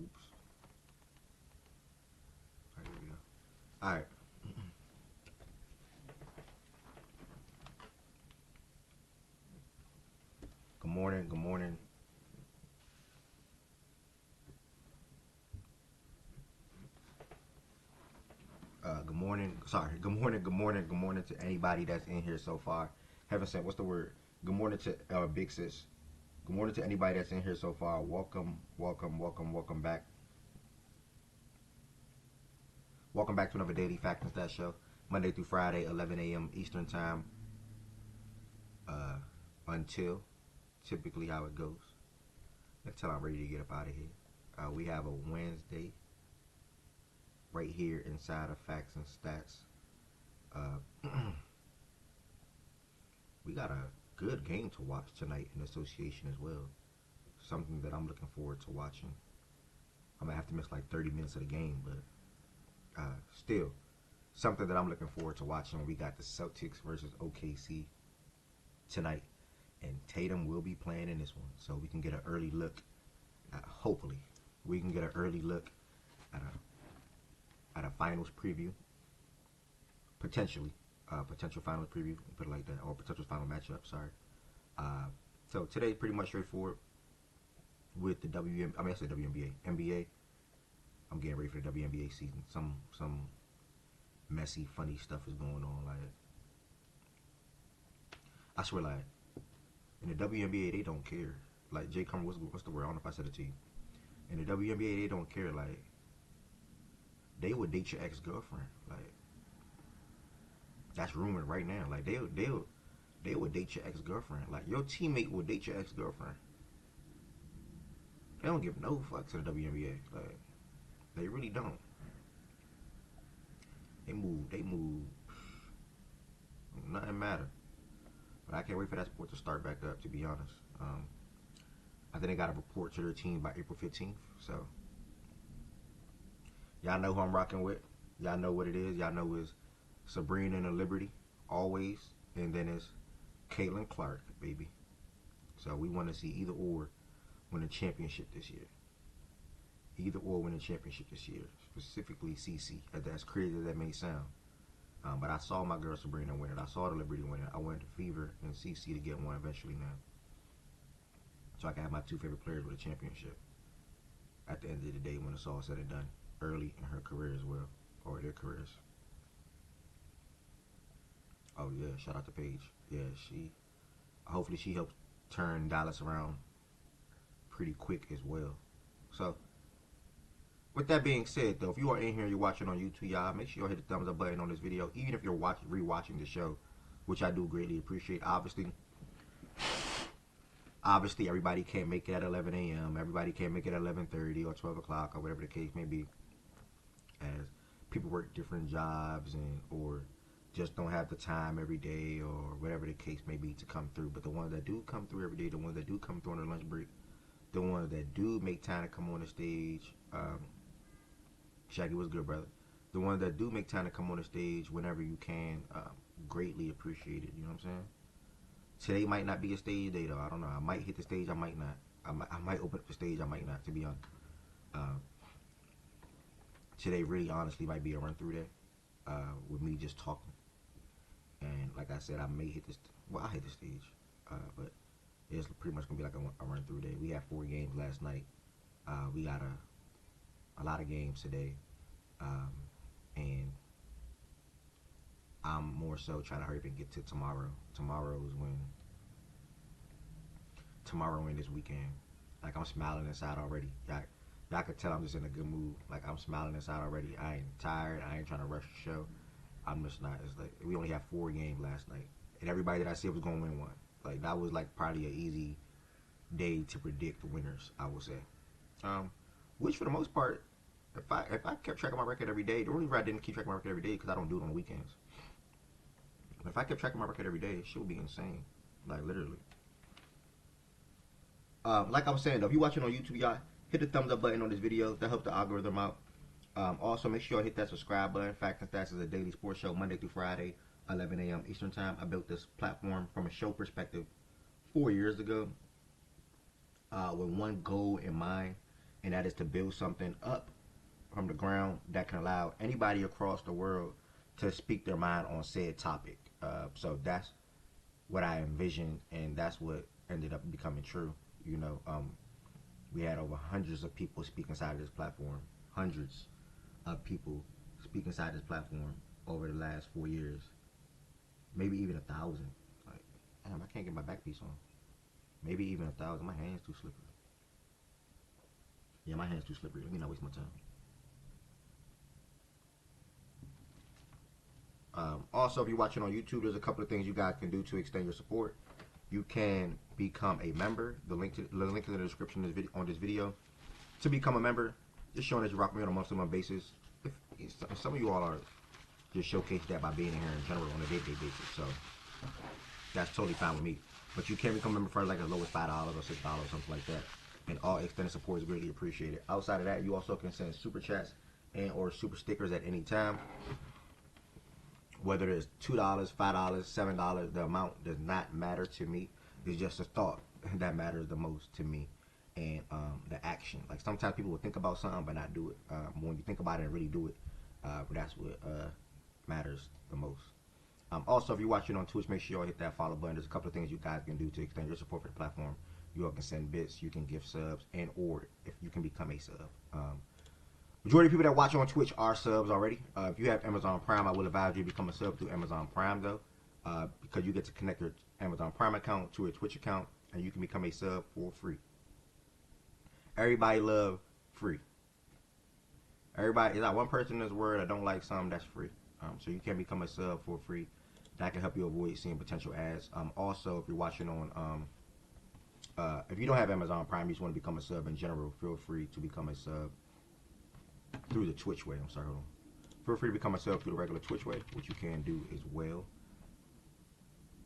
Oops. All right, here we go. All right. Good morning. Good morning. Good morning. Sorry. Good morning. Good morning. Good morning to anybody that's in here so far. Heaven sent. What's the word? Good morning to Big Sis. Good morning to anybody that's in here so far. Welcome, welcome, welcome, welcome back. Welcome back to another Daily Fact and Stat Show. Monday through Friday, 11 a.m. Eastern Time. Until typically how it goes. Until I'm ready to get up out of here. We have a Wednesday right here inside of Facts and Stats. We got a good game to watch tonight in association as well. Something that I'm looking forward to watching. I might have to miss like 30 minutes of the game, but still, something that I'm looking forward to watching. We got the Celtics versus OKC tonight, and Tatum will be playing in this one, so we can get an early look. Hopefully, we can get an early look at a finals preview, potentially, potential finals preview, put it like that, or potential final matchup. Sorry. So today's pretty much straightforward with the I said WNBA, NBA. I'm getting ready for the WNBA season. Some messy, funny stuff is going on. Like, I swear, like, in the WNBA they don't care. Like, Jay Cumber, what's the word? I don't know if I said it to you. In the WNBA they don't care. Like, they would date your ex-girlfriend. Like, that's rumored right now. Like, they would date your ex-girlfriend. Like, your teammate would date your ex-girlfriend. They don't give no fucks to the WNBA. Like, they really don't. They move. Nothing matter. But I can't wait for that sport to start back up, to be honest. I think they got to report to their team by April 15th. So, y'all know who I'm rocking with. Y'all know what it is. Y'all know it's Sabrina and the Liberty, always. And then it's Caitlin Clark, baby. So we want to see either or win a championship this year. Either or win a championship this year. Specifically CC, as crazy as that may sound. But I saw my girl Sabrina win it. I saw the Liberty win it. I wanted the Fever and CC to get one eventually now. So I can have my two favorite players with a championship at the end of the day when it's all said and done. Early in her career as well. Or their careers. Oh yeah, shout out to Paige. Yeah, hopefully she helps turn Dallas around pretty quick as well. So, with that being said, though, if you are in here, you're watching on YouTube, y'all, make sure you hit the thumbs up button on this video, even if you're rewatching the show, which I do greatly appreciate. Obviously, everybody can't make it at 11 a.m. Everybody can't make it at 11:30 or 12 o'clock or whatever the case may be, as people work different jobs or just don't have the time every day or whatever the case may be to come through. But the ones that do come through every day, the ones that do come through on their lunch break, the ones that do make time to come on the stage, Shaggy, what's good, brother? The ones that do make time to come on the stage whenever you can, greatly appreciated. You know what I'm saying? Today might not be a stage day, though. I don't know. I might hit the stage. I might not. I might open up the stage. I might not, to be honest. Today really honestly might be a run through day with me just talking. And like I said, I may hit this. Well, I hit the stage. But it's pretty much going to be like a run through day. We had 4 games last night. We got a lot of games today. And I'm more so trying to hurry up and get to tomorrow. Tomorrow and this weekend. Like, I'm smiling inside already. Y'all can tell I'm just in a good mood. Like, I'm smiling inside already. I ain't tired. I ain't trying to rush the show. I'm just not. It's like, we only had 4 games last night. And everybody that I said was going to win one. Like, that was like probably an easy day to predict the winners, I would say. Which for the most part, if I kept track of my record every day, the only reason I didn't keep track of my record every day because I don't do it on the weekends. But if I kept track of my record every day, shit would be insane. Like, literally. Like I was saying, though, if you're watching on YouTube, y'all, hit the thumbs up button on this video. That helps the algorithm out. Also, make sure you hit that subscribe button. Facts and Stats is a daily sports show, Monday through Friday, 11 a.m. Eastern Time. I built this platform from a show perspective 4 years ago with one goal in mind, and that is to build something up from the ground that can allow anybody across the world to speak their mind on said topic. So that's what I envisioned, and that's what ended up becoming true. You know, we had over hundreds of people speak inside of this platform, hundreds of people speak inside this platform over the last 4 years, maybe even 1,000. Like, damn, I can't get my back piece on. Maybe even 1,000. My hand's too slippery. Yeah, my hand's too slippery. Let me not waste my time. Also, if you're watching on YouTube, there's a couple of things you guys can do to extend your support. You can become a member. The link is in the description on this video. To become a member, just showing that you rock me on a month-to-month basis. If some of you all are just showcase that by being in here in general on a day-to-day basis, so that's totally fine with me. But you can become a member for like as low as $5 or $6, something like that. And all extended support is greatly appreciated. Outside of that, you also can send super chats and or super stickers at any time. Whether it's $2, $5, $7, the amount does not matter to me. It's just a thought that matters the most to me, and the action. Like sometimes people will think about something but not do it. When you think about it and really do it, that's what matters the most. Also, if you're watching on Twitch, make sure you all hit that follow button. There's a couple of things you guys can do to extend your support for the platform. You all can send bits, you can give subs, and or if you can become a sub. Majority of people that watch on Twitch are subs already. If you have Amazon Prime, I will advise you to become a sub through Amazon Prime though, because you get to connect your Amazon Prime account to a Twitch account, and you can become a sub for free. Everybody love free. Everybody, there's not one person in this world that don't like something that's free. So you can become a sub for free. That can help you avoid seeing potential ads. Also, if you're watching on, if you don't have Amazon Prime, you just want to become a sub in general, feel free to become a sub through the Twitch way. I'm sorry, hold on. Feel free to become a sub through the regular Twitch way, which you can do as well.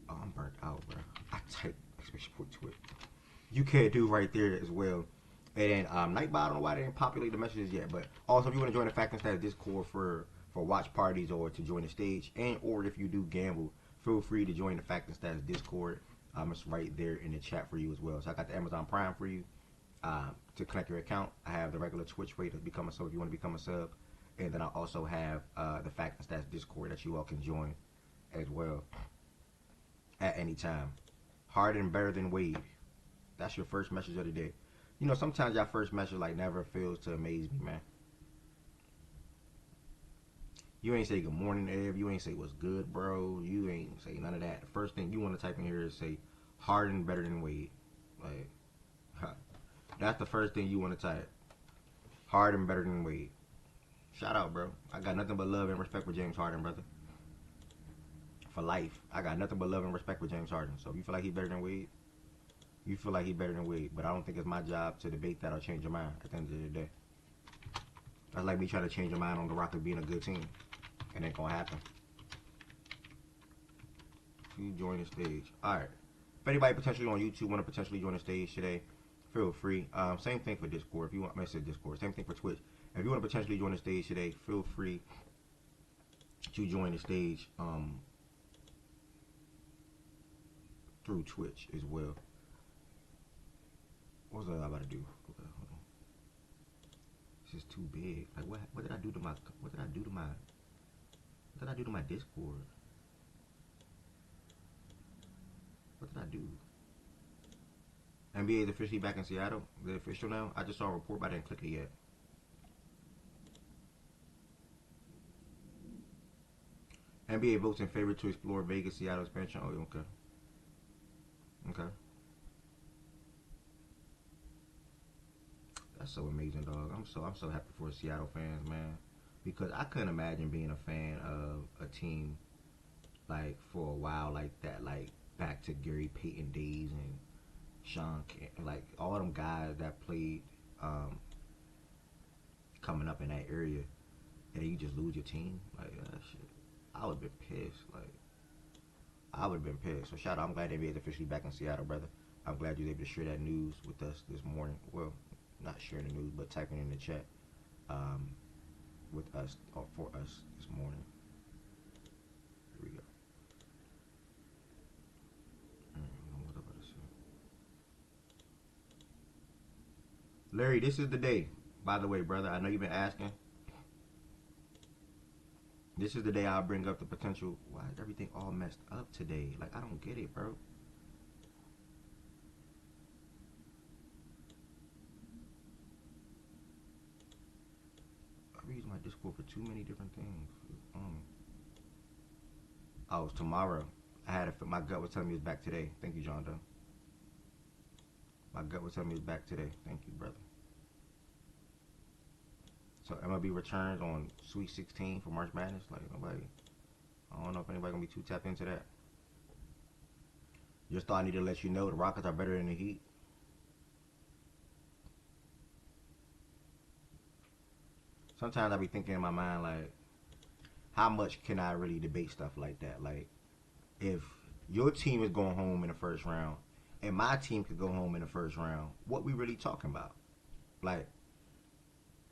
Oh, I'm burnt out, bro. I type exclamation Twitch. You can do right there as well. And then Nightbot, I don't know why they didn't populate the messages yet, but also if you want to join the Fact and Stats Discord for watch parties or to join the stage, and or if you do gamble, feel free to join the Fact and Stats Discord. It's right there in the chat for you as well. So I got the Amazon Prime for you. To connect your account, I have the regular Twitch way to become a sub if you want to become a sub, and then I also have the Fact and Stats Discord that you all can join as well at any time. Harden better than Wade. That's your first message of the day. You know, sometimes your first message like never fails to amaze me, man. You ain't say good morning, Ev. You ain't say what's good, bro. You ain't say none of that. The first thing you want to type in here is say Harden better than Wade. Like, that's the first thing you want to type. Harden better than Wade. Shout out, bro. I got nothing but love and respect for James Harden, brother. For life. I got nothing but love and respect for James Harden. So if you feel like he's better than Wade, you feel like he's better than Wade. But I don't think it's my job to debate that or change your mind at the end of the day. That's like me trying to change your mind on the Rockets being a good team. It ain't gonna happen. You join the stage. Alright. If anybody potentially on YouTube want to potentially join the stage today, feel free. Same thing for Discord. If you want, I said Discord. Same thing for Twitch. If you want to potentially join the stage today, feel free to join the stage through Twitch as well. What was I about to do? Okay, hold on. This is too big. Like what did I do to my Discord? What did I do? NBA is officially back in Seattle. They're official now. I just saw a report, but I didn't click it yet. NBA votes in favor to explore Vegas Seattle expansion. Oh, okay. Okay. That's so amazing, dog. I'm so happy for Seattle fans, man. Because I couldn't imagine being a fan of a team like for a while like that, like back to Gary Payton days and Sean, like all them guys that played coming up in that area, and then you just lose your team. Like shit, I would have been pissed. Like I would have been pissed. So shout out, I'm glad NBA is officially back in Seattle, brother. I'm glad you was able to share that news with us this morning. Well, not sharing the news, but typing in the chat with us or for us this morning. Here we go. What was I about to say? Larry, this is the day. By the way, brother, I know you've been asking. This is the day I'll bring up the potential. Why is everything all messed up today? Like, I don't get it, bro. I'm using my Discord for too many different things. Oh, it's tomorrow. My gut was telling me it's back today. Thank you, John Doe. My gut was telling me it's back today. Thank you, brother. So MLB returns on Sweet 16 for March Madness. Like, nobody, I don't know if anybody gonna be too tapped into that. Just thought I need to let you know the Rockets are better than the Heat. Sometimes I be thinking in my mind like, how much can I really debate stuff like that? Like, if your team is going home in the first round and my team could go home in the first round, what we really talking about? Like,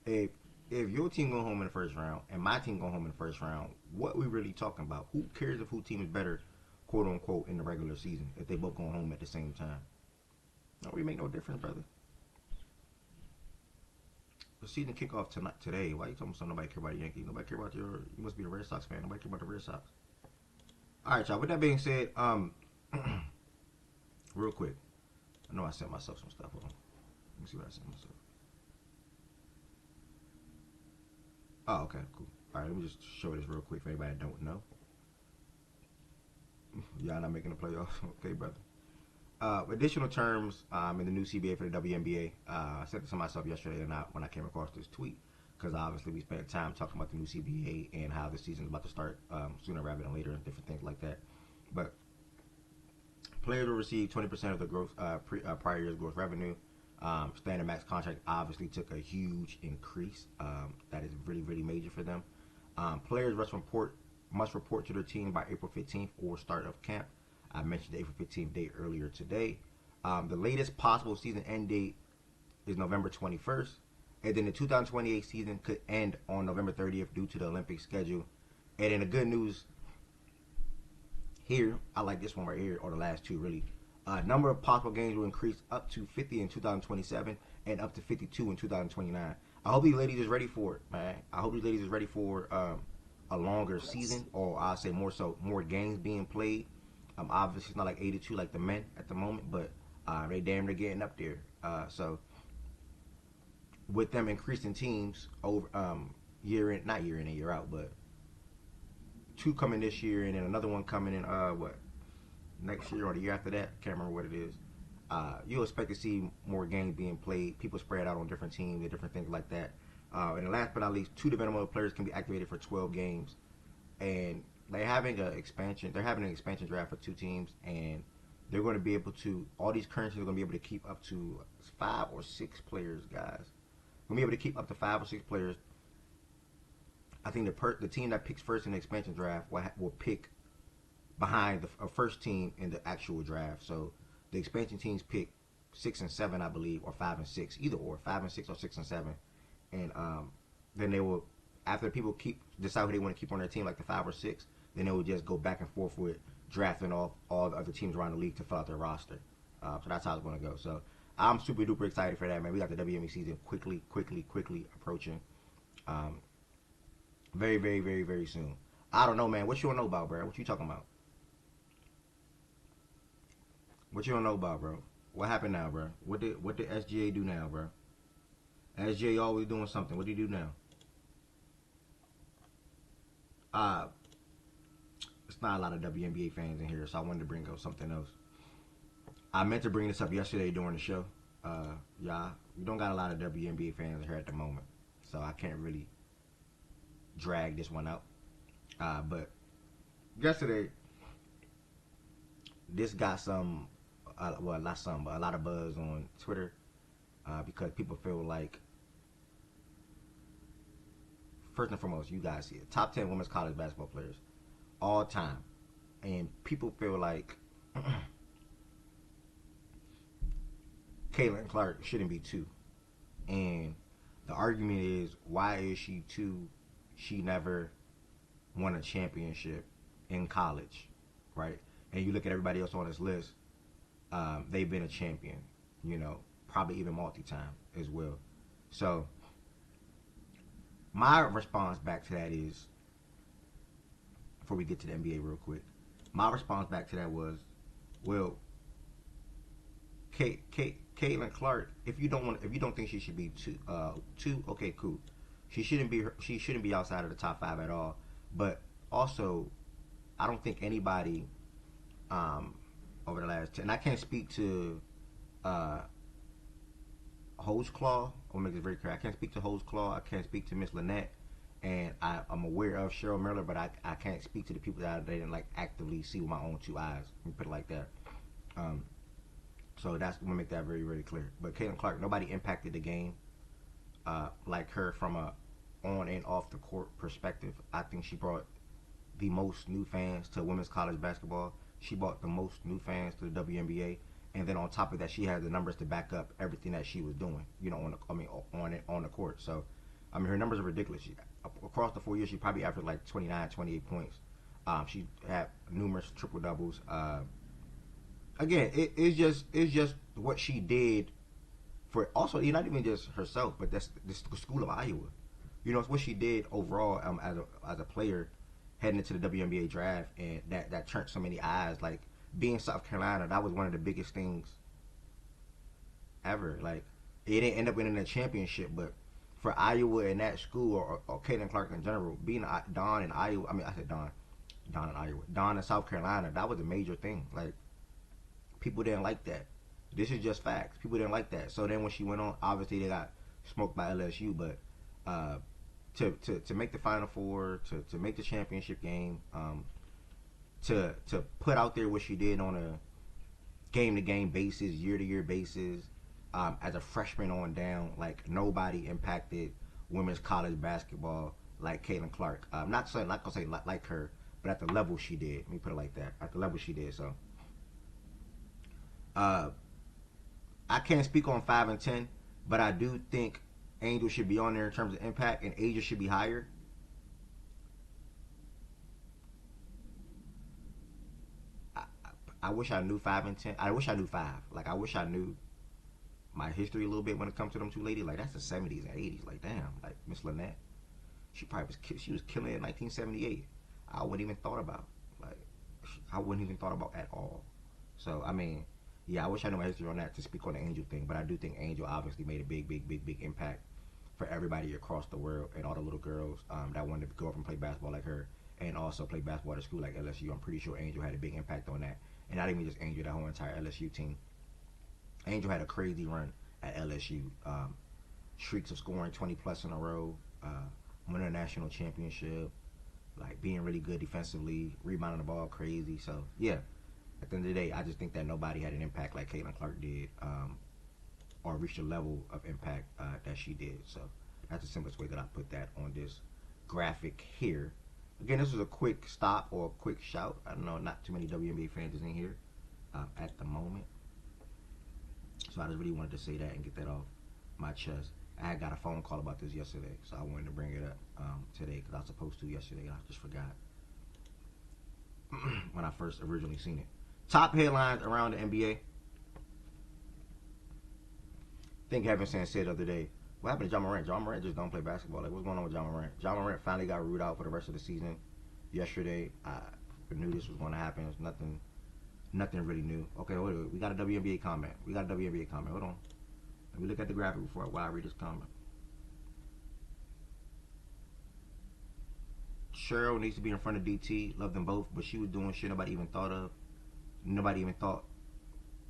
if your team go home in the first round and my team go home in the first round, what we really talking about? Who cares if who team is better, quote unquote, in the regular season if they both going home at the same time? Don't really make no difference, brother. The season kickoff today. Why you talking about nobody care about the Yankees? Nobody care about you must be a Red Sox fan. Nobody care about the Red Sox. All right, y'all. With that being said, real quick, I know I sent myself some stuff. Hold on. Let me see what I sent myself. Oh, okay, cool. All right, let me just show this real quick for anybody that don't know. Y'all not making the playoffs, okay, brother? Additional terms in the new CBA for the WNBA. I said this to myself yesterday when I came across this tweet, because obviously we spent time talking about the new CBA and how the season is about to start sooner rather than later and different things like that. But players will receive 20% of the growth prior year's gross revenue. Standard max contract obviously took a huge increase. That is really, really major for them. Players must report to their team by April 15th or start of camp. I mentioned the April 15th date earlier today. The latest possible season end date is November 21st. And then the 2028 season could end on November 30th due to the Olympic schedule. And then the good news here, I like this one right here, or the last two really. Number of possible games will increase up to 50 in 2027 and up to 52 in 2029. I hope these ladies is ready for it, man. I hope these ladies is ready for a longer season, or I'll say more games being played. Obviously, it's not like 82 like the men at the moment, but they damn near getting up there. So with them increasing teams over not year in and year out, but two coming this year and then another one coming in next year or the year after that. Can't remember what it is. You'll expect to see more games being played, people spread out on different teams and different things like that. And last but not least, 2 developmental players can be activated for 12 games, and they're having an expansion draft for 2 teams, and they're going to be able to, all these currencies are going to be able to keep up to 5 or 6 players, guys. We're going to be able to keep up to 5 or 6 players. I think the team that picks first in the expansion draft will pick behind the first team in the actual draft. So the expansion teams pick 6 and 7, I believe, or 5 and 6, either or 5 and 6 or 6 and 7, and then they will, after people decide who they want to keep on their team, like the 5 or 6, then they will just go back and forth with drafting off all the other teams around the league to fill out their roster. So that's how it's going to go. So I'm super duper excited for that, man. We got the WNBA season quickly approaching. Very, very, very, very soon. I don't know, man. What you don't know about, bro? What you talking about? What you don't know about, bro? What happened now, bro? What did SGA do now, bro? SGA always doing something. What did he do now? It's not a lot of WNBA fans in here, so I wanted to bring up something else. I meant to bring this up yesterday during the show. Yeah, we don't got a lot of WNBA fans here at the moment, so I can't really drag this one out. But yesterday, this got not some, but a lot of buzz on Twitter because people feel like, first and foremost, you guys see it, top 10 women's college basketball players all time, and people feel like Caitlin Clark shouldn't be 2, and the argument is, why is she 2? She never won a championship in college, right? And you look at everybody else on this list, they've been a champion, probably even multi-time as well. So my response back to that is, before we get to the NBA real quick, my response back to that was, well, Caitlin Clark, if you don't think she should be two, okay, cool. She shouldn't be outside of the top five at all. But also, I don't think anybody over the last 10, and I can't speak to Hose Claw. I'll make this very clear. I can't speak to Hose Claw. I can't speak to Miss Lynette, and I'm aware of Cheryl Miller, but I can't speak to the people that I didn't like actively see with my own two eyes. Let me put it like that. So I'm gonna make that very, very clear. But Caitlin Clark, nobody impacted the game like her from a on and off the court perspective. I think she brought the most new fans to women's college basketball. She brought the most new fans to the WNBA, and then on top of that, she had the numbers to back up everything that she was doing. You know, on the court. So, I mean, her numbers are ridiculous. Across the 4 years, she probably averaged like 29, 28 points. She had numerous triple doubles. Again, it's just what she did for also not even just herself, but that's the school of Iowa. You know, it's what she did overall as a player heading into the WNBA draft, and that turned so many eyes. Like being South Carolina, that was one of the biggest things ever. Like it didn't end up winning a championship, but for Iowa and that school, or Caitlin Clark in general, being Dawn in Iowa. I mean, I said Dawn in Iowa, Dawn in South Carolina. That was a major thing. Like people didn't like that. This is just facts. People didn't like that. So then when she went on, obviously they got smoked by LSU, but to make the Final Four, to make the championship game, to put out there what she did on a game-to-game basis, year-to-year basis, as a freshman on down, like nobody impacted women's college basketball like Caitlin Clark. Not gonna say like her, but at the level she did. Let me put it like that. At the level she did. So, I can't speak on 5 and 10, but I do think Angel should be on there in terms of impact, and Asia should be higher. I wish I knew 5 and 10. I wish I knew 5. Like I wish I knew my history a little bit when it comes to them two ladies. Like that's the 70s and 80s. Like damn, like Miss Lynette, she was killing it in 1978. I wouldn't even thought about at all. So I mean, yeah, I wish I knew my history on that to speak on the Angel thing, but I do think Angel obviously made a big impact for everybody across the world and all the little girls that wanted to go up and play basketball like her, and also play basketball at a school like LSU. I'm pretty sure Angel had a big impact on that, and not even just Angel, that whole entire LSU team. Angel had a crazy run at LSU, streaks of scoring 20 plus in a row, winning a national championship, like being really good defensively, rebounding the ball crazy. So yeah. At the end of the day, I just think that nobody had an impact like Caitlin Clark did, or reached a level of impact that she did. So that's the simplest way that I put that on this graphic here. Again, this was a quick stop or a quick shout. I don't know, not too many WNBA fans is in here at the moment. So I just really wanted to say that and get that off my chest. I had got a phone call about this yesterday, so I wanted to bring it up today because I was supposed to yesterday. I just forgot when I first originally seen it. Top headlines around the NBA. I think Kevin said the other day, what happened to John Morant? John Morant just don't play basketball. Like, what's going on with John Morant? John Morant finally got ruled out for the rest of the season yesterday. I knew this was going to happen. It's nothing really new. Okay, wait, we got a WNBA comment. Hold on. Let me look at the graphic while I read this comment. Cheryl needs to be in front of DT. Love them both, but she was doing shit nobody even thought of. Nobody even thought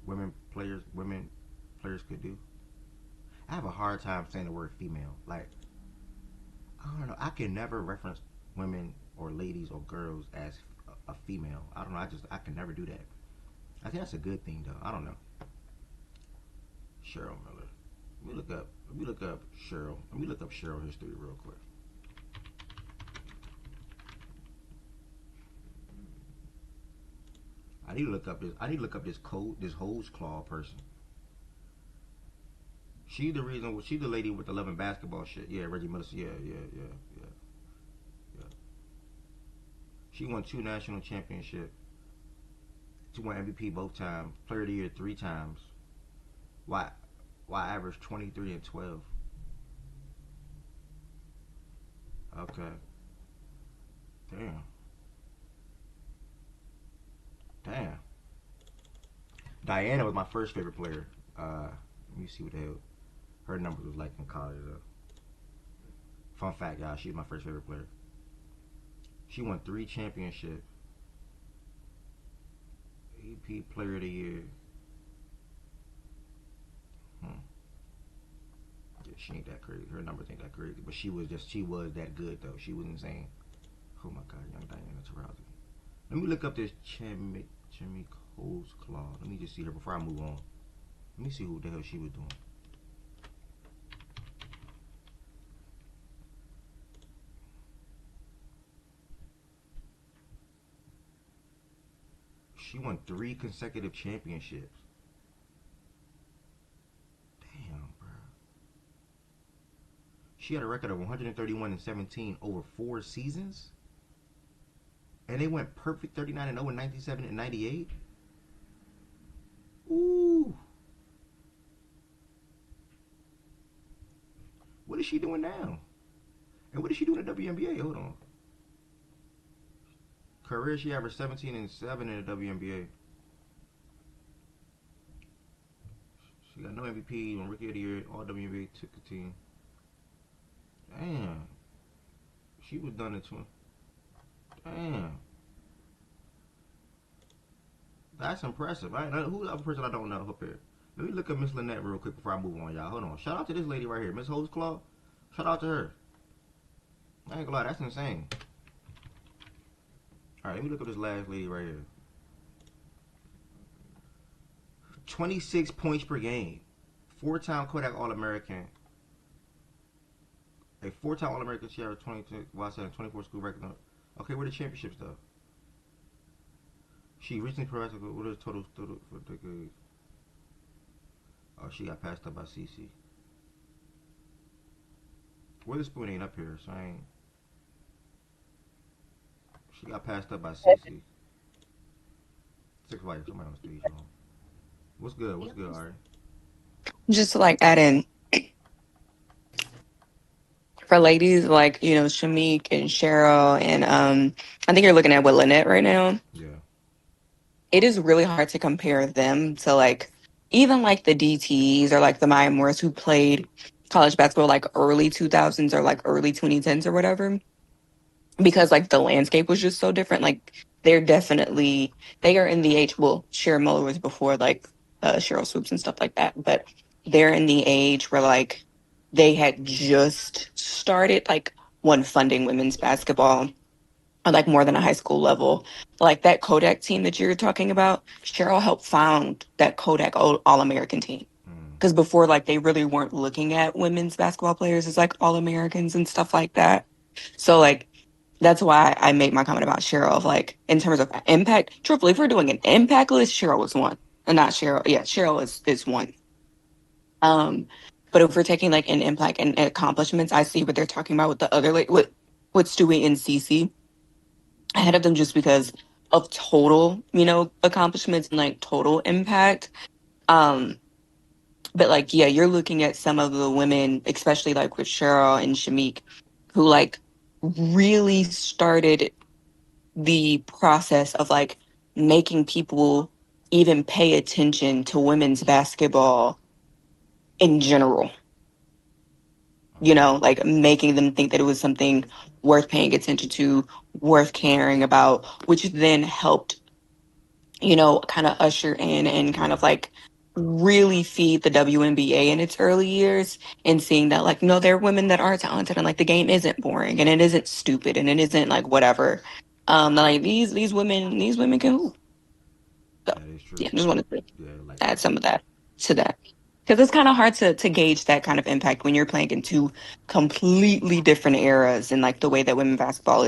women players could do. I have a hard time saying the word female. Like, I don't know. I can never reference women or ladies or girls as a female. I don't know. I can never do that. I think that's a good thing, though. I don't know. Cheryl Miller. Let me look up Cheryl. Let me look up Cheryl history real quick. I need to look up this Hose Claw person. She's the reason. She's the lady with the loving basketball shit. Yeah, Reggie Miller. Yeah. She won 2 national championships. She won MVP both times. Player of the Year 3 times. Why Well, I averaged 23 and 12. Okay. Damn. Damn. Diana was my first favorite player. Let me see what the hell her numbers was like in college. Fun fact, y'all, she's my first favorite player. She won 3 championships. AP Player of the Year. Hmm. Yeah, she ain't that crazy. Her numbers ain't that crazy, but she was that good though. She was insane. Oh my God, young Diana Taurasi. Let me look up this Jimmy Cole's Claw. Let me just see her before I move on. Let me see who the hell she was doing. She won 3 consecutive championships. Damn, bro. She had a record of 131 and 17 over 4 seasons. And they went perfect 39 and 0 in 97 and 98. Ooh. What is she doing now? And what is she doing in the WNBA? Hold on. Career, she averaged 17 and 7 in the WNBA. She got no MVP, won Rookie of the Year, All WNBA, took the team. Damn. She was done in 20. Damn. That's impressive. Who's the other person I don't know up here? Let me look at Miss Lynette real quick before I move on, y'all. Hold on. Shout out to this lady right here, Miss Holtzclaw. Shout out to her. I ain't gonna lie, that's insane. Alright, let me look up this last lady right here. 26 points per game. 4-time Kodak All-American. A 4-time All-American, she averaged 22, well, I said 24 school record. Okay, where the championships though? She recently progressed. What is total for decades? Oh, she got passed up by CC. Witherspoon ain't up here, so I ain't. She got passed up by CC. Six Flight, somebody on stage, y'all. What's good? What's good, Ari? Just to like add in for ladies like, Shamik and Cheryl and I think you're looking at what Lynette right now. Yeah. It is really hard to compare them to like even like the DTs or like the Maya Morris who played college basketball like early 2000s or like early 2010s or whatever, because like the landscape was just so different. Like they are in the age, well, Cheryl Muller was before like Cheryl Swoops and stuff like that, but they're in the age where like they had just started like one funding women's basketball on like more than a high school level. Like that Kodak team that you're talking about, Cheryl helped found that Kodak All-American team. Mm. Because before, like, they really weren't looking at women's basketball players as like All-Americans and stuff like that. So, like, that's why I made my comment about Cheryl of like, in terms of impact, truthfully, if we're doing an impact list, Cheryl was one. And not Cheryl. Yeah, Cheryl is one. Um, but if we're taking like an impact and accomplishments, I see what they're talking about with the other like with Stewie and Cece ahead of them just because of total, accomplishments and like total impact. Um, but like, yeah, you're looking at some of the women, especially like with Cheryl and Shamik, who like really started the process of like making people even pay attention to women's basketball in general, Okay. like making them think that it was something worth paying attention to, worth caring about, which then helped, kind of usher in and kind of like really feed the WNBA in its early years and seeing that like, no, there are women that are talented and like the game isn't boring and it isn't stupid and it isn't like whatever. Like these women can hoop. So That is yeah, true. just wanted to Yeah, like add some of that to that. Because it's kind of hard to gauge that kind of impact when you're playing in two completely different eras and like the way that women's basketball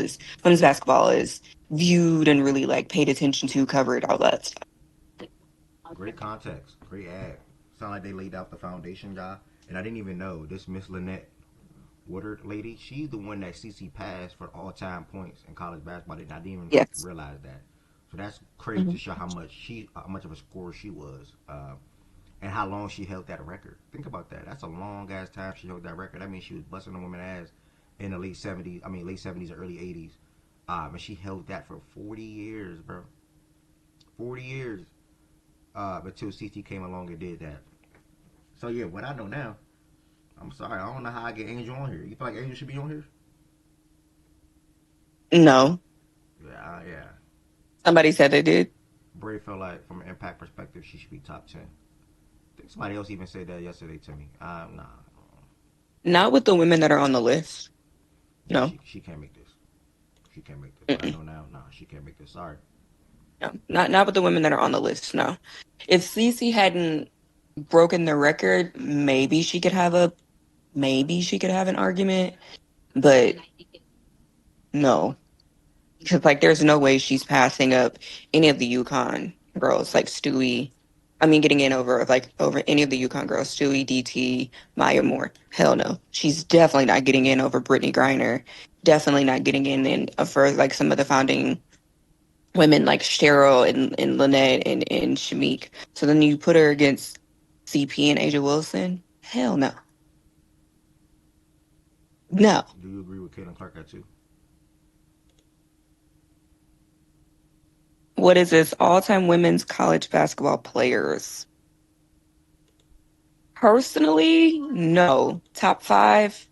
is viewed and really like paid attention to, covered, all that stuff. great context, great ad. Sound like they laid out the foundation, y'all. And I didn't even know this Miss Lynette Woodard lady. She's the one that CC passed for all-time points in college basketball. I didn't even Yes. realize that. So that's crazy Hmm. to show how much of a scorer she was. and how long she held that record. Think about that. That's a long ass time she held that record. That means she was busting a woman ass in the late 70s. I mean, late 70s or early 80s. And she held that for 40 years, bro. 40 years. Until CT came along and did that. So yeah, what I know now, I'm sorry, I don't know how I get Angel on here. You feel like Angel should be on here? No. Yeah, yeah. Somebody said they did. Bray felt like, from an impact perspective, she should be top 10. I think somebody else even said that yesterday to me. Nah. Not with the women that are on the list. Yeah, No. she can't make this. She can't make this. What I Mm-mm. know now, nah, she can't make this. Sorry. No. Not with the women that are on the list. No. If Cece hadn't broken the record, maybe she could have an argument, but no. Because like there's no way she's passing up any of the Yukon girls like Stewie. I mean getting in over any of the Yukon girls, Stewie, DT, Maya Moore. Hell no. She's definitely not getting in over Brittany Griner. Definitely not getting in for like some of the founding women like Cheryl and Lynette and Shamik. So then you put her against CP and Asia Wilson? Hell no. No. Do you agree with Caitlin Clark at two? What is this? All-time women's college basketball players. Personally, no. Top five.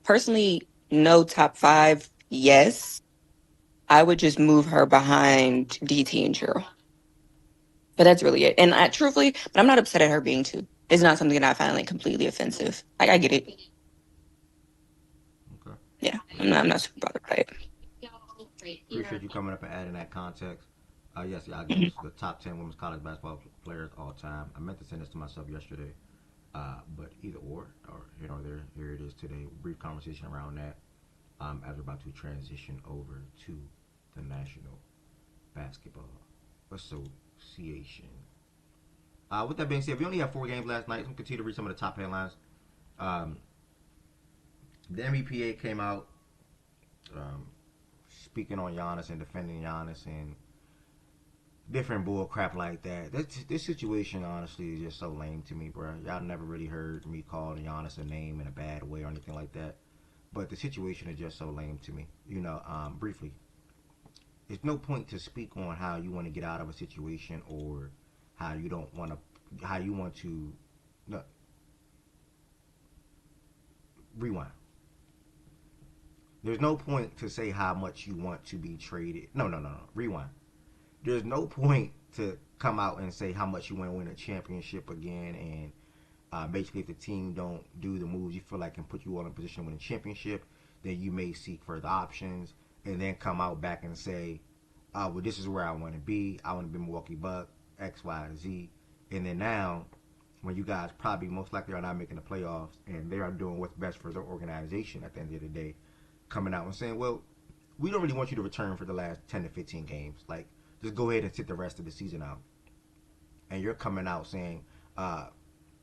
Personally, no top five. Yes. I would just move her behind DT and Cheryl. But that's really it. And truthfully, but I'm not upset at her being two. It's not something that I find like completely offensive. I get it. Okay. Yeah. I'm not super bothered by it. Appreciate you coming up and adding that context. Yes, yeah, again, Mhm. this is the top 10 women's college basketball players all time. I meant to send this to myself yesterday, but either or there, here it is today. Brief conversation around that as we're about to transition over to the National Basketball Association. With that being said, we only have 4 games last night. So we'll continue to read some of the top headlines. Um, the NBPA came out um, speaking on Giannis and defending Giannis and different bull crap like that. This situation honestly is just so lame to me, bro. Y'all never really heard me call Giannis a name in a bad way or anything like that. But the situation is just so lame to me. Briefly, there's no point to speak on how you want to get out of a situation or how you don't want to, how you want to. No, rewind. There's no point to say how much you want to be traded. No. Rewind. There's no point to come out and say how much you want to win a championship again, and basically if the team don't do the moves you feel like can put you all in a position to win a championship, then you may seek further options and then come out back and say, well, this is where I want to be. I want to be Milwaukee Buck, X, Y, and Z. And then now, when you guys probably most likely are not making the playoffs and they are doing what's best for their organization at the end of the day, coming out and saying, well, we don't really want you to return for the last 10 to 15 games. Like, just go ahead and sit the rest of the season out. And you're coming out saying, nah,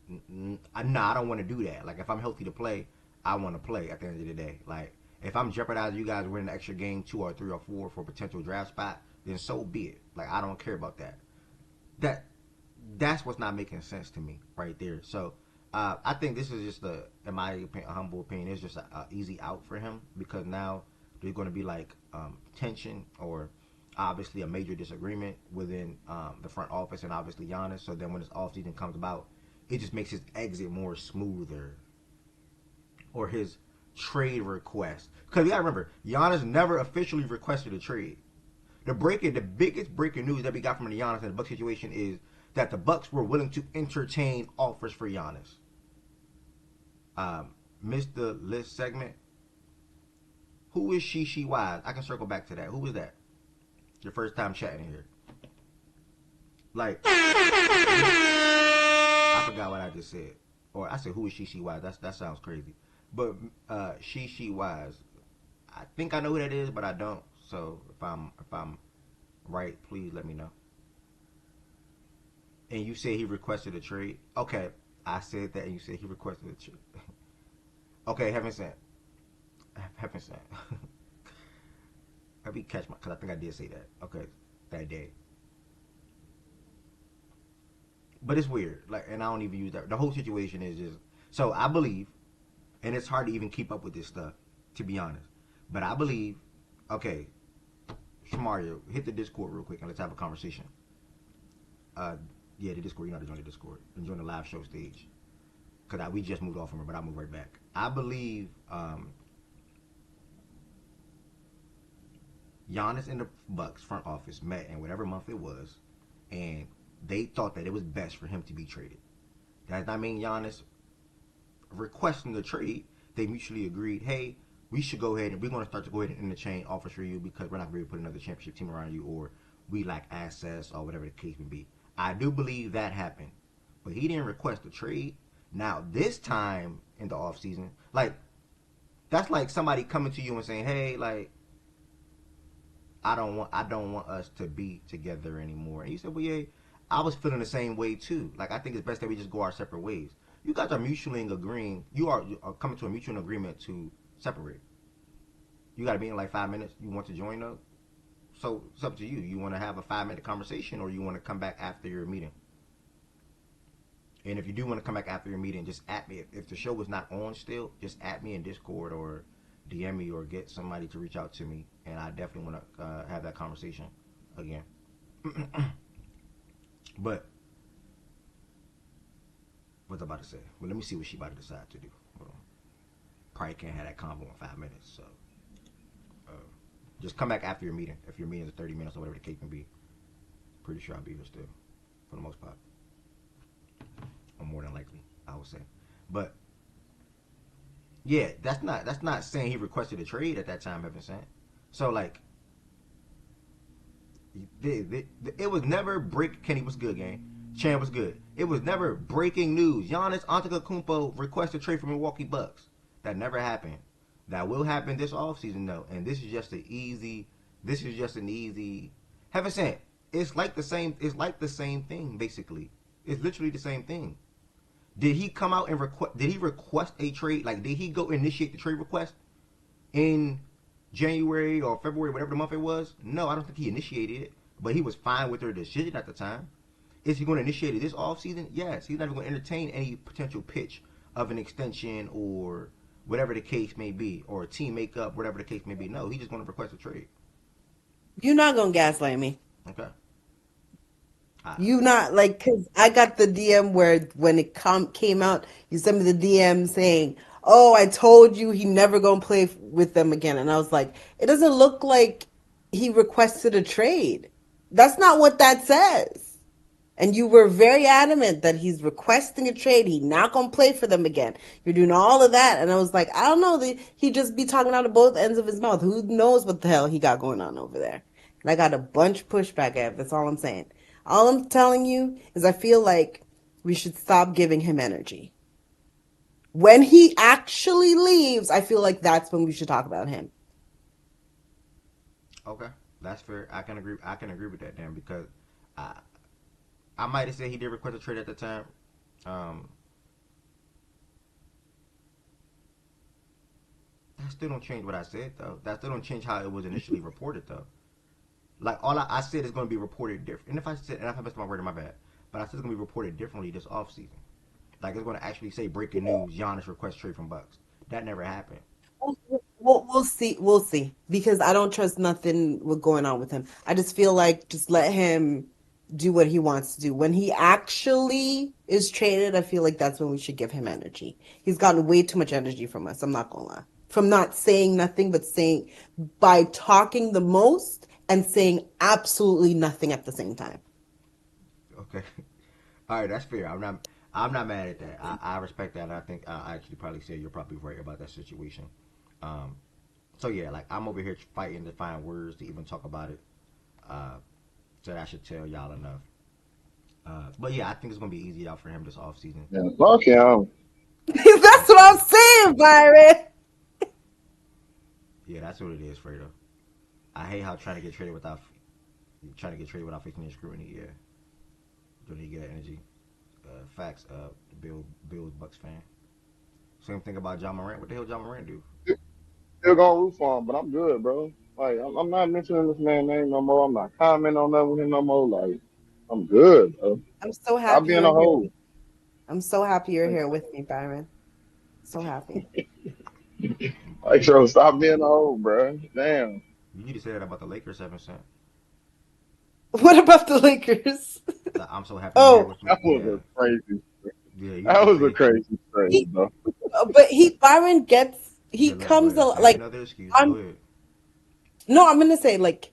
I don't want to do that. Like, if I'm healthy to play, I want to play at the end of the day. Like, if I'm jeopardizing you guys winning an extra game, 2 or 3 or 4 for a potential draft spot, then so be it. Like, I don't care about that. That that's what's not making sense to me right there. So I think this is just in my opinion, a humble opinion, it's just a easy out for him because now there's going to be like tension or obviously a major disagreement within the front office and obviously Giannis. So then when this offseason comes about, it just makes his exit more smoother or his trade request. Because you got to remember, Giannis never officially requested a trade. The biggest breaking news that we got from the Giannis and the Bucks situation is that the Bucks were willing to entertain offers for Giannis. Missed the list segment. Who is She Wise? I can circle back to that. Who is that? Your first time chatting here. Like, I forgot what I just said. Or I said, who is She Wise? That sounds crazy. But She Wise. I think I know who that is, but I don't. So if I'm right, please let me know. And you said he requested a trade. Okay, I said that, and you said he requested a trade. Okay, Heaven sent. Heaven sent. Let me catch my, because I think I did say that. Okay, that day. but it's weird. Like, and I don't even use that. The whole situation is just so I believe, and it's hard to even keep up with this stuff, to be honest. But I believe, okay, Shamario, hit the Discord real quick and let's have a conversation. Uh, yeah, the Discord. You know how to join the Discord and join the live show stage because we just moved off from her, but I'll move right back. I believe Giannis and the Bucks front office met in whatever month it was, and they thought that it was best for him to be traded. That does not mean Giannis requesting the trade. They mutually agreed, hey, we should go ahead and we're going to start to go ahead and interchange offers for you because we're not going to put another championship team around you, or we lack assets, or whatever the case may be. I do believe that happened, but he didn't request a trade. Now this time in the off season, like that's like somebody coming to you and saying, hey, like I don't want us to be together anymore. And you said, well, yeah, I was feeling the same way too. Like I think it's best that we just go our separate ways. You guys are mutually agreeing. You are coming to a mutual agreement to separate. You got to be in like 5 minutes. You want to join up, so it's up to you. You want to have a 5 minute conversation, or you want to come back after your meeting. And if you do want to come back after your meeting, just at me. If the show was not on still, just at me in Discord or DM me or get somebody to reach out to me, and I definitely want to have that conversation again. But what's I about to say? Well, let me see what she about to decide to do. Hold on. Probably can't have that convo in 5 minutes, so uh, just come back after your meeting. If your meeting is 30 minutes or whatever the case can be, pretty sure I'll be here still for the most part, or more than likely, I would say. But yeah, that's not saying he requested a trade at that time, Evan Sant. So like, it was never break. Kenny was good, gang. Chan was good. It was never breaking news. Giannis Antetokounmpo requested a trade from Milwaukee Bucks. That never happened. That will happen this offseason though, and this is just an easy. This is just an easy. Heaven sent. It's like the same. It's like the same thing basically. It's literally the same thing. Did he come out and request? Did he request a trade? Like, did he go initiate the trade request in January or February, whatever the month it was? No, I don't think he initiated it, but he was fine with their decision at the time. Is he going to initiate it this offseason? Yes. He's not going to entertain any potential pitch of an extension or whatever the case may be, or a team makeup, whatever the case may be. No, he's just going to request a trade. You're not gonna gaslight me. Okay. I, You not like because I got the DM where when it came out, you sent me the DM saying, "Oh, I told you he never gonna play with them again," and I was like, "It doesn't look like he requested a trade. That's not what that says." And you were very adamant that he's requesting a trade. He not gonna play for them again. You're doing all of that, and I was like, I don't know. He just be talking out of both ends of his mouth. Who knows what the hell he got going on over there? And I got a bunch pushback at. That's all I'm saying. All I'm telling you is I feel like we should stop giving him energy. When he actually leaves, I feel like that's when we should talk about him. okay, that's fair. I can agree. I can agree with that, Dan, because I I might have said he did request a trade at the time. Um, that still don't change what I said though. That still don't change how it was initially reported though. Like all I said is going to be reported different. And if I said, and if I missed my word, in my bad. But I said it's going to be reported differently this offseason. Like it's going to actually say breaking news: Giannis requests trade from Bucks. That never happened. We'll see. We'll see. Because I don't trust nothing with going on with him. I just feel like just let him do what he wants to do. When he actually is traded, I feel like that's when we should give him energy. He's gotten way too much energy from us. I'm not gonna lie. From not saying nothing, but saying by talking the most and saying absolutely nothing at the same time. Okay. All right, that's fair. I'm not mad at that. I respect that. And I think I actually probably said you're probably right about that situation. Um, so yeah, like I'm over here fighting to find words to even talk about it. Uh, so I should tell y'all enough. But yeah, I think it's gonna be easy out for him this off season. Yeah, fuck him. That's what I'm saying, Byron. Yeah, that's what it is, Fredo. I hate how trying to get traded without facing any scrutiny. Yeah, don't need to get that energy. Facts. Bills Bucks fan. Same thing about John Morant. What the hell John Morant do? Still gonna root for him, but I'm good, bro. Like I'm not mentioning this man's name no more. I'm not commenting on that with him no more. Like I'm good, bro. I'm so Stop happy being you're a here. hoe. I'm so happy you're here with me, Byron. So happy. Like, bro, stop being a hoe, bro. Damn. You need to say that about the Lakers, 7 cent. What about the Lakers? Like, I'm so happy you're here Oh, with me. That was Yeah, a crazy. yeah. You need That to was a say, crazy he, phrase, though. but Byron gets, yeah. he Go comes ahead. Say like, another excuse. Go I'm, ahead. no, I'm gonna say like,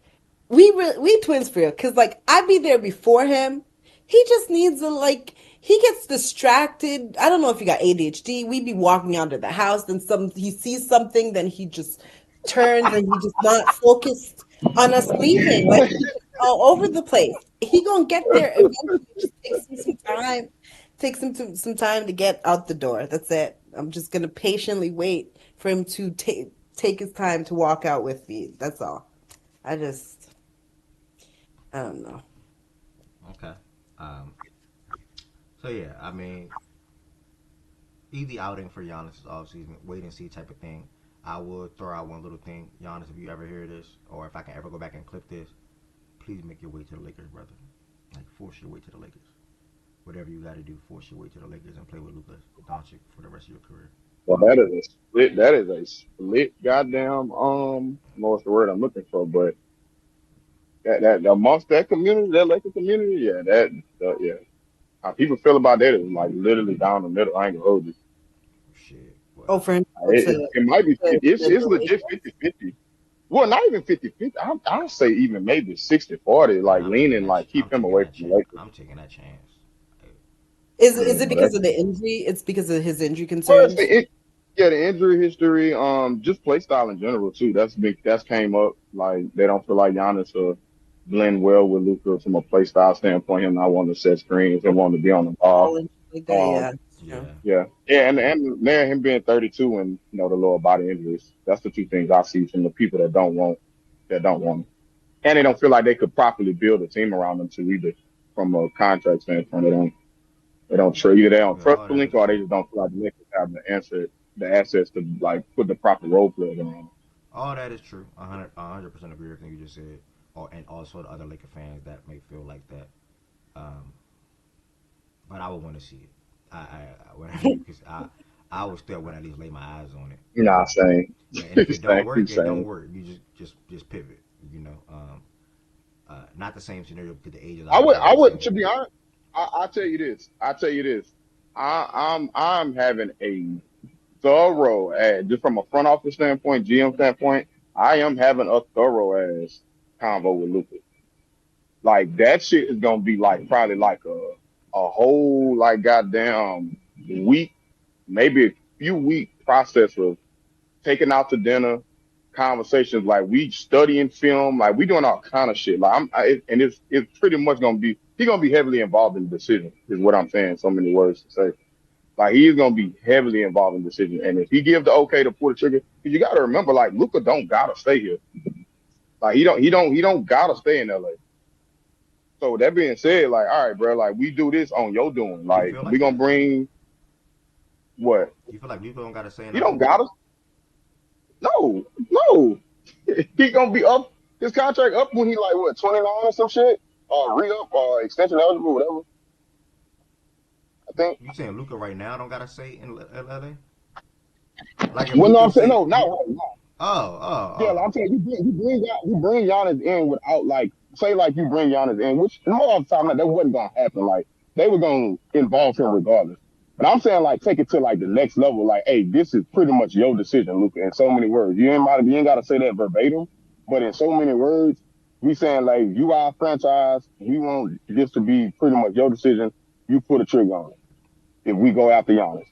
we twins for real, cause like I'd be there before him. He just needs a like. He gets distracted. I don't know if he got ADHD. We'd be walking out of the house, and he sees something, then he just turns and he just not focused on us leaving. Like he just all over the place. He gonna get there eventually. It just takes him some time. Takes him some time to get out the door. That's it. I'm just gonna patiently wait for him to take his time to walk out with me. That's all. I just, I don't know. Okay. Um. So yeah, I mean, easy outing for Giannis is offseason, wait and see type of thing. I will throw out one little thing, Giannis. If you ever hear this, or if I can ever go back and clip this, please make your way to the Lakers, brother. Like force your way to the Lakers. Whatever you got to do, force your way to the Lakers and play with Luka Doncic for the rest of your career. Well, that is a split. That is a split. Goddamn. What's the word I'm looking for? But that amongst that community, that Laker community, yeah, yeah. How people feel about that is like literally down the middle. I ain't gonna hold you. Shit, Oh, well, for him to go It might be. It's the legit Lakers? 50-50. Well, not even 50-50. I'll say even maybe 60-40. man, Like leaning, like I'm keep him taking away that from the chance. Lakers. I'm taking that chance. Like, Is Yeah, it but because that's of the injury? It's because of his injury well, it's concerns. yeah, the injury history, just play style in general too. That's big. That's came up. Like they don't feel like Giannis will blend well with Luka from a play style standpoint. Him not wanting to set screens and wanting to be on the ball. All and like that. Um, Yeah, that's true. yeah, yeah, yeah, and there him being 32 and the lower body injuries. That's the two things I see from the people that don't want him, and they don't feel like they could properly build a team around them too either. From a contract standpoint, they don't trust either. They don't yeah, trust all the that link, is or they true. just don't feel like the Lakers have the assets to like put the proper role players around. All that is true. 100% agree with everything you just said. And also the other Laker fans that may feel like that. Um, but I would want to see it. Whatever you, cause I would still want to at least lay my eyes on it. You know what I'm saying? Yeah, and if it don't Same, work, it don't same. work. You just pivot. You know, not the same scenario because the age is obviously I not the would, same. to be honest. I tell you this. I tell you this. I'm having a thorough just from a front office standpoint, GM standpoint. I am having a thorough ass convo with Luca. Like that shit is gonna be like probably like a whole like goddamn week, maybe a few week process of taking out to dinner, conversations like we studying film, like we doing all kind of shit. Like and it's pretty much gonna be he gonna be heavily involved in the decision is what I'm saying. So many words to say. Like he's gonna be heavily involved in the decision, and if he gives the okay to pull the trigger, because you got to remember, like Luca don't gotta stay here. Like he don't gotta stay in LA. So that being said, like all right, bro, like we do this on your doing. You Like feel we like gonna that? bring what? You feel like Luka don't got to say in You LA? don't gotta. No, no. He gonna be up his contract up when he like what 29 or some shit, or re up or extension eligible, whatever. I think. You saying Luka right now don't got to say in LA? Like if Well, no, Luka I'm saying say, no, not right now. oh, oh, Yeah, oh, like I'm saying you bring Giannis in without like say like you bring Giannis in, which more of the time like, that wasn't gonna happen. Like they were gonna involve him regardless. But I'm saying like take it to like the next level. Like, hey, this is pretty much your decision, Luca. In so many words, you ain't gotta say that verbatim, but in so many words, we saying like you are a franchise. We want this to be pretty much your decision. You put a trigger on it if we go after Giannis.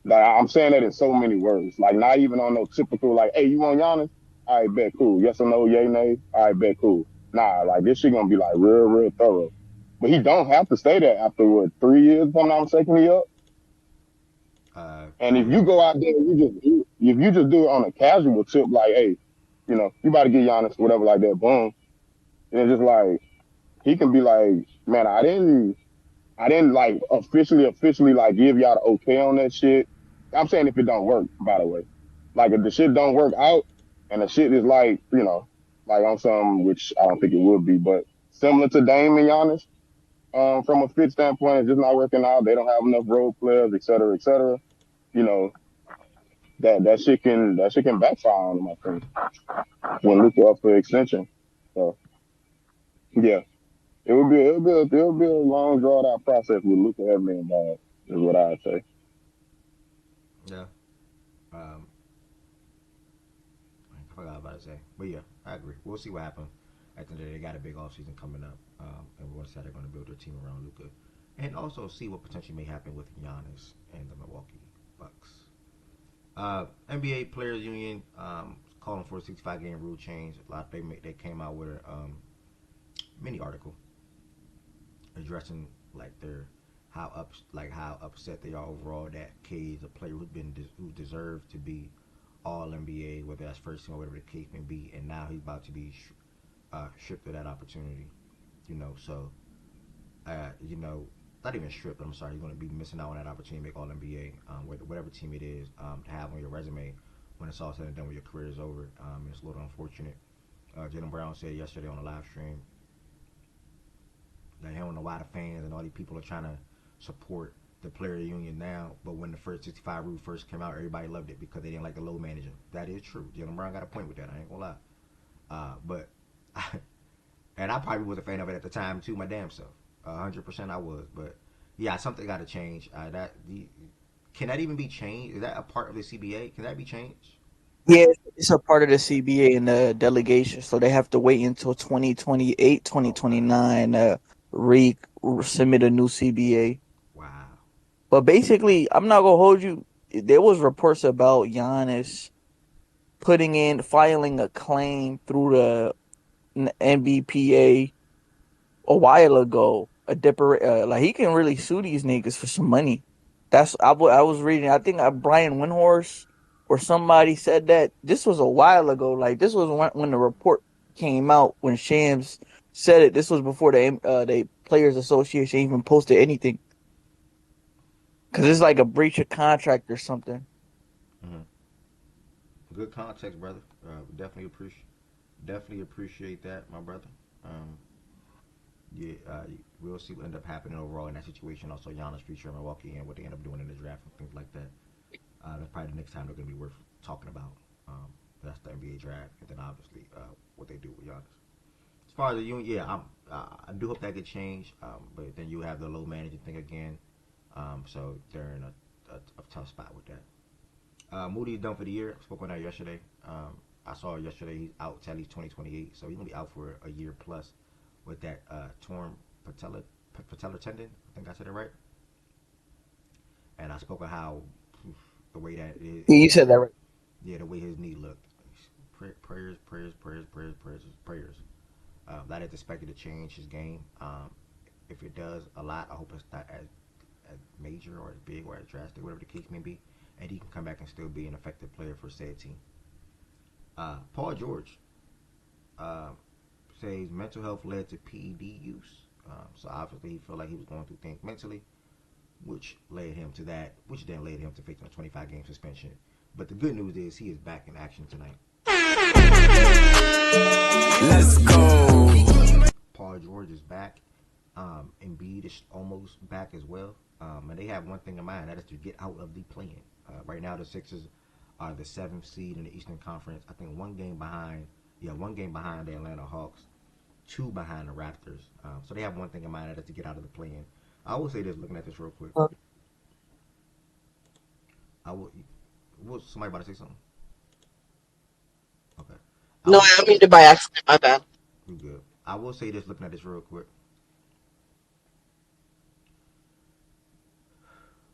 Like I'm saying that in so many words. Like not even on no typical like, hey, you want Giannis? All right, bet cool. Yes or no, yay, nay. All right, bet cool. Nah, like this shit gonna be like real thorough. But he don't have to stay there after what 3 years, if I'm not mistaken, he up. And if you correct. go out there and if you just do it on a casual tip, like, hey, you about to get Giannis, whatever, like that, boom. And it's just like he can be like, man, I didn't like officially like give y'all the okay on that shit. I'm saying if it don't work, by the way. Like if the shit don't work out and the shit is like, like on some which I don't think it would be, but similar to Dame and Giannis, from a fit standpoint, it's just not working out. They don't have enough role players, et cetera, et cetera. You know, that shit can backfire on them, I think, when Luka up for extension. So yeah, it would be a long drawn out process with Luka heavily involved, is what I'd say. Yeah. Um, I forgot what I was about to say, but yeah, I agree. We'll see what happens. At the end of the day, they got a big offseason coming up, and we'll see how they're going to build their team around Luca, and also see what potentially may happen with Giannis and the Milwaukee Bucks. NBA Players Union calling for a 65 game rule change. A lot they came out with a mini article addressing like their how upset they are overall that K is a player who deserved to be All NBA, whether that's first team or whatever the case may be, and now he's about to be stripped of that opportunity. So not even stripped. I'm sorry, he's going to be missing out on that opportunity to make All NBA, whatever team it is, to have on your resume when it's all said and done when your career is over. It's a little unfortunate. Jalen Brown said yesterday on the live stream that he don't know why the fans and all these people are trying to support the player union now, but when the first 65 rule first came out, everybody loved it because they didn't like the low manager. That is true. Jalen Brown got a point with that. I ain't gonna lie. But and I probably was a fan of it at the time too, my damn self. 100% I was. But yeah, something got to change. Can that even be changed? Is that a part of the CBA? Can that be changed? Yeah, it's a part of the CBA and the delegation, so they have to wait until 2028, Okay. 2029 re submit a new CBA. Wow. But basically, I'm not gonna hold you. There was reports about Giannis filing a claim through the NBPA a while ago. Like he can really sue these niggas for some money. I was reading. I think Brian Windhorst or somebody said that this was a while ago. Like this was when the report came out when Shams said it. This was before the Players Association even posted anything because it's like a breach of contract or something. Mm-hmm. Good context, brother. Definitely appreciate that, my brother. Um, yeah, we'll see what end up happening overall in that situation. Also, Giannis' future in Milwaukee and what they end up doing in the draft and things like that. That's probably the next time they're going to be worth talking about. Um, that's the NBA draft, and then obviously what they do with Giannis. As far as the union, yeah, I do hope that could change. But then you have the low managing thing again. So they're in a tough spot with that. Moody's done for the year. Spoke on that yesterday. I saw yesterday he's out till at least 2028, so he's gonna be out for a year plus with that torn patellar tendon. I think I said it right. And I spoke of how the way that Yeah, you said that right. yeah, the way his knee looked. Prayers. That is expected to change his game. If it does a lot, I hope it's not as major or as big or as drastic, whatever the case may be, and he can come back and still be an effective player for said team. Paul George uh, says mental health led to PED use. So obviously he felt like he was going through things mentally, which then led him to facing a 25 game suspension. But the good news is he is back in action tonight. Let's go. Paul George is back. Embiid is almost back as well. And they have one thing in mind, that is to get out of the play-in. Right now, the Sixers are the seventh seed in the Eastern Conference. I think one game behind. Yeah, one game behind the Atlanta Hawks, two behind the Raptors. So they have one thing in mind, that is to get out of the play-in. I will say this, looking at this real quick. I will. Was somebody about to say something? Okay. I No, will. I made it by accident. My bad. You good? I will say this, looking at this real quick.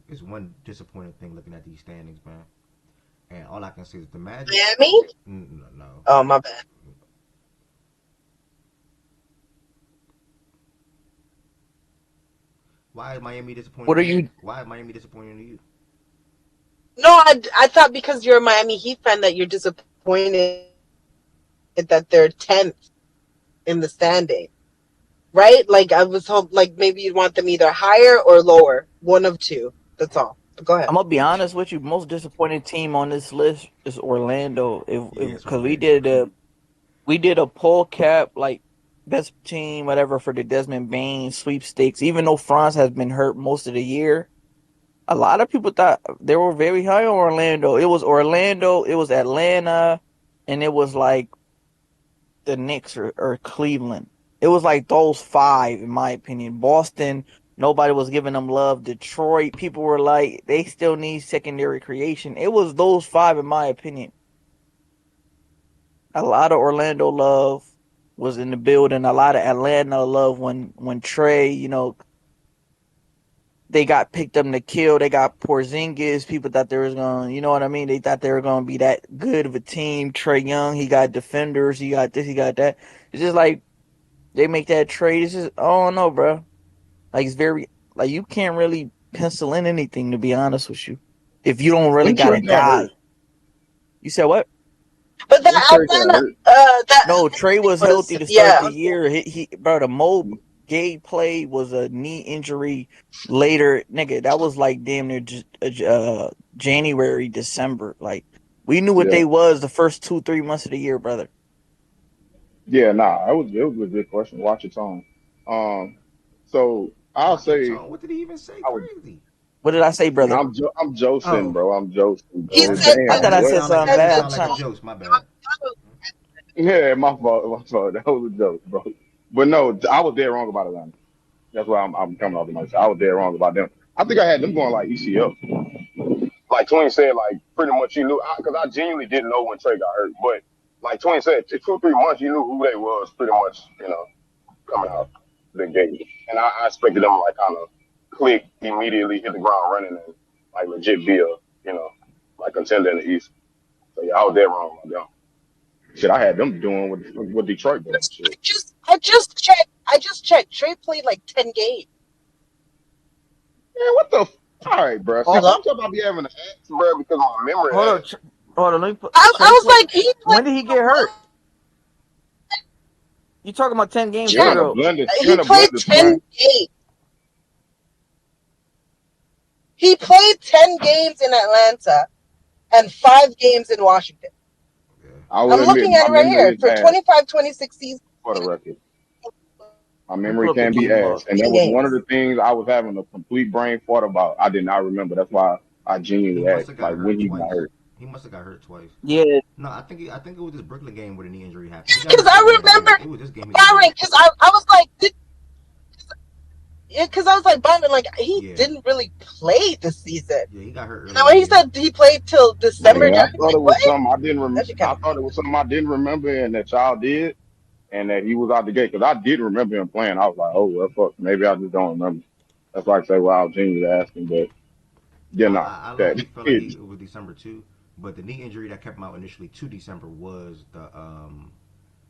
It's one disappointing thing looking at these standings, man. And all I can say is the Magic. Miami? No, no. Oh, my bad. Why is Miami disappointing What are to you? you? Why is Miami disappointing to you? No, I thought because you're a Miami Heat fan that you're disappointed that they're 10th in the standing, right? Like I was hope like maybe you'd want them either higher or lower, one of two. That's all. But go ahead. I'm gonna be honest with you. Most disappointing team on this list is Orlando. If Yeah, it's because we Orlando. did a poll cap like best team, whatever, for the Desmond Bain sweepstakes. Even though Franz has been hurt most of the year, a lot of people thought they were very high on Orlando. It was Orlando, it was Atlanta, and it was like the Knicks or Cleveland. It was like those five, in my opinion. Boston, nobody was giving them love. Detroit, people were like, they still need secondary creation. It was those five, in my opinion. A lot of Orlando love was in the building. A lot of Atlanta love when Trey, they got picked up to kill. They got Porzingis. People thought they was going, you know what I mean? They thought they were going to be that good of a team. Trey Young, he got defenders. He got this, he got that. It's just like they make that trade. It's just, I don't know, bro. Like, it's very, like, you can't really pencil in anything, to be honest with you. If you don't really When got a Trey got guy. hurt, You said what? But when that Trey got Atlanta, hurt, No, Trey was was healthy to start yeah. the year. Bro, the Mo Gay play was a knee injury later. Nigga, that was like damn near January, December. Like, we knew what yeah, they was the first 2-3 months of the year, brother. yeah, nah, it was a good question. Watch your tone. Um, so I'll Watch your say tone. What did he even say? I was. Crazy. What did I say, brother? I'm Josing, Oh, bro. I'm Josing, He bro. that said I that that thought Damn, I that what? said sound like something that bad. just I'm sound like a trying. joke. My bad. Yeah, my fault. My fault. That was a joke, bro. But no, I was dead wrong about Atlanta. That's why I'm coming off the mic. I was dead wrong about them. I think I had them going like ECF. Like Twin said, like pretty much you knew because I genuinely didn't know when Trey got hurt. But like Twin said, 2 3 months you knew who they was pretty much. Coming Yeah. out the gate, and I expected them to like kind of click immediately, hit the ground running, and like legit be a like contender in the East. So yeah, I was dead wrong about them. Shit, I had them doing what Detroit doing. Shit. I just checked. I just checked. Trey played like 10 games. Man, what the? All right, bro. See, Oh, Hello. sometimes I be having to ask, bro, because my memory hold on, ass. hold on. Let me put I Trey was play. like, he played When did he get hurt? You talking about 10 games You're check. in a for blender. You're He in a played blender, twin. 10 games. He played 10 games in Atlanta and 5 games in Washington. Yeah. I will I'm admit looking at my it right memory here is for ass 25-26 season. for the record. My the? Let me memory pull up the can be game ass, log. and that was one of Games. the things I was having a complete brain fart about. I did not remember. That's why I He genuinely must asked, have got like hurt when he got twice. hurt. He must have got hurt twice. Yeah, No, I think it was this Brooklyn game where the knee injury happened. He got Because hurt I earlier in the year. remember It was this game he got hurt. Byron. Because I was like, because I was like Byron, like he Yeah. didn't really play this season. Yeah, he got hurt And earlier then in when the he year. said he played till December, Yeah, I January, thought it like what? was something I didn't. That shit kind I of thought it was something I didn't remember, and that y'all did, and that he was out the gate because I did remember him playing. I was like, oh well, fuck, maybe I just don't remember. That's why I say, well, I was genuinely asking, but yeah, nah, I low that key felt like it was December too, but the knee injury that kept him out initially to December was the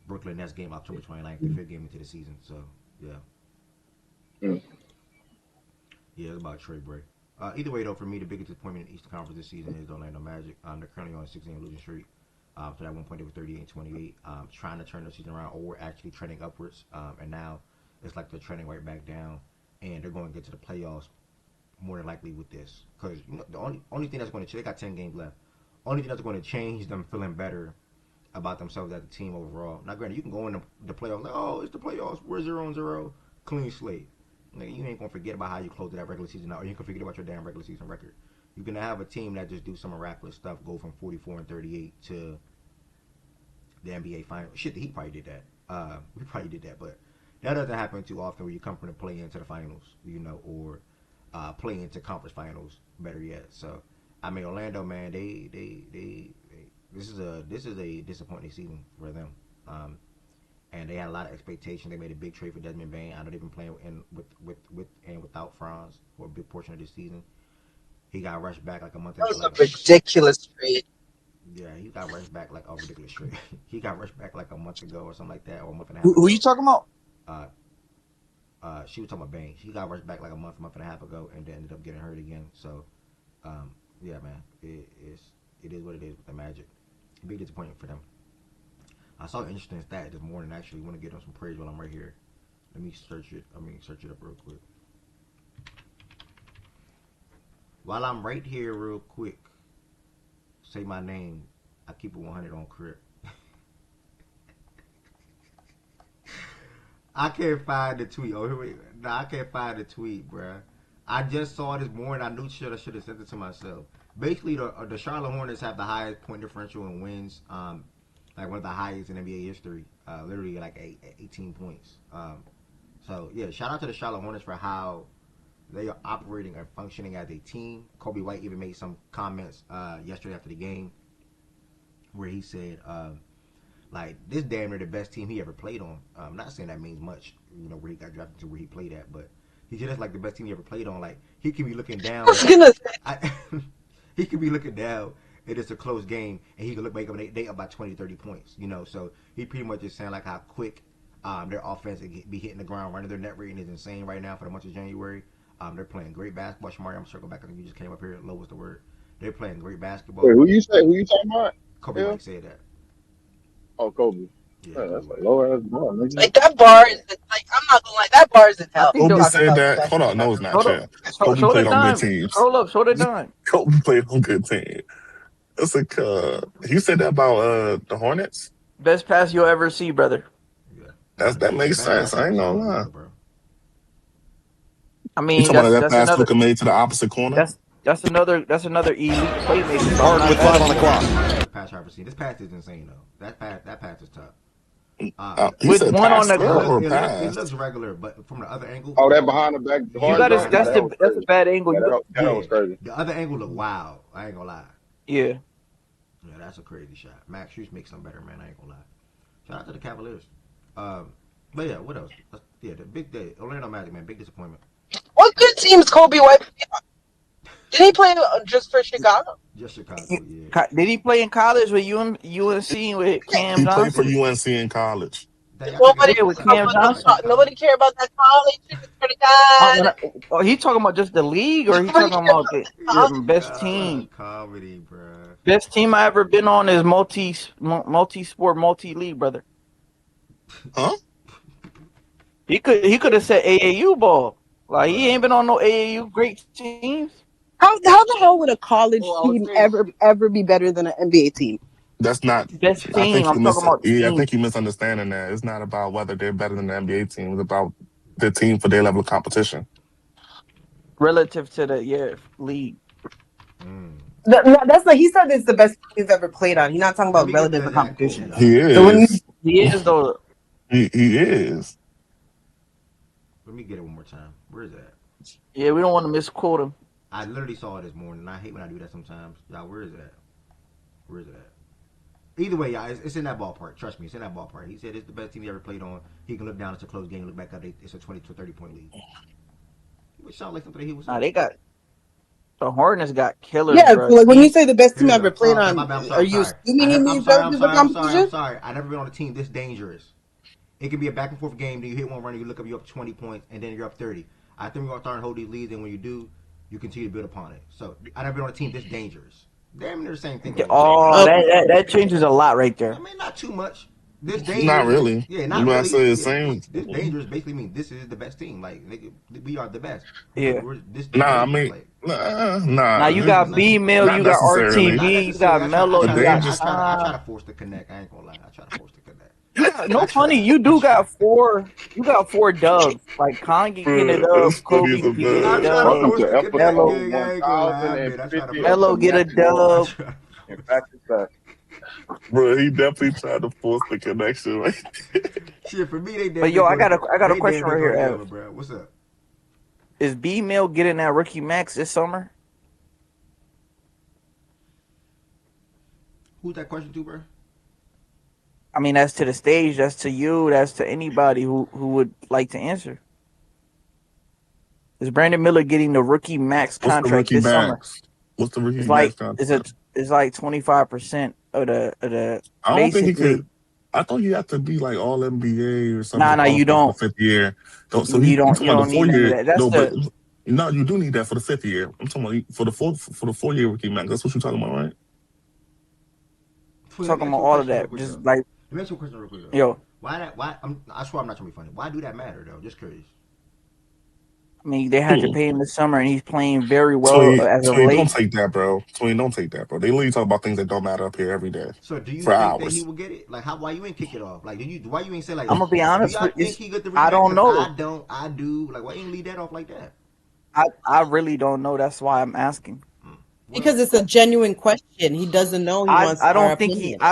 Brooklyn Nets game, October 29th, the fifth game into the season. So yeah, mm, yeah, it's about Trey Bray. Either way though, for me, the biggest disappointment in the Eastern Conference this season is the Orlando Magic. They're currently on a 6-game losing streak. So at one point they were 38 and 28, trying to turn the season around, or actually trending upwards. And now it's like they're trending right back down, and they're going to get to the playoffs more than likely with this, because the only thing that's going to, they got 10 games left. Only thing that's going to change them feeling better about themselves as a team overall. Now, granted, you can go in the playoffs like, oh, it's the playoffs, we're 0-0, clean slate. Like, you ain't gonna forget about how you closed that regular season out, or you can forget about your damn regular season record. You can have a team that just do some miraculous stuff, go from 44 and 38 to the NBA final. Shit, the Heat probably did that. We probably did that, but that doesn't happen too often where you come from the play into the finals, or play into conference finals. Better yet, so I mean Orlando, man, they this is a disappointing season for them. And they had a lot of expectation. They made a big trade for Desmond Bain. I know they've been playing with and without Franz for a big portion of this season. He got rushed back like a month that ago. was a ridiculous trade. Yeah, he got rushed back like a ridiculous trade. He got rushed back like a month ago or something like that, or a month and a half who you ago. talking about? Uh, she was talking about Bang. She got rushed back like a month and a half ago, and then ended up getting hurt again. So, yeah, man, it is what it is with the Magic. Big disappointment for them. I saw an interesting stat this morning. Actually, want to get them some praise while I'm right here. Let me search it. Search it up real quick. While I'm right here, real quick, say my name. I keep it 100 on Crip. I can't find the tweet. Oh, here we. Nah, I can't find the tweet, bruh. I just saw it this morning. I knew I should have sent it to myself. Basically, the Charlotte Hornets have the highest point differential in wins. Like one of the highest in NBA history. Literally like 18 points. So yeah, shout out to the Charlotte Hornets for how they are operating and functioning as a team. Kobe White even made some comments yesterday after the game where he said, like, this damn near the best team he ever played on. I'm not saying that means much, where he got drafted to where he played at, but he said that's like the best team he ever played on. Like, he could be looking down. I was gonna say. He could be looking down and it's a close game and he could look back up and they up by 20, 30 points, So he pretty much just saying like how quick their offense be hitting the ground running. Their net rating is insane right now for the month of January. They're playing great basketball. Shamari, I'm circling back. I think you just came up here. Low was the word. They're playing great basketball. Wait, who you say? Who you talking about? Kobe White said that. Oh, Kobe. Yeah, Yeah, that's Kobe a White. low ass bar, nigga. Like that bar is like I'm not gonna lie, that bar is in I hell. think Kobe the said that. Hold on, no, it's not. show Chat. Kobe the played on good dime. teams. Scroll up, show the dime. Kobe played on good teams. It's like he said that about the Hornets. Best pass you'll ever see, brother. Yeah. That makes sense. I ain't gonna lie. I You mean, talking about that that's pass another Luka made to the opposite corner? that's another elite playmaker. So Harden with 5 on the clock. Best pass I've ever seen. This pass is insane though. That pass is tough. He with said one pass on the or It pass. looks regular, but from the other angle. Oh, that behind the back. You hard gotta drive? that's That was a crazy. bad angle. Yeah, that was crazy. The other angle look wild. I ain't gonna lie. Yeah. Yeah, that's a crazy shot. Max Hughes makes something better, man. I ain't gonna lie. Shout out to the Cavaliers. But yeah, what else? The big day. Orlando Magic, man, big disappointment. What good teams Kobe White? Did he play just for Chicago? Just Chicago, yeah. Did he play in college with UNC with Cam He played for Johnson? UNC in college. Nobody Yeah, with care Cam about Johnson. nobody care about that college. For the God. He talking about just the league, or he talking about the best team? Comedy, bro. Best team I ever been on is multi-sport, multi-league, brother. Huh? He could have said AAU ball. Like he ain't been on no AAU great teams. How the hell would a college team ever be better than an NBA team? That's not. Best I team. think I'm talking about I team think you misunderstanding that. It's not about whether they're better than the NBA team. It's about the team for their level of competition. relative to the league. That's like he said it's the best team he's ever played on. He's not talking about relative to competition. He is. So when He is though. He is. Let me get it one more time. Where is that? Yeah, we don't want to misquote him. I literally saw it this morning. I hate when I do that sometimes. Y'all, where is that? Where is it at? Either way, y'all, it's in that ballpark. Trust me, it's in that ballpark. He said it's the best team he ever played on. He can look down, it's a close game. Look back up, it's a 20 to 30 point lead. Which sounds like something that he was saying. They got the Hornets got killers. yeah, bro. so like when you say the best team Here ever we go. played I'm on, sorry, are you sorry. assuming he means relative to I'm competition? sorry. I never been on a team this dangerous. It can be a back and forth game. Then you hit one run, you look up, you're up 20 points, and then you're up 30. I think we're gonna start and hold these leads, and when you do, you continue to build upon it. So I never been on a team this dangerous. Damn near the same thing. Oh, that changes a lot right there. I mean, not too much. This dangerous. Not really. Yeah, not But I really. say the Yeah, same. This dangerous basically means this is the best team. Like, nigga, we are the best. Yeah. Nah, I mean, nah. Now you got B-Mill, not you got necessarily. RTV, you got Mello, you got I try to force the connect. I ain't gonna lie. I try to force the connect. No funny, you do got four dubs. Like Kanye get a dub, Kobe Funny as a get a dub. dub, Welcome to episode Mello 1050. Mello get a dub. In fact, it's that. Bro, he definitely tried to force the connection. Right? Shit, for me, they. But yo, I got a question right here, Ev. Bro. What's up? Is B-Mill getting that rookie max this summer? Who's that question to, bro? I mean, that's to the stage, that's to you, that's to anybody who would like to answer. Is Brandon Miller getting the rookie max contract this summer? What's the rookie It's max like contract? it's like 25% of the. I don't think he could. I thought you have to be like all NBA or something. Nah, you don't. For the 5th year. You don't need that. That's no, you do need that for the 5th year. I'm talking about for the 4-year rookie max. That's what you're talking about, right? Talking about all of that. Just like. Let me ask you a question real quick, though. Yo. Why? I swear I'm not trying to be funny. Why do that matter, though? Just curious. I mean, they had to Who? pay him this summer, and he's playing very well Twin, as of Twin, don't late. take that, bro. Twin, don't take that, bro. They literally talk about things that don't matter up here every day So do you for think that he hours. will get it? Like how? Why you ain't kick it off? Like do you? Why you ain't say like? I'm gonna be Do honest y'all with you. think he got the Ricky I back? don't Because know. I don't. I do. Like why you ain't lead that off like that? I really don't know. That's why I'm asking. Hmm. Because Well, it's a genuine question. He doesn't know. He wants I our don't think opinion.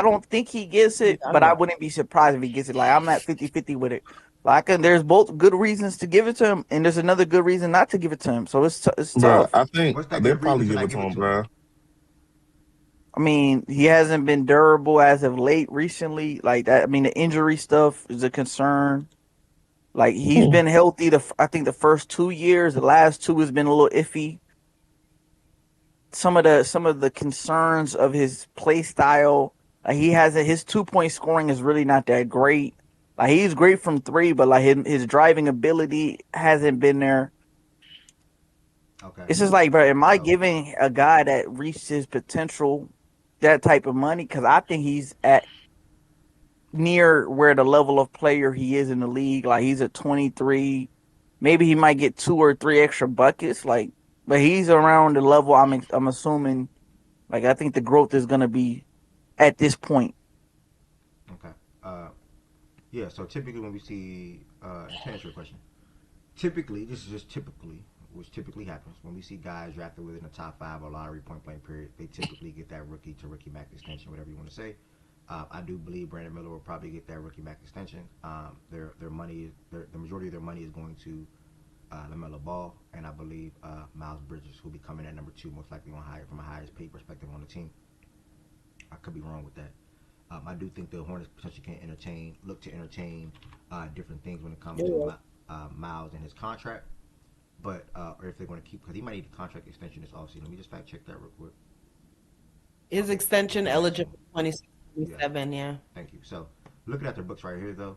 he gets Be it, but I honest. wouldn't be surprised if he gets it. Like I'm at 50-50 with it. Like there's both good reasons to give it to him, and there's another good reason not to give it to him. So it's Bro, tough. I think what's that they'll good reason probably to give not it to give it him, to him? bro. I mean, he hasn't been durable as of late recently. Like that. I mean, the injury stuff is a concern. Like he's Hmm. been healthy. I think the first 2 years, the last two has been a little iffy. Some of the concerns of his play style. He has his 2 point scoring is really not that great. Like he's great from three, but like his driving ability hasn't been there. Okay. It's just like, bro, am I So giving a guy that reached his potential that type of money? Because I think he's at near where the level of player he is in the league. Like he's at 23. Maybe he might get 2 or 3 extra buckets. Like, but he's around the level. I'm assuming. Like I think the growth is gonna be at this point. okay. Uh, yeah. So typically when we see to answer your question, typically this is just typically which typically happens when we see guys drafted within the top five or lottery point blank period. They typically get that rookie to rookie max extension, whatever you want to say. I do believe Brandon Miller will probably get that rookie max extension. Their money, the majority of their money is going to LaMelo Ball, and I believe Miles Bridges will be coming at number two, most likely on higher from a highest paid perspective on the team. I could be wrong with that. I do think the Hornets potentially can look to entertain different things when it comes to Miles and his contract, but or if they're going to keep because he might need a contract extension this offseason. Let me just fact check that real quick. His Okay, extension extension. eligible 26, Yeah, 27, yeah. thank you. So looking at their books right here, though,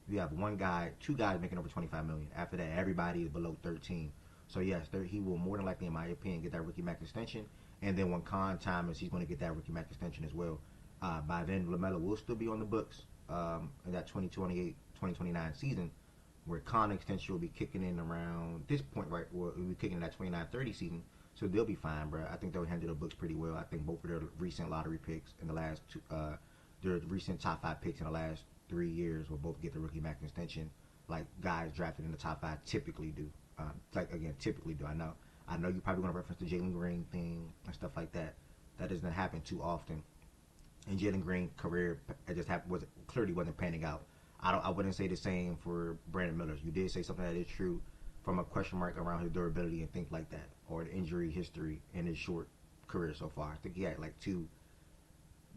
you have one guy, two guys making over 25 million. After that, everybody is below 13. So yes, he will more than likely, in my opinion, get that rookie max extension. And then when Con time is, he's going to get that rookie max extension as well. By then, Lamelo will still be on the books in that 2028, 2029 season, where Con extension will be kicking in around this point, right? Well, we'll be kicking in that 29-30 season. So they'll be fine, bro. I think they'll handle the books pretty well. I think both of their recent lottery picks in the last two, their recent top five picks in the last 3 years will both get the rookie max extension, like guys drafted in the top five typically do. Like again, typically do. I know you're probably going to reference the Jalen Green thing and stuff like that. That doesn't happen too often. And Jalen Green's career it just happened was clearly wasn't panning out. I wouldn't say the same for Brandon Miller. You did say something that is true from a question mark around his durability and things like that, or the injury history in his short career so far. I think he had like two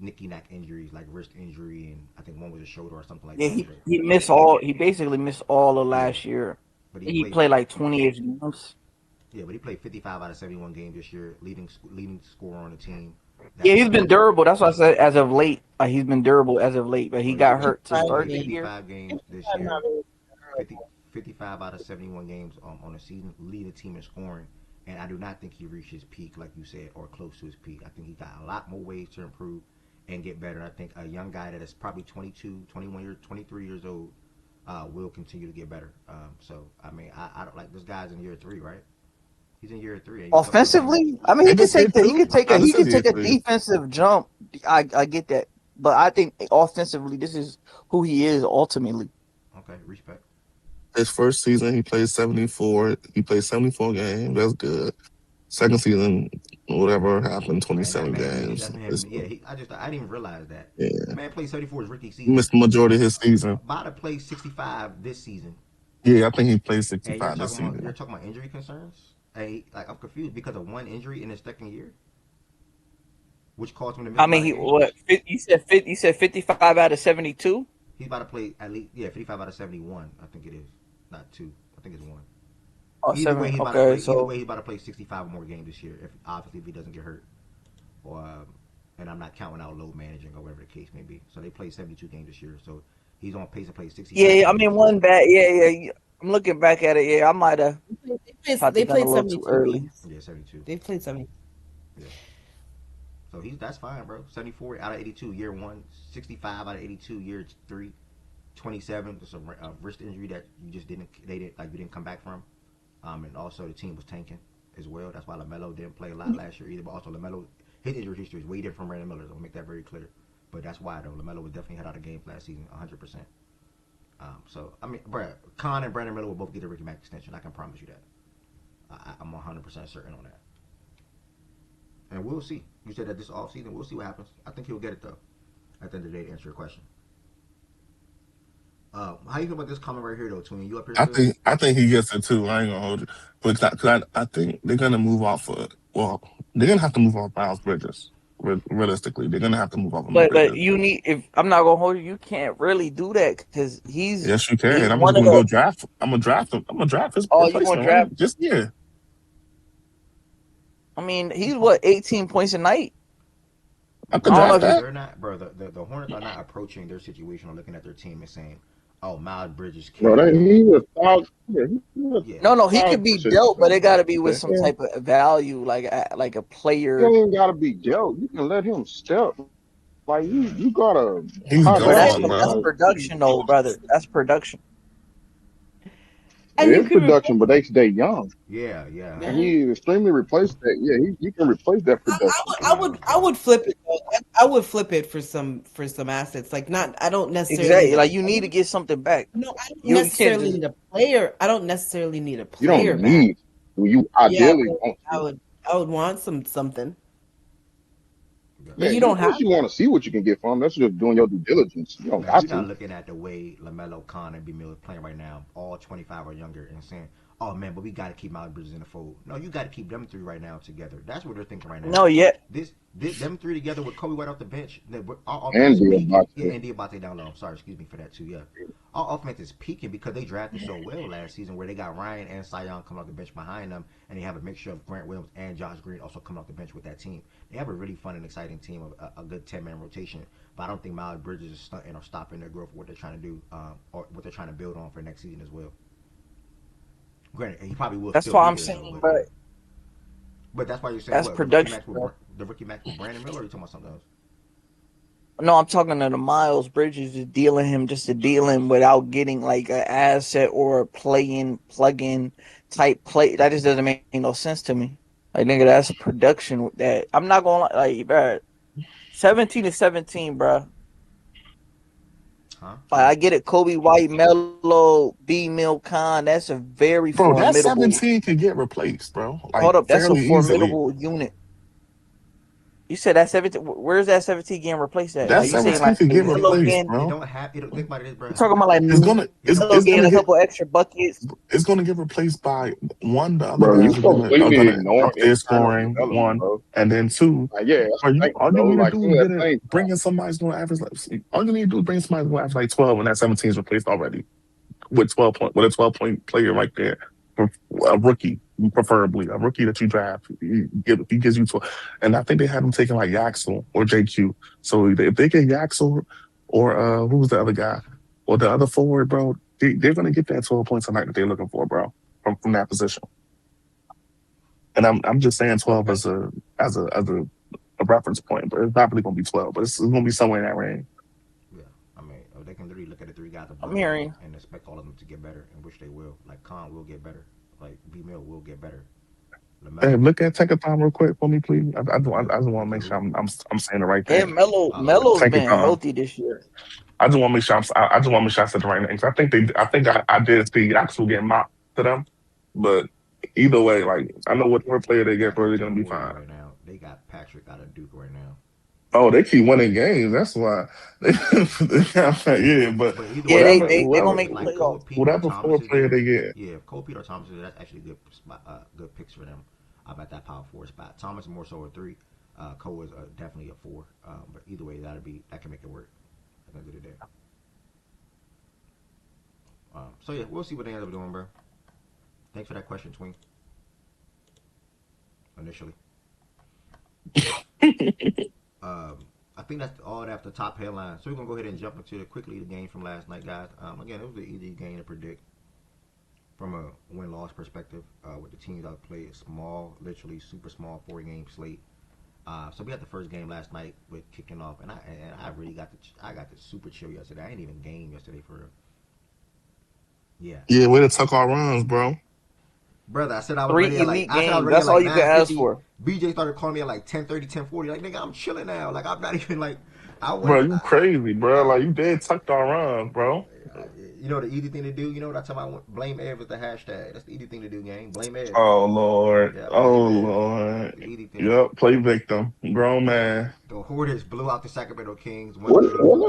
nicky knack injuries, like wrist injury, and I think one was a shoulder or something like Yeah, that. But he missed all. He basically missed all of yeah, last year. but he He played. played like 28 games. Yeah, but he played 55 out of 71 games this year, leading scorer on the team. Yeah, That's he's been durable. That's why I said as of late. He's been durable as of late, but he so he got played hurt to 55 he start played the games. year. 55 games this 55 not year. really 50, 55 out of 71 games on the season, lead the team in scoring. And I do not think he reached his peak, like you said, or close to his peak. I think he got a lot more ways to improve and get better. I think a young guy that is probably 22, 21 years, 23 years old will continue to get better. So, I mean, I don't like this guy's in year three, right? He's in year three, and you talking about him. Offensively, I mean, Ain't this year two? How he this is could year take a three? defensive jump. I get that, but I think offensively, this is who he is ultimately. Okay, respect. His first season, he played 74. He played 74 games. That's good. Second season, whatever happened, And that 27 man, yeah, games. that's him. Yeah, I didn't even realize that. Yeah, The man played 74 his rookie he season. missed the majority of his season. About to play 65 this season. Yeah, I think he played And 65 this you're season. talking about injury concerns. Hey, like I'm confused because of one injury in his second year, which caused him to miss I a mean, lot of he games. what you said 55 out of 72. He's about to play at least 55 out of 71. I think it is, not two. I think it's one. Oh, Either way, seven. he's about to Okay, play. Either so way, he's about to play 65 more games this year. If obviously if he doesn't get hurt, or and I'm not counting out load managing or whatever the case may be. So they played 72 games this year. So he's on pace to play 65 yeah, I games mean, this year. one bad. Yeah. I'm looking back at it. Yeah, I might have popped the They gun a played little too 72 early. games. Yeah, 72. They played 70. Yeah. So that's fine, bro. 74 out of 82 year one, 65 out of 82 year three, 27. Just a wrist injury that you just didn't you didn't come back from. And also the team was tanking as well. That's why LaMelo didn't play a lot last year either. But also LaMelo, his injury history is way different from Brandon Miller's. I'll make that very clear. But that's why though LaMelo was definitely had out of games last season, 100%. So I mean, bro, Con and Brandon Miller will both get a Ricky Mack extension. I can promise you that. I'm 100% certain on that. And we'll see. You said that this off season, we'll see what happens. I think he'll get it though. At the end of the day, to answer your question. How you feel about this comment right here though, Twin? You up here still? I think he gets it too. I ain't gonna hold you, but I think they're gonna move off. Well, they're gonna have to move off Miles Bridges. Realistically, they're gonna have to move off of But Bridges. you need if I'm not gonna hold you, you can't really do that because Yes, you he's can. I'm just one of gonna go the. draft. I'm gonna draft him. I'm gonna draft his Oh, you gonna replacement. draft? Right? Just yeah. I mean, he's what 18 points a night. I I could don't know draft if you. that. They're not, bro. The Hornets are not approaching their situation or looking at their team and saying, "Oh, Miles Bridges Bro, can't do he it." was thought, yeah, he was Yeah, No, he thought could be shit. dealt, but it got to be What with the some hell? type of value, like a He player. ain't gotta be dealt. You can let him step. Like you gotta He's how But do I that's gone, say it? that's bro. Like production, though, brother. That's production. And it you is can replace. production, but they young. yeah, yeah. And Yeah. he extremely replaced that. Yeah, he can replace that production. I would flip it. Though. I would flip it for some assets. Like not. I don't necessarily need Exactly. a Like you need to player. get something back. No, I don't You can't necessarily just. need a player. I don't necessarily need a You don't player back. need you Yeah, ideally but want to. I would want something. Yeah. But Yeah, you you, don't of course have you want to see what you can get from him. That's just doing your due diligence. You don't Man, got you're not to. looking at the way LaMelo, Con, and B. Mill is playing right now, all 25 or younger, and saying, "Oh man, but we got to keep Miles Bridges in the fold." No, you got to keep them three right now together. That's what they're thinking right now. No, yet. Them three together with Kobe White off the bench, our offense And is be peaking. about Yeah, to. and Diabate down low. Sorry, excuse me for that too. Yeah, our offense is peaking because they drafted so well last season, where they got Ryan and Cy Young coming off the bench behind them, and they have a mixture of Grant Williams and Josh Green also coming off the bench with that team. They have a really fun and exciting team, of a good 10-man rotation. But I don't think Miles Bridges is stunting or stopping their growth, what they're trying to do, or what they're trying to build on for next season as well. Granted, he probably will That's still why be I'm there though, saying, but bro. yeah. But that's why you're saying That's what the rookie production, max with bro. the rookie max with Brandon Miller, or are you talking about something else? No, I'm talking to the Miles Bridges, just dealing him just to deal him without getting like an asset or a plug-in type play. That just doesn't make no sense to me. Like nigga, that's production that I'm not gonna like, bro. 17 to 17, bro. Huh? Like I get it, Kobe White, Melo, B Mill Khan. That's a very Bro, that formidable. 17 could get replaced, bro. Like Hold up, that's a fairly easily. formidable unit. You said that 17. Where's that 17 getting replaced at? That Like you saying 17 like could get It Melo don't replaced, getting? it bro. don't have it. Think about it, bro. You talking about like It's gonna It don't Melo it's getting gonna a get couple extra buckets? it's gonna get replaced by one. The other Bro, you guys are completely gonna ignoring up their internal scoring development, one, bro. and then two. Like, yeah, that's Are the you thing, all you though. need to Like do some is of get that it. thing. Bring in somebody's gonna average. All you need to do is bring somebody who's gonna average like 12, and that 17 is replaced already with 12 point with a 12 point player right there. A rookie, preferably a rookie that you draft. He gives you 12, and I think they had him taking like Yaxel or JQ. So if they get Yaxel or who was the other guy or the other forward, bro, they're gonna get that 12 points a night that they're looking for, bro, from that position. And I'm just saying 12 okay. as a reference point, but it's not really gonna be 12, but it's gonna be somewhere in that range. Yeah, I mean, they can literally look at the three guys I'm above them hearing. and expect all of them to get better, and which they will. Like Khan will get better. Like B Mill will get better. Hey, Lamelo, look at Tankathon real quick for me, please. look at I just want to look at make sure who? I'm saying the right And thing. Melo's Lamelo. been Tankathon. healthy this year. I just want to make sure I just want to make sure I said the right name. 'Cause I think I did see actual getting mocked to them, but either way, like I know what player they They get, got bro, they're gonna Tim be Williams fine. right now. They got Patrick out of Duke right now. Oh, they keep winning games. That's why. Yeah, but But either Yeah, way, they whatever, they they gonna whoever, make if the like playoffs. Cold Pete or whatever Thomas forward is player there, they get. yeah, if Cold Pete or Thomas is there, that's actually good spot, good picks for them. About that power forward spot. Thomas more so a three. Cole is definitely a four. But either way, that can make it work at the end of the day. So yeah, we'll see what they end up doing, bro. Thanks for that question, Twink. Initially, I think that's all that the top headline. So we're gonna go ahead and jump into the game from last night, guys. Again, it was an easy game to predict from a win-loss perspective. With the teams that played small, literally super small 4-game slate. So we had the first game last night with kicking off, and I really got the super chill yesterday. I ain't even game yesterday for real. Yeah, Yeah, way to tuck our runs, bro. Brother, I said I was 3 ready at like elite I said I was games. ready at That's all like you can ask 9:50. for. BJ started calling me at like 10:30, 10:40. Like nigga, I'm chilling now. Like I'm not even like I Bro, wasn't. you crazy, bro. I, Like you dead tucked our runs, bro. I, you know the easy thing to do. You know what I tell my blame Ev is the hashtag. That's the easy thing to do, gang. Blame Ev. Oh Lord. Yeah, Oh blame Ev. Lord. The easy thing. Yep, play victim. Grown man. The Hornets blew out the Sacramento Kings Wasn't 134. wasn't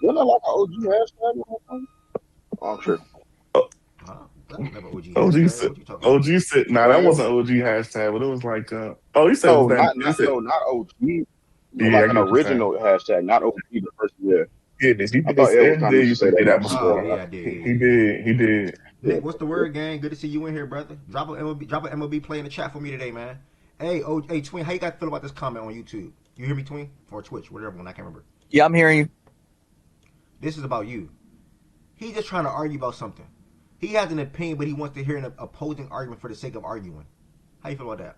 it like a OG hashtag or something? Oh, I'm sure. Huh? That was never OG OG hashtag. sit. What you talking about? OG sit. Nah, that Well, wasn't OG hashtag, but it was like oh, you said it was no, that not you not said no, not OG. No, yeah, like I an get what you're saying. original hashtag, not OG the first. Yeah, Yeah, this he I did thought Edward Ed kind of did used to used say to that do when I that was Oh before. yeah, growing I up. did. He, Yeah, he yeah, yeah. did. He did. Nick, what's the word, gang? Good to see you in here, brother. Drop an MLB play in the chat for me today, man. Hey, Twin, how you guys feel about this comment on YouTube? You hear me, Twin, or Twitch, whatever one I can't remember. Yeah, I'm hearing you. This is about you. He's just trying to argue about something. He has an opinion, but he wants to hear an opposing argument for the sake of arguing. How you feel about that?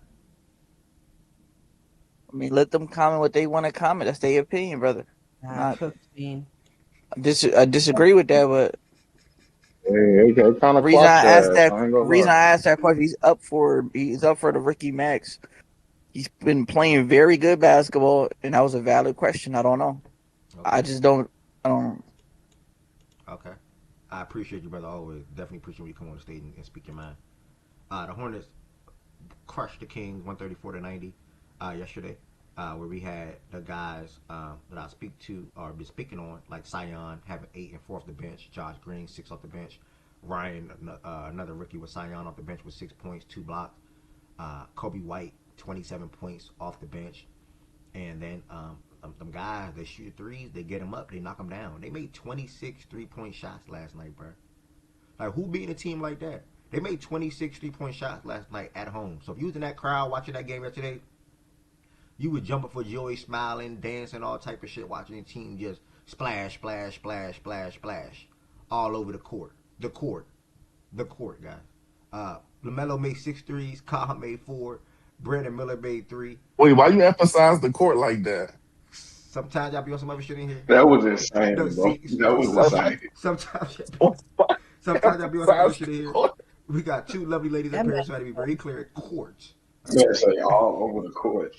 I mean, let them comment what they want to comment. That's their opinion, brother. Nah, Not 15. I disagree with that, but Hey, it kind the of reason I clocked asked your ass. that I ain't gonna reason lie. I asked that question, he's up for the Ricky Max. He's been playing very good basketball, and that was a valid question. I don't know. I Okay, just don't. I don't. okay. I appreciate you, brother. Always, definitely appreciate when you come on the stage and speak your mind. The Hornets crushed the Kings 134-90 yesterday, where we had the guys that I speak to or been speaking on, like Sion having 8 and 4 off the bench, Josh Green 6 off the bench, Ryan another rookie with Sion off the bench with 6 points, 2 blocks, Kobe White 27 points off the bench, and then them guys they shoot threes, they get them up, they knock them down. They made 26 3-point shots last night, bro. Like, who beating a team like that? They made 26 3-point shots last night at home. So if you was in that crowd watching that game yesterday, you was jumping for joy, smiling, dancing, all type of shit, watching the team just splash, splash, splash, splash, splash, all over the court. The court, guys. LaMelo made 6 threes. Kyle made 4. Brandon Miller made 3. Wait, why you emphasize the court like that? Sometimes y'all be on some other shit in here. That was No, insane, bro. see, That was insane. sometimes, Why sometimes y'all be on some other emphasize shit the in here. court? We got 2 lovely ladies That up here, man, so I had to be very clear. Courts. All right. Man, say all over the court.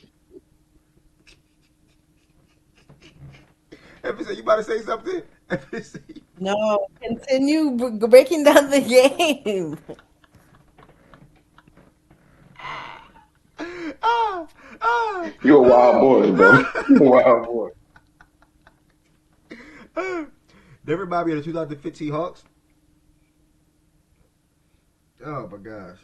Ever say you about to say something? Ever say no, continue breaking down the game. ah, ah, You a wild ah, boy, bro. You a wild boy. ah. They remind me of the 2015 Hawks. Oh my gosh.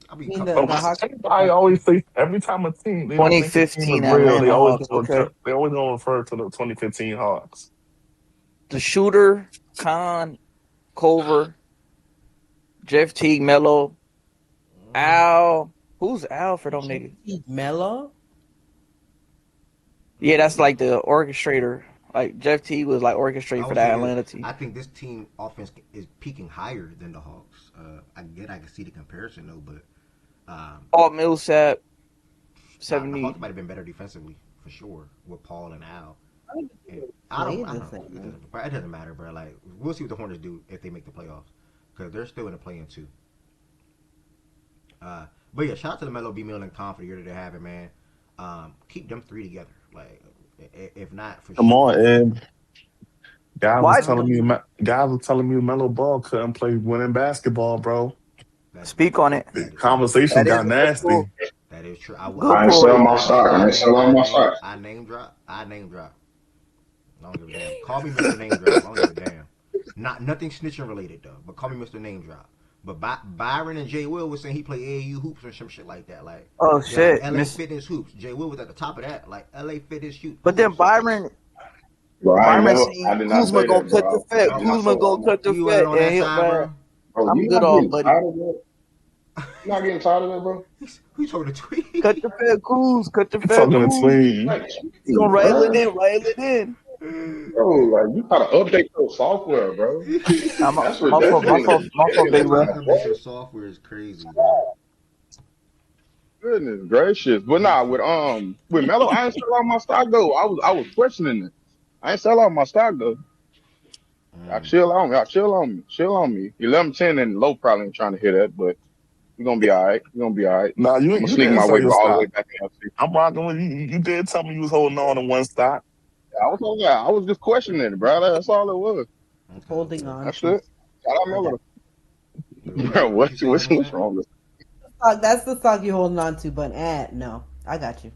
I I mean, mean, come the on. the Hawks. Everybody always say every time a team they don't think the team is 2015 real, they Atlanta always Hawks. go Okay, they always gonna refer to the 2015 Hawks. the shooter, Khan, Culver, Jeff Teague, Melo, Al. Who's Al for them niggas? Mello? Yeah, that's like the orchestrator. Like Jeff Teague was like I orchestrating for would say that this. Atlanta team. I think this team offense is peaking higher than the Hawks. I can see the comparison though, but Paul Millsap, the Hawks 70. might have been better defensively for sure with Paul and Al. I don't And think they play I the don't know. same. It doesn't matter, bro. Like we'll see what the Hornets do if they make the playoffs because they're still in the play-in too. But yeah, shout out to the Melo B Mill and Con for the year that they're having, man. Keep them 3 together. Like if not for Come sure. on, Ed. Why? Guys was telling me Melo Ball couldn't play winning basketball, bro. That Speak on it. The that is conversation That got is a good nasty. pull. that is true. Good I ain't pull. sell my stock. I ain't sell all my stock. I name drop. I name drop. I don't give a damn. Call me Mr. Name Drop. I don't give a damn. Not nothing snitching related though, but call me Mr. Name Drop. But Byron and Jay Will was saying he played AAU hoops or some shit like that. Like Oh they're like shit, LA Miss. Fitness hoops. Jay Will was at the top of that. Like LA Fitness But then hoops. Bro, Byron I saying did not Kuzma say gonna that, cut the bro. I fat. Oh, did not Kuzma say gonna all my. cut the you wasn't fat on and that he'll side, man. bro. Bro, I'm you good not off, getting buddy. tired of that? You not getting tired of that, bro? Who told the tweet? Cut the fat Kuz. Cut the You're fat talking to Kuz. Tween. Like, He's gonna jeez, rail it bro. in. Rail it in. Bro, like you gotta update your software, bro. Nah, my, That's my fault. My ridiculous. fault. My You're fault, getting big Every bro. time tired, you update your bro. software is crazy, bro. Goodness gracious. But nah, with Melo, I ain't sell out my stock though. I was questioning it. I ain't sell out my stock though. I Mm. chill on me. I chill on me. Chill on me. 11-10 and low probably ain't trying to hear that, but We're gonna be all right. We're gonna be all right. Nah, I'm gonna you sneak didn't my sell way your all the way stock. back in FC. I'm rocking with you. You did tell me you was holding on to one stock. I was just questioning it, bro. That's all it was. Okay, Holding okay. on That's to. it. Shout out I got Miller. Wait, Bro, what you say, what's 7 cent? wrong with that's the stock you're holding on to, but no, I got you.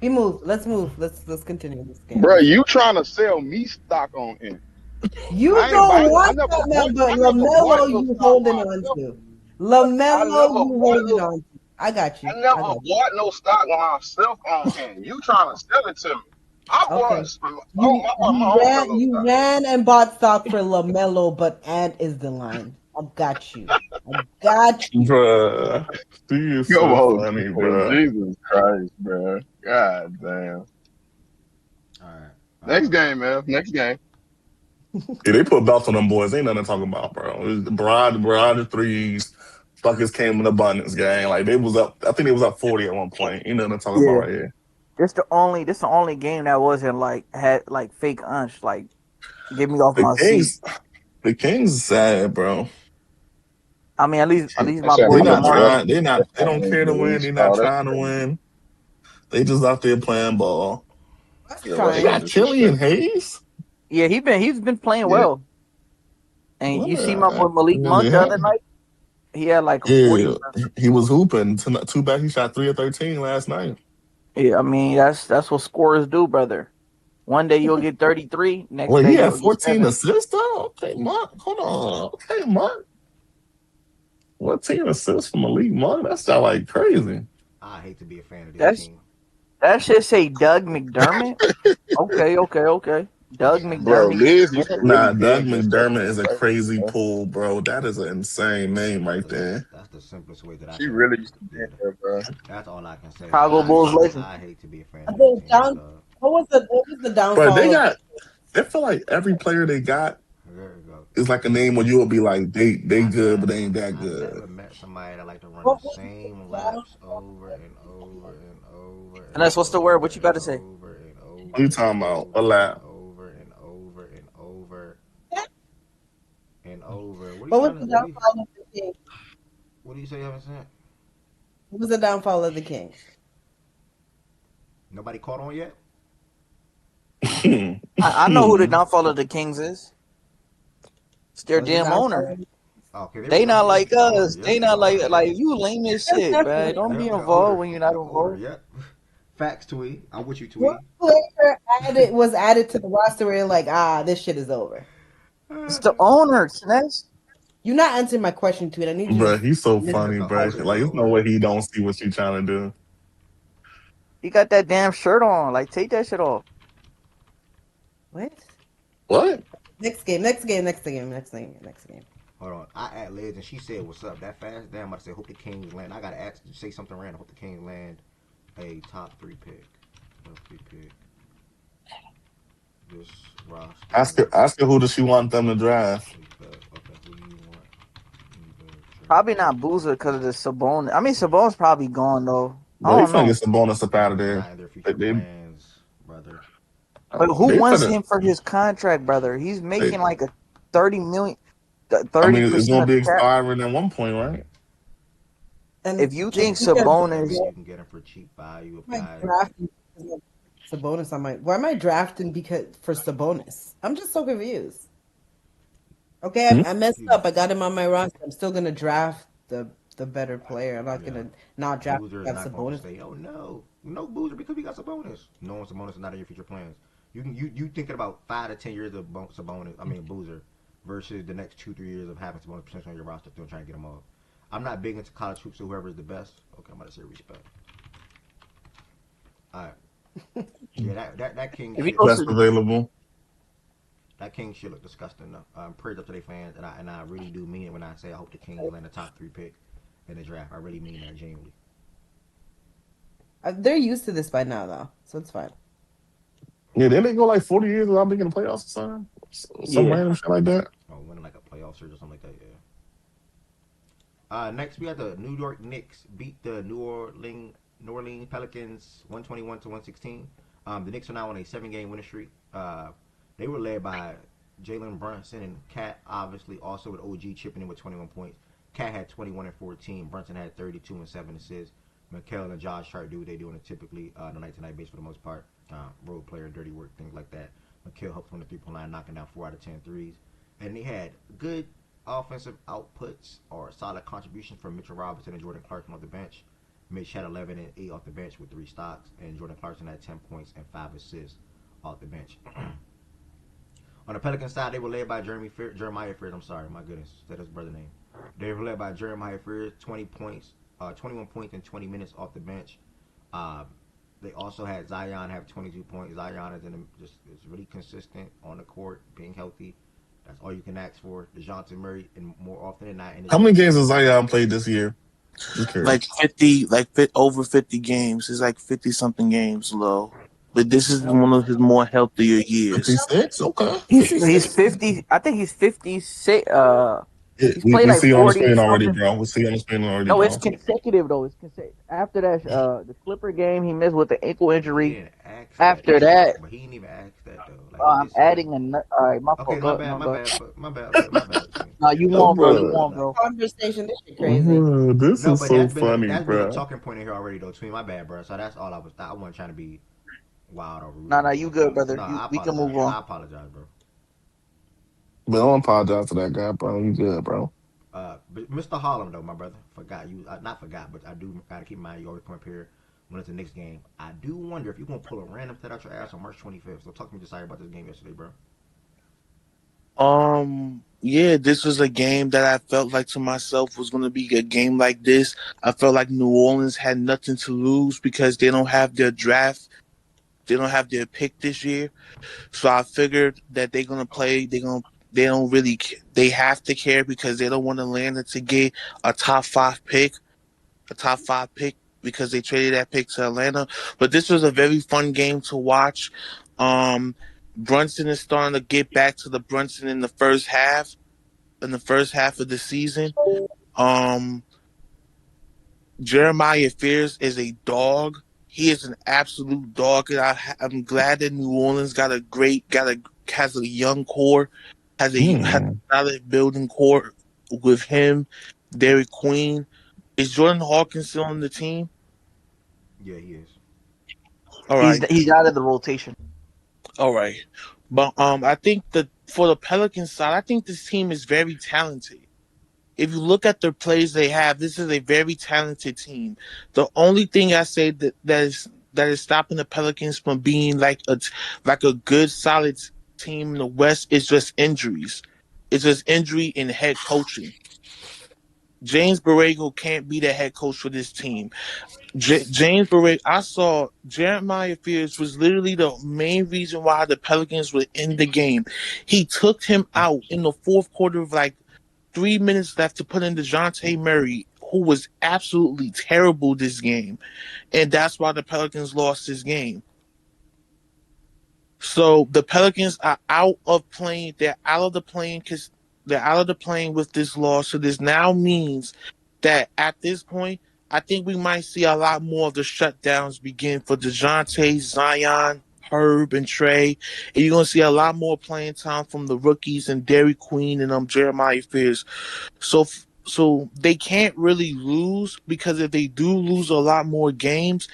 We move. Let's move. Let's continue this game. bro? Let's see. You trying to sell me stock on him? You don't I want never that bought. man, but I never bought Lamelo, no you stock holding on myself. to. I Lamelo, never you bought holding no. on to. I got you. I never I got you. bought no stock myself on him. You trying to sell it to me? I bought. Okay. Oh, I bought my own Melo You stock. ran and bought stock for Lamelo, but Ant is the line. I got you. I got you. Bruh. She is Come so on, funny, bruh. Jesus Christ, bro. God damn. All right. Next game, man. Next game. Yeah, they put belts on them boys. Ain't nothing to talk about, bro. It was the barrage of threes. Buckets came in abundance, gang. Like they was up. I think they was up 40 at one point. Ain't nothing to talk about Yeah. right here. This the only game that wasn't like had like fake unch. Like get me off The my seat. Kings, the Kings is sad, bro. I mean, at least I my said They boy my not man Jamal. left. trying. They not. They don't care to win. They not Oh, that's trying to crazy. win. They just out there playing ball. What's Yeah, that's They trying? some got Killian disrespect. Hayes. Yeah, he's been playing Yeah. well. And What? you see my boy Malik Monk They the other have. night. He had like a 40. Yeah, he was hooping. Too bad he shot 3 of 13 last night. Yeah, I mean that's what scorers do, brother. One day you'll get 33. Next Well, day he had you'll get 14 7. assists though. Okay, Mark. Hold on. Okay, Mark. 14 assists from Malik Monk. That's not like crazy. I hate to be a fan of this That's team. that should say Doug McDermott. Okay. Doug Bro, McDermott. Liz used to really Nah, be Doug against that McDermott shit, is a bro. crazy Yeah. pull, bro. That is an insane name right there. That's the simplest way that I She can. really used to be Yeah, in there, bro. that's all I can say. Chicago Bulls legend. I hate to be a fan I of this think team, dog. what was the But they downfall of got. I feel like every player they got There we go. is like a name where you will be like, they I, good, I but they ain't that I good. never met somebody that like to run the what was same the down, laps over and over and over And and that's what's the word. over What you about and to say? over and What you over and talking about? A over and lap. over and over and over and over. what was the downfall of the Kings? What do you say, Evan Sent? What was the downfall of the Kings? Nobody caught on yet? I know who the downfall of the Kings is. It's their What was the damn downfall owner. of the Okay, there we They go. not like The owner. us. Yep, They the not owner. Yep. like you lame as shit, man. Don't be Yep, involved when you're not the owner. involved. Yep. Facts, Twee. I'm with you, What Twee. player was added to the roster where you're like, this shit is over? It's the owner, Sness. You're not answering my question, Tweet. I need you Bro, to he's so listen. funny, The bro. owner is Like, the there's no owner. way he don't see what you trying to do. He got that damn shirt on. Like, take that shit off. What? What? Next game. Next game. Next game. Next game. Next game. Hold on. I at Liz and she said, "What's up?" That fast. Damn, I said, "Hope the Kings land." I gotta ask, say something random. Hope the Kings land a top 3 pick. Top 3 pick. This roster. Ask her who does she want them to draft. Okay, who you want? in the Probably draft? not Boozer because of the Sabonis. I mean, Sabonis probably gone, though. I But they don't finna know. get some bonus up out of He's there. not in their They, future they, plans, brother. But who they wants finna. him for his contract, brother? He's They, making like a 30 million, I thirty mean, it's percent gonna of be the cap. expiring at one point, right? And If you just think because Sabonis, Whenever you can get him for cheap value of am I guys. drafting because of Sabonis? Why am I drafting because for Sabonis? I'm just so confused. Okay, Hmm? I messed He, up. I got him on my roster. I'm still gonna draft the better player. I'm not yeah. gonna not draft Boozer is got not going to Sabonis. say, "Oh no Boozer," because we got Sabonis. Knowing Sabonis is not in your future plans. You thinking about 5 to 10 years of Sabonis. I mean Boozer, versus the next 2 3 years of having Sabonis potential on your roster, still trying to get him off. I'm not big into college hoops, so whoever is the best. Okay, I'm about to say respect. All right. Yeah, that King if you shit. go Best to, available. That King shit look disgusting though. Prayers up to their fans, and I really do mean it when I say I hope the Kings land a top 3 pick in the draft. I really mean that genuinely. They're used to this by now, though, so it's fine. Yeah, then they go like 40 years without making the playoffs or something. Some yeah, random shit like that. Or winning like a playoff series or something like that. Yeah. Next we had the New York Knicks beat the New Orleans Pelicans 121 to 116. The Knicks are now on a 7-game winning streak. They were led by Jalen Brunson and Cat, obviously also with OG chipping in with 21 points. Cat had 21 and 14. Brunson had 32 and 7 assists. Mikal and Josh Hart do what they do on a typically the night to night base for the most part. Role player, dirty work, things like that. Mikal helps on the 3-point line, knocking down 4 out of 10 threes. And they had good offensive outputs or solid contributions from Mitchell Robinson and Jordan Clarkson off the bench. Mitch had 11 and 8 off the bench with 3 stocks, and Jordan Clarkson had 10 points and 5 assists off the bench. On the Pelican side, they were led by Jeremiah Fears. I'm sorry, my goodness, that's his brother name. They were led by Jeremiah Fears, 21 points in 20 minutes off the bench. They also had Zion have 22 points. Zion is really consistent on the court, being healthy. That's all you can ask for. DeJounte Murray, and more often than not, How many games has Zion played this year? Just Like curious. 50, over 50 games. It's like 50 something games low. But this is one of his more healthier years. 56? Okay. He's 56. 50. I think he's 56. He's We, played we like see on the 40 screen already, something. bro. We see on the screen already, No, it's bro. consecutive though. It's consecutive. After that, the Clipper game, he missed with the ankle he injury. didn't ask that After though. that, But he didn't even ask that though. Like he I'm just said, adding all right, my okay, fault. my Go, bad, no, my go. bad, my bad. Okay, my bad. No, you Oh, won, bro. You bro. won, bro. Conversation. This shit crazy. This No, is but so funny, that's been a bro. talking point in here already though. To me, my bad, bro. So that's all I was. I wasn't trying to be wild or rude or No, anything you like good, that. brother. No, I We can apologize. move on. I apologize, bro. But don't apologize to that guy, bro. You good, bro. But Mr. Harlem though, my brother, forgot you. Not forgot, but I do gotta keep in mind you always come up here when it's the next game. I do wonder if you're gonna pull a random set out your ass on March 25th. So talk to me just about this game yesterday, bro. Yeah, this was a game that I felt like to myself was going to be a game like this. I felt like New Orleans had nothing to lose because they don't have their draft. They don't have their pick this year. So I figured that they're going to play. They don't really, they have to care because they don't want Atlanta to get a top five pick because they traded that pick to Atlanta. But this was a very fun game to watch. Um, Brunson is starting to get back to the Brunson in the first half of the season. Um, Jeremiah Fears is a dog. He is an absolute dog, and I'm glad that New Orleans has a young core, has Hmm. a solid building core with him, Derek Queen. Is Jordan Hawkins still on the team? Yeah, he is. All right, He's out of the rotation. all right. But I think that for the Pelicans side, I think this team is very talented. If you look at the plays they have, this is a very talented team. The only thing I say that is stopping the Pelicans from being like a good solid team in the West is just injuries. It's just injury in head coaching. James Borrego can't be the head coach for this team. James Borrego, I saw Jeremiah Fears was literally the main reason why the Pelicans were in the game. He took him out in the fourth quarter of like 3 minutes left to put in DeJounte Murray, who was absolutely terrible this game. And that's why the Pelicans lost this game. So the Pelicans are out of playing. They're out of the playing because they're out of the playing with this loss. So this now means that at this point, I think we might see a lot more of the shutdowns begin for DeJounte, Zion, Herb, and Trey. And you're gonna see a lot more playing time from the rookies and Derry Queen and Jeremiah Fears. So they can't really lose because if they do lose a lot more games,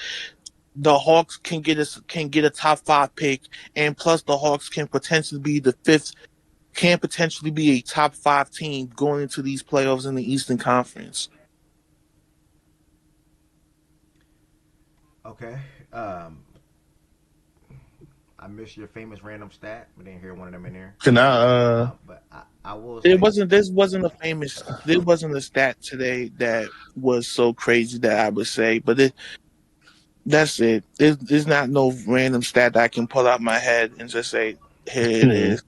the Hawks can get a top five pick, and plus the Hawks can potentially be the fifth, can potentially be a top five team going into these playoffs in the Eastern Conference. Okay. Um, I missed your famous random stat. We didn't hear one of them in there. Can I But I will It say, wasn't this wasn't a famous there wasn't a stat today that was so crazy that I would say, but that's it. There's not no random stat that I can pull out my head and just say here it is.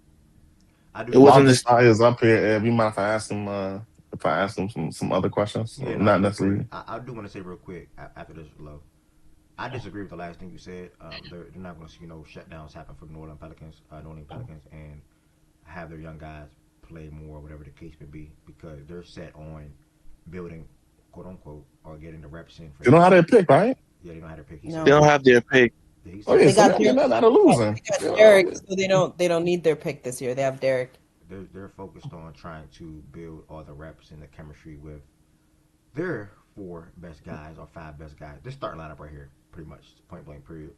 I do It want while to. wasn't this this. guy is up here, you mind if I ask him some other questions? Yeah, no, Not go for it. necessarily. I do want to say real quick after this, low. I disagree with the last thing you said. They're not going to see shutdowns happen for New Orleans Pelicans, and have their young guys play more, whatever the case may be, because they're set on building, quote unquote, or getting the reps in for You know this how year. they pick, right? Yeah, they know how to pick. He No. said They don't that. have their pick. Yeah, he Oh said yeah, They that. so got they're Derek. not losing. They got Derek, so they don't need their pick this year. They have Derek. they're focused on trying to build all the reps and the chemistry with their four best guys or five best guys. This starting lineup right here, pretty much point blank period.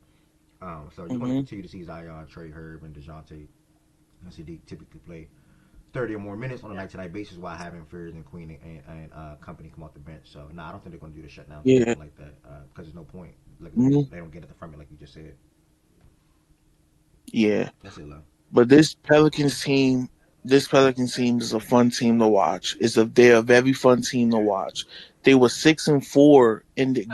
So you're going to Mm-hmm. continue to see Zion, Trey, Herb, and Dejounte and Sadiq typically play 30 or more minutes on a night to night basis while having Fears and Queen and company come off the bench. So, I don't think they're going to do the shutdown thing Yeah. again like that because there's no point. Like, Mm-hmm. they don't get at the front end like you just said. Yeah. That's it, love. But this Pelicans team is a fun team to watch. They're a very fun team to watch. They were 6-4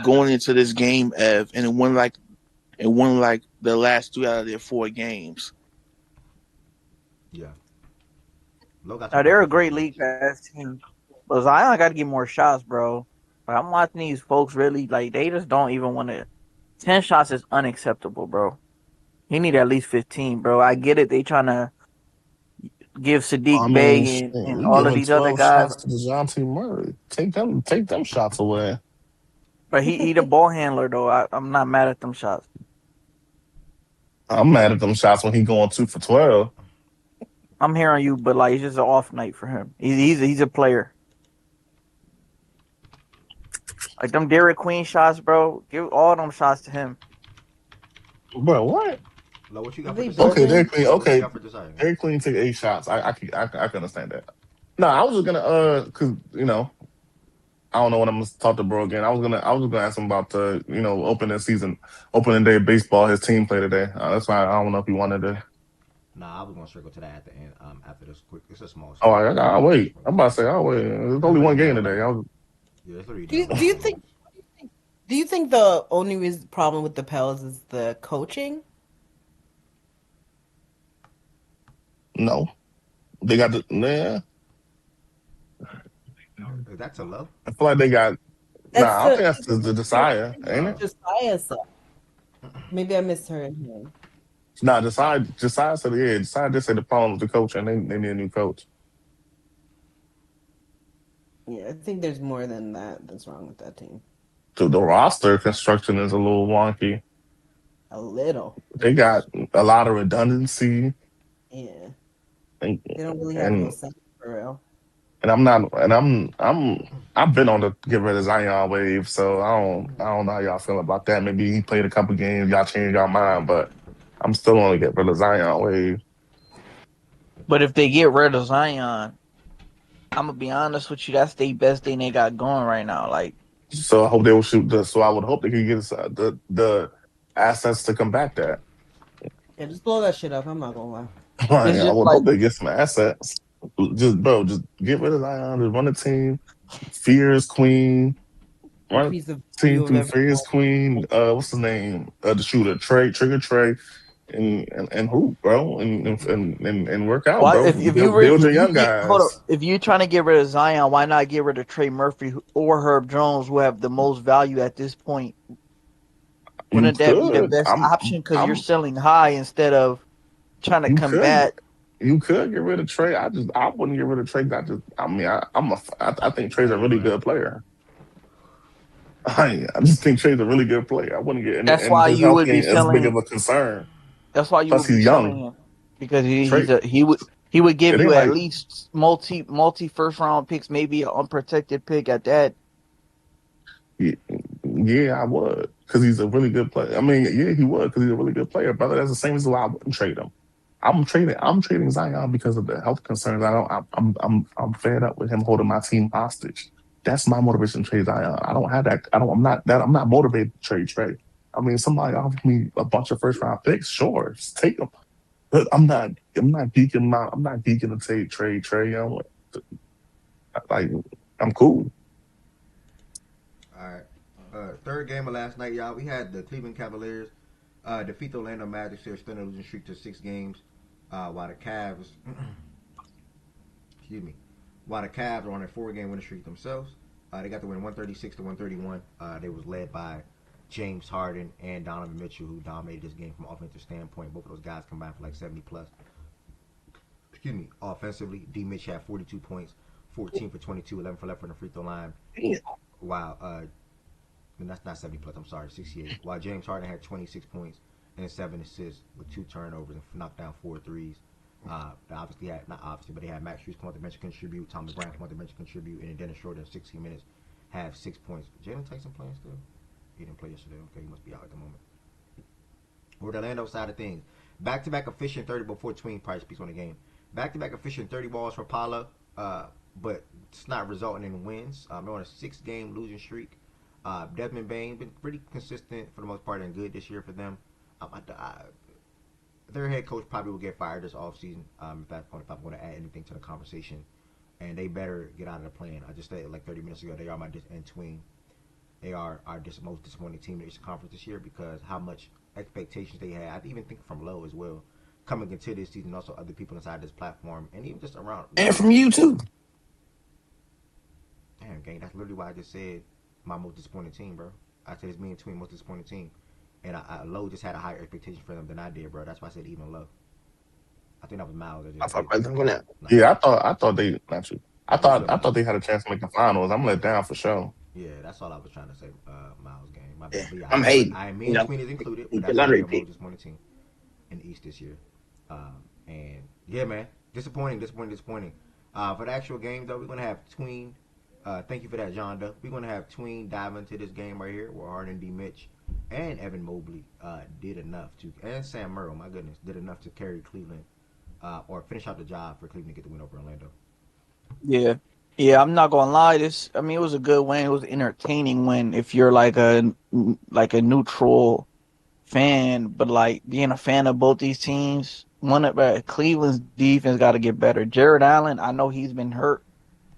going into this game, Ev, and it won like the last 3 out of their 4 games. Yeah. Low got some Now they're questions a for you, great Mitch. league pass team, but Zion got to get more shots, bro. Like, I'm watching these folks really like they just don't even want to. 10 shots is unacceptable, bro. He need at least 15, bro. I get it. They trying to give I Sadiq mean, Bey shit, and you all of giving these other 12 guys, shots to DeJounte Murray. Take them shots away. but he the ball handler though. I'm not mad at them shots. I'm mad at them shots when he going 2 for 12. I'm hearing you, but like it's just an off night for him. He's a player. Like them Derek Queen shots, bro. Give all them shots to him. Bro, what? Low, what you Are got for they Desire, Okay, gang? building? Dairy Queen. What you Okay, got for Desire, gang? Dairy Queen take 8 shots. I can understand that. No, I was just gonna I don't know when I'm gonna talk to bro again. I was just gonna ask him about the opening day of baseball. His team play today. That's why I don't know if he wanted to. Nah, I was going to circle to that at the end. After this quick, it's a small Oh, story. I'll wait. I'm about to say I'll wait. There's It's only one literally game done today. like yeah, it's literally Do done you like do you 20 think minutes. do you think the only problem with the Pels is the coaching? No, they got the. Nah, Is that too low? I feel like they got. That's Nah, I think the that's the Josiah, ain't it? Oh, Josiah said. Maybe I misheard him. Nah, Josiah said yeah. Josiah just said the problem with the coach, and they need a new coach. Yeah, I think there's more than that that's wrong with that team. So the roster construction is a little wonky. A little. They got a lot of redundancy, Yeah. and They don't really have no and sense for real. I'm not, and I've been on the get rid of Zion wave, so I don't know how y'all feel about that. Maybe he played a couple games, y'all changed y'all mind, but I'm still on the get rid of Zion wave. But if they get rid of Zion, I'm gonna be honest with you. That's the best thing they got going right now. Like So I hope they will shoot the. So I would hope they could get the assets to combat that. Yeah, just blow that shit up. I'm not gonna lie. Like, it's I just would like hope they get some assets. Just get rid of Zion. Just run the team. Fears Queen. A Run piece of the team view of through every Fears ball. Queen. What's his name? The shooter Trigger Trey, and hoop, bro, and work out, why bro. Build your if you young get hold up guys. if you're trying to get rid of Zion, why not get rid of Trey Murphy or Herb Jones, who have the most value at this point? You Wouldn't that be the could. best option? Because you're I'm. selling high instead of trying to You could. combat. You could get rid of Trey. I wouldn't get rid of Trey. I mean, I think Trey's a Dang, really bro. good player. I just think Trey's a really good player. I wouldn't get, That's and why his you health would be ain't as big of selling. a concern. That's why you Plus, would be he's young. selling him because Trey, he would give it ain't you at like, least multi first round picks, maybe an unprotected pick at that. yeah, yeah, I would, because he's a really good player. I mean, yeah, he would, because he's a really good player, brother. That's the same reason why I wouldn't trade him. I'm trading Zion because of the health concerns. I don't. I'm fed up with him holding my team hostage. That's my motivation to trade Zion. I don't have that. I don't. I'm not that. I'm not motivated to trade Trey. I mean, somebody offered me a bunch of first round picks. Sure, just take them. But I'm not. I'm not geeking. I'm not geeking to trade Trey. Like, I'm cool. All right. Third game of last night, y'all. We had the Cleveland Cavaliers defeat the Orlando Magic to extend their losing streak to 6 games, while the Cavs, excuse me, while the Cavs are on a 4-game winning streak themselves. They got the win 136 to 131. They was led by James Harden and Donovan Mitchell, who dominated this game from an offensive standpoint. Both of those guys combined for like 70 plus. Excuse me. Offensively, D. Mitch had 42 points, 14 for 22, 11 for left from the free throw line. While and that's not 70 plus. I'm sorry, 68. While James Harden had 26 points and 7 assists with 2 turnovers and knocked down 4 threes. They obviously had not obviously, but they had Max Strus come off the bench and contribute. Thomas Bryant come off the bench and contribute, and then Dennis Schroeder in 16 minutes have 6 points. Jalen Tyson playing still? He didn't play yesterday. Okay, he must be out at the moment. Or the Orlando side of things, back-to-back efficient 30 before Tween Price speaks on the game. Back-to-back efficient 30 balls for Paolo, but it's not resulting in wins. They're on a 6-game losing streak. Desmond Bain been pretty consistent for the most part and good this year for them. Their head coach probably will get fired this offseason at that point if I'm going to add anything to the conversation. And they better get out of the plan. I just said like 30 minutes ago, they are my and Tween. They are our most disappointing team in the Eastern Conference this year because how much expectations they had. I even think from low as well. Coming into this season, also other people inside this platform, and even just around. And from you too. Damn, gang, that's literally why I just said my most disappointing team, bro. I said it's me and Tween most disappointing team. And Low just had a higher expectation for them than I did, bro. That's why I said even Low. I think that was Miles. I thought I thought they not you. I thought they had a chance to make the finals. I'm let down for sure. Yeah, that's all I was trying to say, Miles game. My Yeah, bad. But yeah, I'm hating. me and Tween is included, but that's Because why I we are repeat. most disappointing team in the East this year. And yeah, man, disappointing. For the actual game though, we're gonna have Tween. Thank you for that, John Doe. We're gonna have Tween dive into this game right here, where Harden, D. Mitch, and Evan Mobley did enough to, and Sam Merrill, my goodness, did enough to carry Cleveland or finish out the job for Cleveland to get the win over Orlando. Yeah. Yeah, I'm not gonna lie. It was a good win. It was an entertaining win. If you're like a neutral fan, but like being a fan of both these teams, Cleveland's defense got to get better. Jared Allen, I know he's been hurt,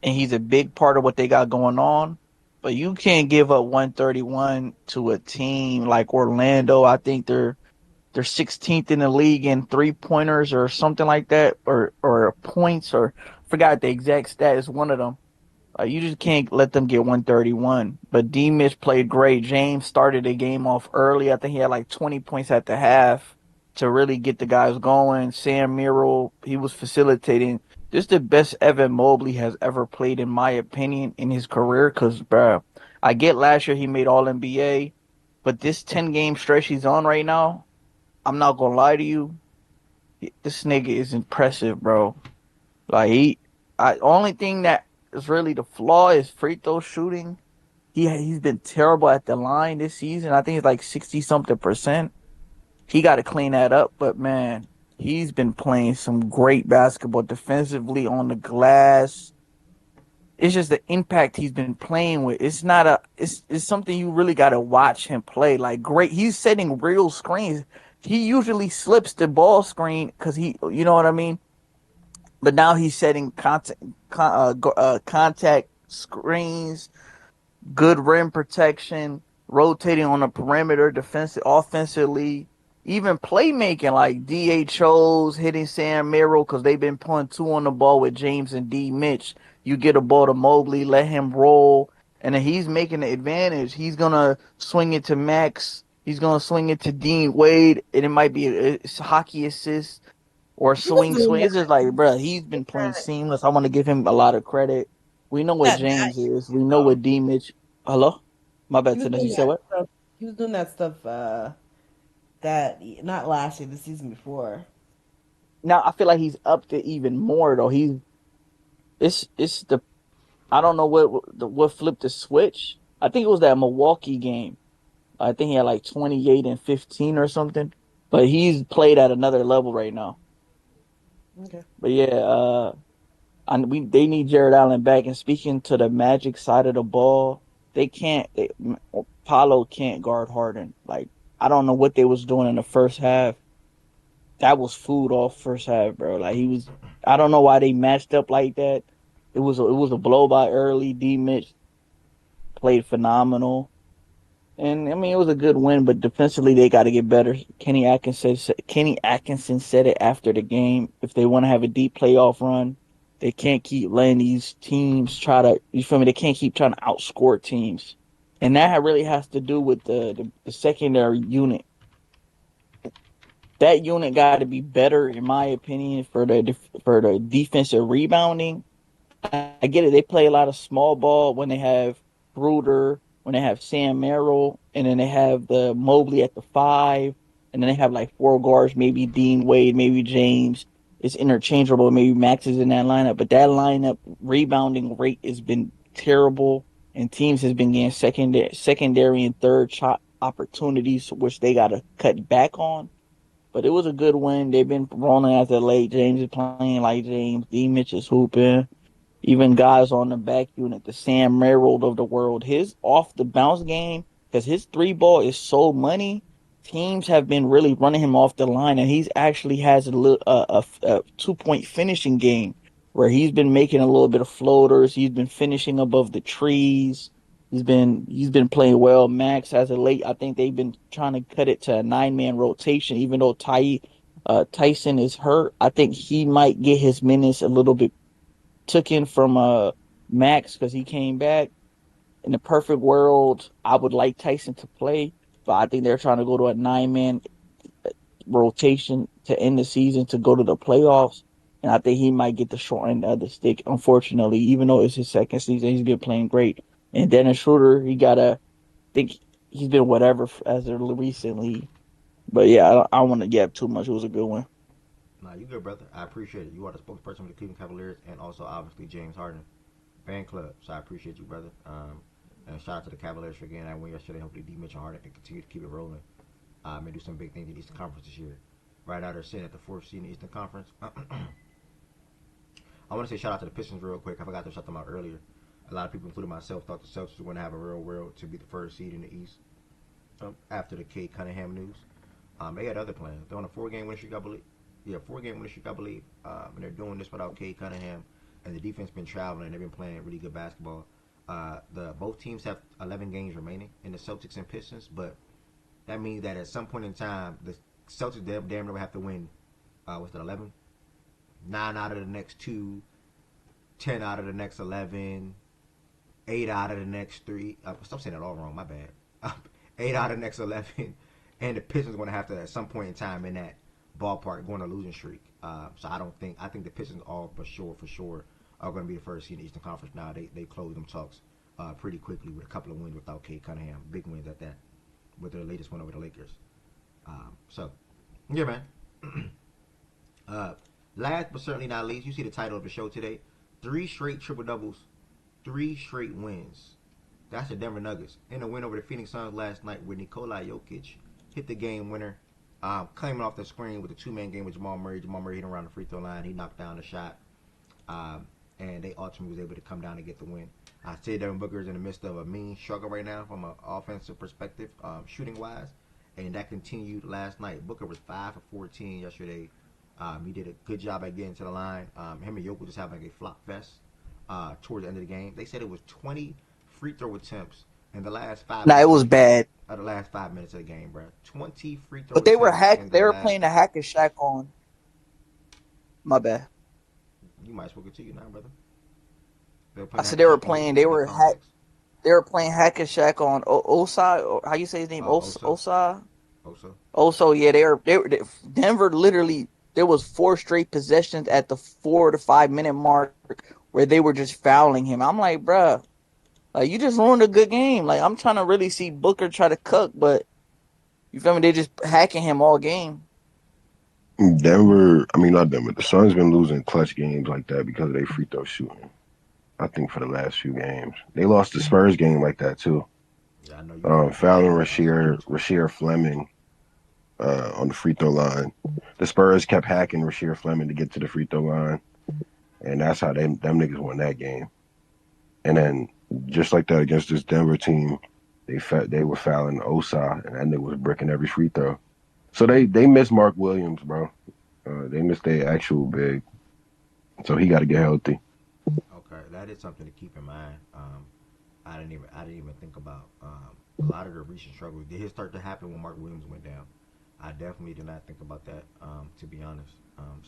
and he's a big part of what they got going on. But you can't give up 131 to a team like Orlando. I think they're 16th in the league in 3-pointers or something like that, or points, or forgot the exact stat. It's one of them. You just can't let them get 131. But D. Mitch played great. James started the game off early. I think he had like 20 points at the half to really get the guys going. Sam Merrill, he was facilitating. This is the best Evan Mobley has ever played, in my opinion, in his career. Because, bro, I get last year he made All NBA, but this 10-game stretch he's on right now, I'm not gonna lie to you, this nigga is impressive, bro. Like only thing that is really the flaw is free throw shooting. He's been terrible at the line this season. I think it's like 60 something percent. He got to clean that up, but man, he's been playing some great basketball defensively on the glass. It's just the impact he's been playing with. It's not it's something you really got to watch him play. Like great, he's setting real screens. He usually slips the ball screen because you know what I mean. But now he's setting contact screens, good rim protection, rotating on the perimeter, offensively, even playmaking like DHOs, hitting Sam Merrill because they've been putting 2 on the ball with James and D. Mitch. You get a ball to Mobley, let him roll, and then he's making the advantage. He's gonna swing it to Max. He's gonna swing it to Dean Wade, and it might be a hockey assist or He was swing. doing It's just like, bro, he's been playing that. seamless. I want to give him a lot of credit. We know what That James is. We know though. what D. Mitch. Hello, my He bad. was Tennis. You doing said that what? stuff. He was doing that stuff. That not last year, the season before. Now I feel like he's up to even more though. It's the I don't know what flipped the switch. I think it was that Milwaukee game. I think he had like 28 and 15 or something. But he's played at another level right now. Okay. But yeah, they need Jared Allen back. And speaking to the Magic side of the ball, they can't. Paulo can't guard Harden. Like I don't know what they was doing in the first half. That was food off first half, bro. Like he was. I don't know why they matched up like that. It was a blow by early. D. Mitch played phenomenal. And I mean, it was a good win, but defensively they got to get better. Kenny Atkinson said it after the game. If they want to have a deep playoff run, they can't keep letting these teams try to. You feel me? They can't keep trying to outscore teams, and that really has to do with the secondary unit. That unit got to be better, in my opinion, for the defensive rebounding. I get it. They play a lot of small ball when they have Bruder, when they have Sam Merrill, and then they have the Mobley at the 5, and then they have like 4 guards, maybe Dean Wade, maybe James. it's interchangeable. Maybe Max is in that lineup, but that lineup rebounding rate has been terrible, and teams has been getting secondary and third shot opportunities, which they got to cut back on. But it was a good win. They've been rolling as of late. James is playing like James. Mitch is hooping. Even guys on the back unit, the Sam Merrill of the world, his off the bounce game, because his three ball is so money. Teams have been really running him off the line, and he's actually has a 2 point finishing game where he's been making a little bit of floaters. He's been finishing above the trees. He's been playing well. Max as of late, I think they've been trying to cut it to a 9-man rotation, even though Tyson is hurt. I think he might get his minutes a little bit took in from Max because he came back. In the perfect world, I would like Tyson to play, but I think they're trying to go to a 9-man rotation to end the season to go to the playoffs. And I think he might get the short end of the stick, unfortunately, even though it's his second season, he's been playing great. And Dennis Schroeder, think he's been whatever as of recently. But yeah, I don't want to get up too much. It was a good one. Nah, you good, brother. I appreciate it. You are the spokesperson for the Cleveland Cavaliers and also obviously James Harden fan club. So I appreciate you, brother. And shout out to the Cavaliers for getting that win yesterday. Hopefully, D. Mitch and Harden can continue to keep it rolling. And do some big things in the Eastern Conference this year. Right now, they're sitting at the 4th seed in the Eastern Conference. I want to say shout out to the Pistons real quick. I forgot to shout them out earlier. A lot of people, including myself, thought the Celtics were going to have a real world to be the 1st seed in the East after the Cade Cunningham news. They had other plans. They're on a 4-game winning streak, I believe. Yeah, 4-game winning streak, I believe. And they're doing this without Cade Cunningham. And the defense been traveling. They've been playing really good basketball. Both teams have 11 games remaining in the Celtics and Pistons, but that means that at some point in time, the Celtics damn near have to win. What's that? 11, 9 out of the next 2, 10 out of the next 11, 8 out of the next 3. Stop saying that all wrong. My bad. 8 out of the next 11, and the Pistons are going to have to at some point in time in that ballpark go on a losing streak. So I think the Pistons all for sure are going to be the 1st seed in the Eastern Conference. Now they closed them talks pretty quickly with a couple of wins without Cade Cunningham, big wins at that, with their latest win over the Lakers. So yeah, man. Last but certainly not least, you see the title of the show today: 3 straight triple doubles, 3 straight wins. That's the Denver Nuggets in a win over the Phoenix Suns last night, where Nikola Jokic hit the game winner. Claiming off the screen with the 2-man game with Jamal Murray. Jamal Murray hit around the free throw line. He knocked down the shot. And they ultimately was able to come down and get the win. I say Devin Booker is in the midst of a mean struggle right now from an offensive perspective, shooting-wise. And that continued last night. Booker was 5 for 14 yesterday. He did a good job at getting to the line. Him and Jokic just having like a flop fest towards the end of the game. They said it was 20 free throw attempts in the last 5 Nah, minutes it of was the game. bad. The last 5 minutes of the game, bro. 20 free throw But they were attempts in hack. the They were last. playing the hack and Shack on. My bad. You might as well continue now, brother. They were I playing said hack they and were Shack on playing. Jokic They in that were hack. context. They were playing hack and Shack on Osai. Or how you say his name? Osa. Osai. Osa. Also, yeah, Denver literally. There was 4 straight possessions at the 4 to 5 minute mark where they were just fouling him. I'm like, bruh, like you just ruined a good game. Like I'm trying to really see Booker try to cook, but you feel me? They just hacking him all game. Denver, I mean not Denver. The Suns been losing clutch games like that because of their free throw shooting. I think for the last few games, they lost the Spurs game like that too. Yeah, I know you heard me talk Fouling about that last week. Rasheer Fleming on the free throw line. The Spurs kept hacking Rasheer Fleming to get to the free throw line, and that's how them niggas won that game. And then just like that against this Denver team, they were fouling Osai, and that nigga was bricking every free throw. So they miss Mark Williams, bro. They missed their actual big, so he got to get healthy. Okay, that is something to keep in mind. I didn't even think about a lot of the recent struggles. Did it start to happen when Mark Williams went down? I definitely did not think about that. To be honest.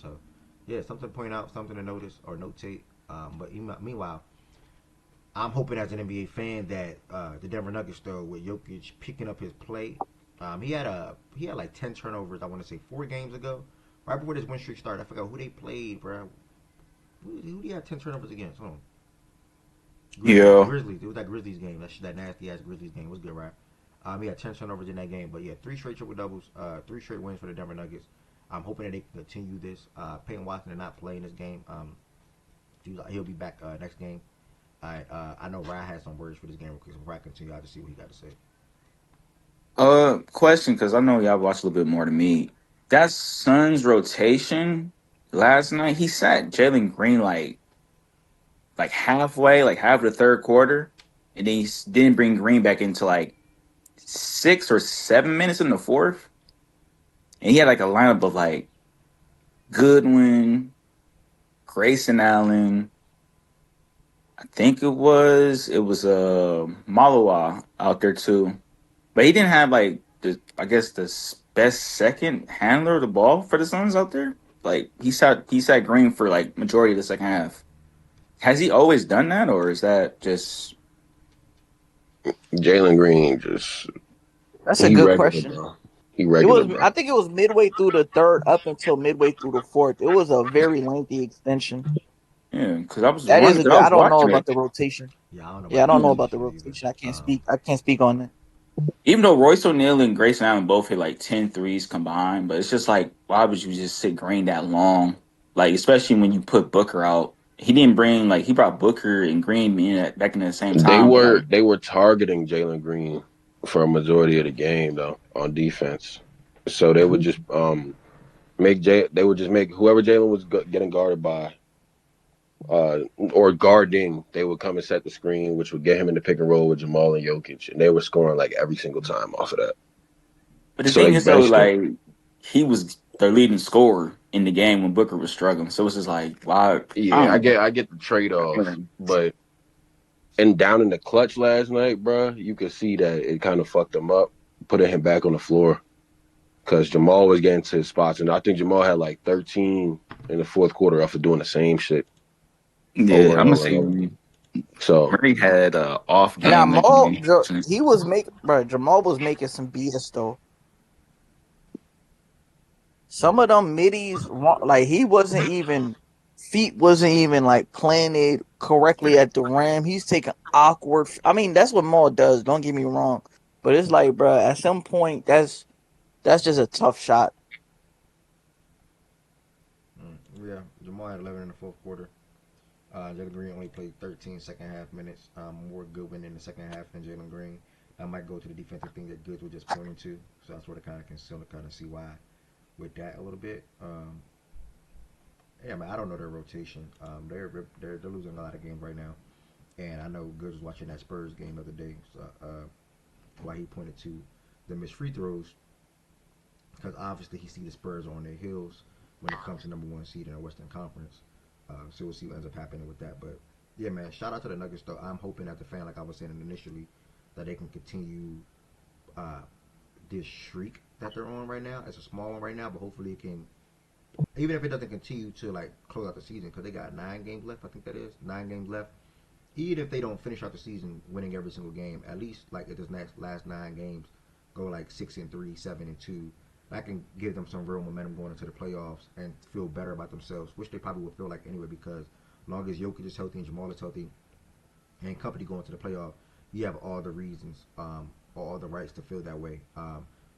So yeah, something to point out, something to notice or notate. But meanwhile, I'm hoping as an NBA fan that the Denver Nuggets, though, with Jokic picking up his play, he had like 10 turnovers. I want to say 4 games ago, right before this win streak started. I forgot who they played, bro. Who do you have 10 turnovers against? Hold on. Yeah, Grizzlies. It was that Grizzlies game. That nasty ass Grizzlies game was good, right? He had 10 turnovers in that game, but yeah, 3 straight triple doubles, 3 straight wins for the Denver Nuggets. I'm hoping that they can continue this. Peyton Watson did not play in this game. He'll be back next game. I know Ryan has some words for this game because before I continue, I'll just see what he got to say. Question, because I know y'all watch a little bit more than me. That Suns rotation last night, he sat Jalen Green like halfway, like half of the third quarter, and then didn't bring Green back into like 6 or 7 minutes in the fourth. And he had like a lineup of like Goodwin, Grayson Allen. I think it was Malawa out there too. But he didn't have like the best second handler of the ball for the Suns out there. Like he sat Green for like majority of the second half. Has he always done that, or is that just Jalen Green just That's a he good regular, question. bro. He It regular, was. bro. I think it was midway through the third, up until midway through the fourth. It was a very lengthy extension. yeah? Because I was That is wondering, a 'cause good. I I was don't know watching about it. the rotation. Yeah, I don't know Yeah, about I the don't know Yeah. about the rotation either. rotation. I can't speak. I can't speak on that. Even though Royce O'Neal and Grayson Allen both hit like 10 threes combined, but it's just like, why would you just sit Green that long? Like, especially when you put Booker out. He brought Booker and Green back in at the same They time, but were like, they were targeting Jalen Green for a majority of the game though on defense. So they would just they would just make whoever Jalen was getting guarded by or guarding, they would come and set the screen, which would get him in the pick and roll with Jamal and Jokic, and they were scoring like every single time off of that. but the So thing they is though, benched him. like, he was their leading scorer in the game when Booker was struggling. So it's just like, why? I Yeah, don't know. I get the trade off, Yeah. but and down in the clutch last night, bro, you could see that it kind of fucked him up, putting him back on the floor because Jamal was getting to his spots, and I think Jamal had like 13 in the fourth quarter after doing the same shit Yeah, over and I'm gonna over and say over. So Murray had a off Now, game lately. He was making, bro. Jamal was making some BS though. Some of them middies, like he wasn't even feet wasn't even like planted correctly at the rim. He's taking awkward. I mean, that's what Maul does. Don't get me wrong, but it's like, bro, at some point, that's just a tough shot. Yeah, Jamal had 11 in the fourth quarter. Jalen Green only played 13 second half minutes. More Goodwin in the second half than Jalen Green. That might go to the defensive thing that Goods was just pointing to. So that's where I kind of can still kind of see why with that a little bit. Yeah, man, I don't know their rotation. They're losing a lot of games right now, and I know Goods was watching that Spurs game the other day. So why he pointed to the missed free throws because obviously he see the Spurs on their heels when it comes to number one seed in the Western Conference. So we'll see what ends up happening with that. But yeah, man, shout out to the Nuggets though. I'm hoping as a fan, like I was saying initially, that they can continue uh, this streak that they're on right now. It's a small one right now, but hopefully it can. Even if it doesn't continue to like close out the season, because they got 9 games left, I think that is 9 games left. Even if they don't finish out the season winning every single game, at least like if this next last 9 games go like 6-3, 7-2, that can give them some real momentum going into the playoffs and feel better about themselves, which they probably will feel like anyway because as long as Jokic is healthy and Jamal is healthy and company going to the playoff, you have all the reasons, all the rights to feel that way.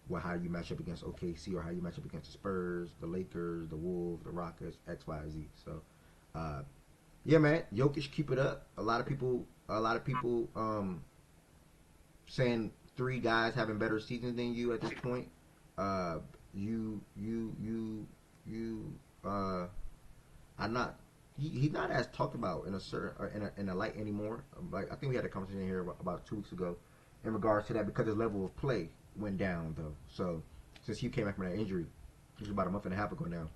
Well, how you match up against OKC or how you match up against the Spurs, the Lakers, the Wolves, the Rockets, X, Y, Z. So, yeah, man, Jokic keep it up. A lot of people, saying 3 guys having better seasons than you at this point. Uh, you, you, you, you. I'm not. He's not as talked about in a certain in a light anymore. Like I think we had a conversation here about 2 weeks ago in regards to that because his level of play went down though. So since he came back from that injury, which was about a month and a half ago now.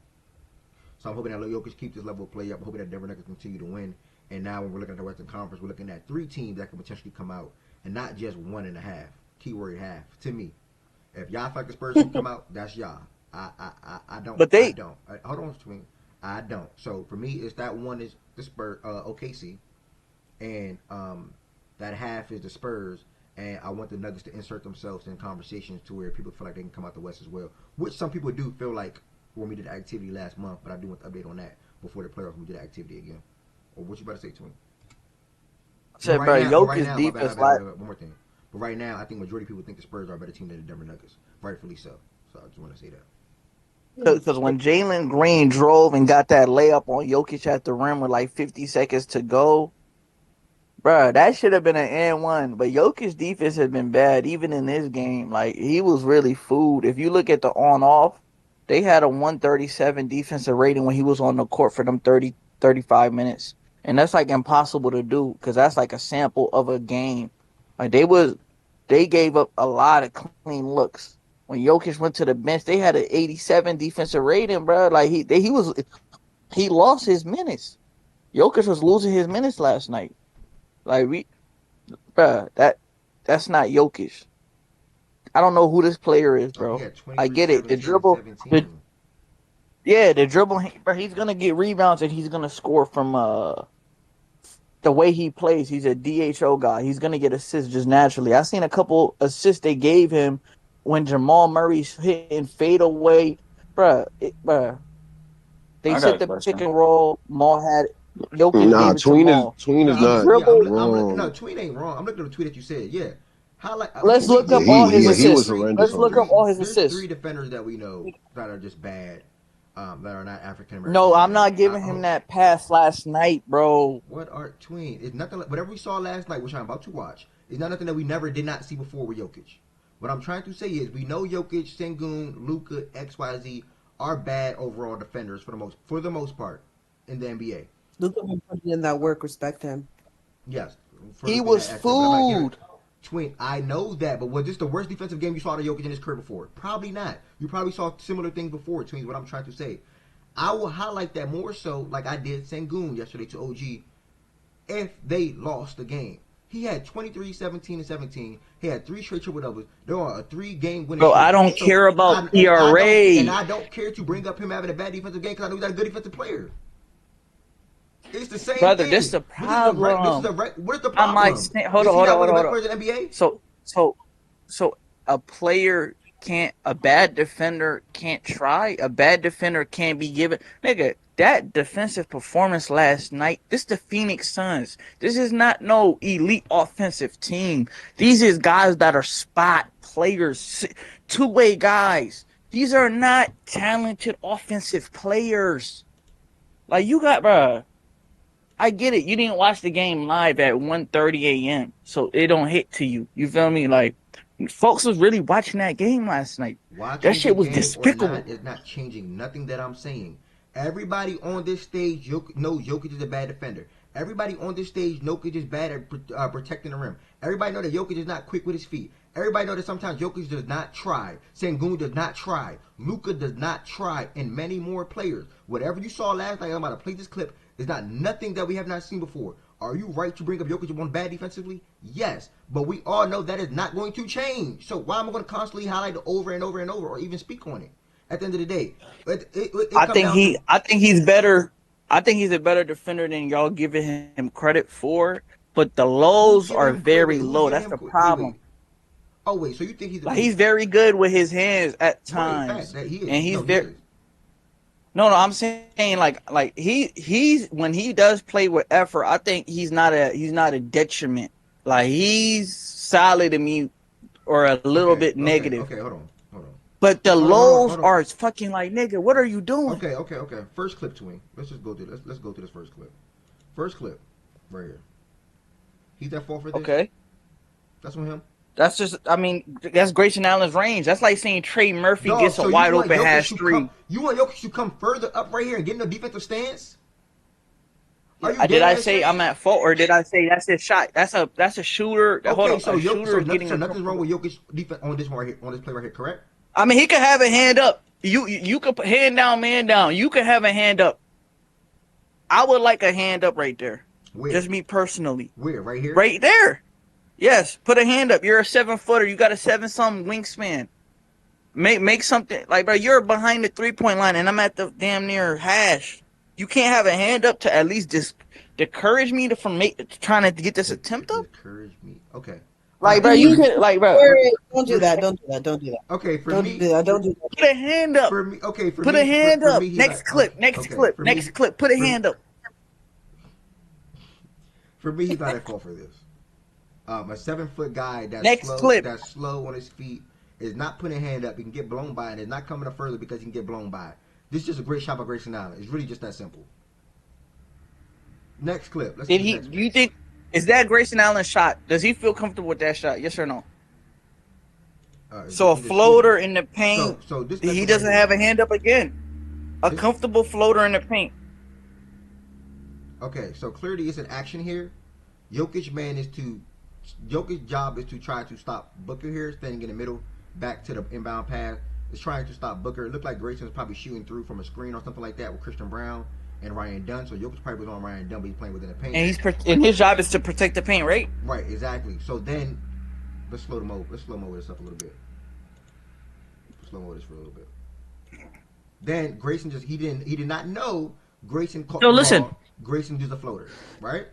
So I'm hoping that Jokic keeps this level of play up. I'm hoping that Denver Nuggets continue to win. And now when we're looking at the Western Conference, we're looking at 3 teams that could potentially come out and not just 1.5. Keyword half to me. If y'all feel like the Spurs can come out, that's y'all. I don't. But I they, don't. Hold on, Swing. I don't. So for me, it's that one is the Spurs, OKC, and that half is the Spurs. And I want the Nuggets to insert themselves in conversations to where people feel like they can come out the West as well, which some people do feel like when we did the activity last month. But I do want to update on that before the playoffs. We did the activity again. Or what you about to say, Twin? But said, bro, right Jokic now, my defense, bad. like, One more thing. But right now, I think majority of people think the Spurs are a better team than the Denver Nuggets, rightfully so. So I just want to say that. Because when Jalen Green drove and got that layup on Jokic at the rim with like 50 seconds to go, bro, that should have been an N1. But Jokic's defense has been bad even in this game. Like, he was really fooled. If you look at the on-off, they had a 137 defensive rating when he was on the court for them 35 minutes. And that's like impossible to do because that's like a sample of a game. Like, they gave up a lot of clean looks. When Jokic went to the bench, they had an 87 defensive rating, bro. Like, he lost his minutes. Jokic was losing his minutes last night. Like, bruh, that's not Jokic. I don't know who this player is, Oh, he bro. had I 23, get it. The 17, and dribble, 17. the dribble, bro. He's gonna get rebounds and he's gonna score from the way he plays. He's a DHO guy. He's gonna get assists just naturally. I seen a couple assists they gave him when Jamal Murray's hitting fade away, bruh. They I got set a the pick question. and roll. Maul had Jokic Nah, gave it to Maul. Tween No, is He not yeah, dribbled. no, wrong. tweet ain't wrong. I'm looking at the tweet that you said. Yeah, highlight. Let's look Yeah, up all his he was assists. horrendous Let's on look up all defense. his There's three assists. defenders that we know that are just bad, that are not African No, American I'm bad. not giving him that pass last night, bro. What are tween? It's nothing. Whatever we saw last night, which I'm about to watch, is not nothing that we never did not see before with Jokic. What I'm trying to say is, we know Jokic, Sengun, Luka, XYZ are bad overall defenders for the most part in the NBA. Look at him putting in that work. Respect him. Yes, for He looking was at it, but I'm not giving fooled. Twin. I know that, but was this the worst defensive game you saw to Jokic in his career before? Probably not. You probably saw similar things before. Twins. What I'm trying to say, I will highlight that more so, like I did Sengun yesterday to OG. If they lost the game, he had 23, 17, and 17. He had three straight triple doubles. There are a 3-game winning Bro, I streak. don't So care about and ERA. I don't care to bring up him having a bad defensive game because I know he's not a good defensive player. It's the same Brother, this thing. the This is the problem. what is the I'm like, problem? hold Is on, he hold on, not hold one of on, the hold best on. players in the NBA? So a player can't, a bad defender can't try. A bad defender can't be given. Nigga, that defensive performance last night, this the Phoenix Suns. This is not no elite offensive team. These is guys that are spot players, two-way guys. These are not talented offensive players. Like, you got, bruh. I get it. You didn't watch the game live at 1:30 a.m. So it don't hit to you. You feel me? Like, folks was really watching that game last night. That Watching the shit was game or not despicable. is not changing nothing that I'm saying. Everybody on this stage knows Jokic is a bad defender. Everybody on this stage knows Jokic is bad at protecting the rim. Everybody know that Jokic is not quick with his feet. Everybody know that sometimes Jokic does not try. Sengun does not try. Luka does not try. And many more players. Whatever you saw last night, I'm about to play this clip, is not nothing that we have not seen before. Are you right to bring up Jokic one bad defensively? Yes. But we all know that is not going to change. So why am I going to constantly highlight it over and over and over or even speak on it? At the end of the day, it I comes think down to I think he's better. I think he's a better defender than y'all giving him credit for. But the who's lows giving are him credit. very Wait, who's low. giving That's him the wait, problem. wait. Oh, wait, so you think he's the Like, wait. he's very good with his hands at Right, fact times, that he is. and he's No, he very. is. No, I'm saying like he's when he does play with effort, I think he's not a detriment. Like, he's solid to me or a little Okay, bit negative. hold on. Hold on. But the Hold on, hold on, lows hold on. are fucking like, nigga, what are you doing? Okay. First clip, Twing. Let's just go to let's go to this first clip. First clip, right here. He's at fault for this. Okay. That's on him. That's just, I mean, that's Grayson Allen's range. That's like saying Trey Murphy Dog, gets a so you wide want open Jokic hash to three. you want Jokic to come further up right here and get in the defensive stance? Are you Did I dead ass say I'm serious? at fault, or did I say that's his shot? That's a shooter. Hold Okay, on, a shooter is getting so a nothing's wrong couple. with Jokic defense on this one right here, on this play right here, correct? I mean, he could have a hand up. You could put hand down, man down. You could have a hand up. I would like a hand up right there. Where? Just me personally. Where? Right here? Right there. Yes, put a hand up. You're a 7-footer. You got a 7-something wingspan. Make something like, bro. You're behind the 3-point line, and I'm at the damn near hash. You can't have a hand up to at least discourage me from trying to get this attempt up. Discourage me. Okay. Like, bro, you could, like, bro. Don't do that. Don't do that. Don't do that. Okay, for Don't me, do that. Don't do that. Put a hand up. for me, okay, for Put me, a hand for up. me, he's Next like, clip. okay, Next okay, clip. for Next me, clip. Put a for- hand up. For me, he's not at fault for this. A 7-foot guy Next clip. that's slow on his feet is not putting a hand up. He can get blown by it. It's not coming up further because he can get blown by it. This is just a great shot by Grayson Allen. It's really just that simple. Next clip. Let's Did see the he? next Do you one. think is that Grayson Allen's shot? Does he feel comfortable with that shot? Yes or no? So a floater in the paint. So this He next doesn't one right have a here. hand up again. A This- comfortable floater in the paint. Okay, so clearly it's an action here. Jokic's job is to try to stop Booker here, standing in the middle, back to the inbound pass. Is trying to stop Booker. It looked like Grayson was probably shooting through from a screen or something like that with Christian Brown and Ryan Dunn. So Jokic probably was on Ryan Dunn, but he's playing within the paint. And his job is to protect the paint, right? Right, exactly. So then, let's slow mo this up a little bit. Slow mo this for a little bit. Then Grayson he did not know Grayson caught the ball. Grayson does a floater, right?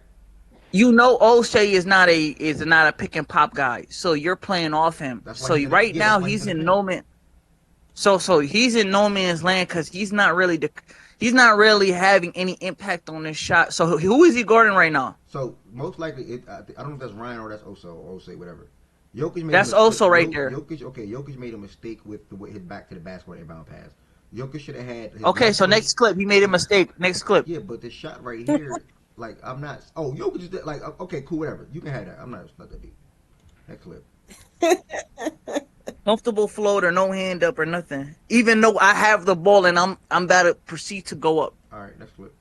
You know, O'Shea is not a pick and pop guy, so you're playing off him. That's why So he's in the- right yeah, now that's why he's he's in in the no man. So he's in no man's land because he's not really having any impact on this shot. So who is he guarding right now? So most likely, I don't know if that's Ryan or that's Oso or Osei, whatever. Jokic made That's a mistake. Oso right there. Jokic made a mistake with his back to the basket inbound pass. Jokic should have had. His Okay, left so foot- next clip, he made a mistake. Next clip. Yeah, but the shot right here, like I'm not. Oh, Jokic is like okay, cool, whatever. You can have that. I'm not. It's not that deep. Next clip. Comfortable floater, no hand up or nothing. Even though I have the ball and I'm about to proceed to go up. All right, next clip.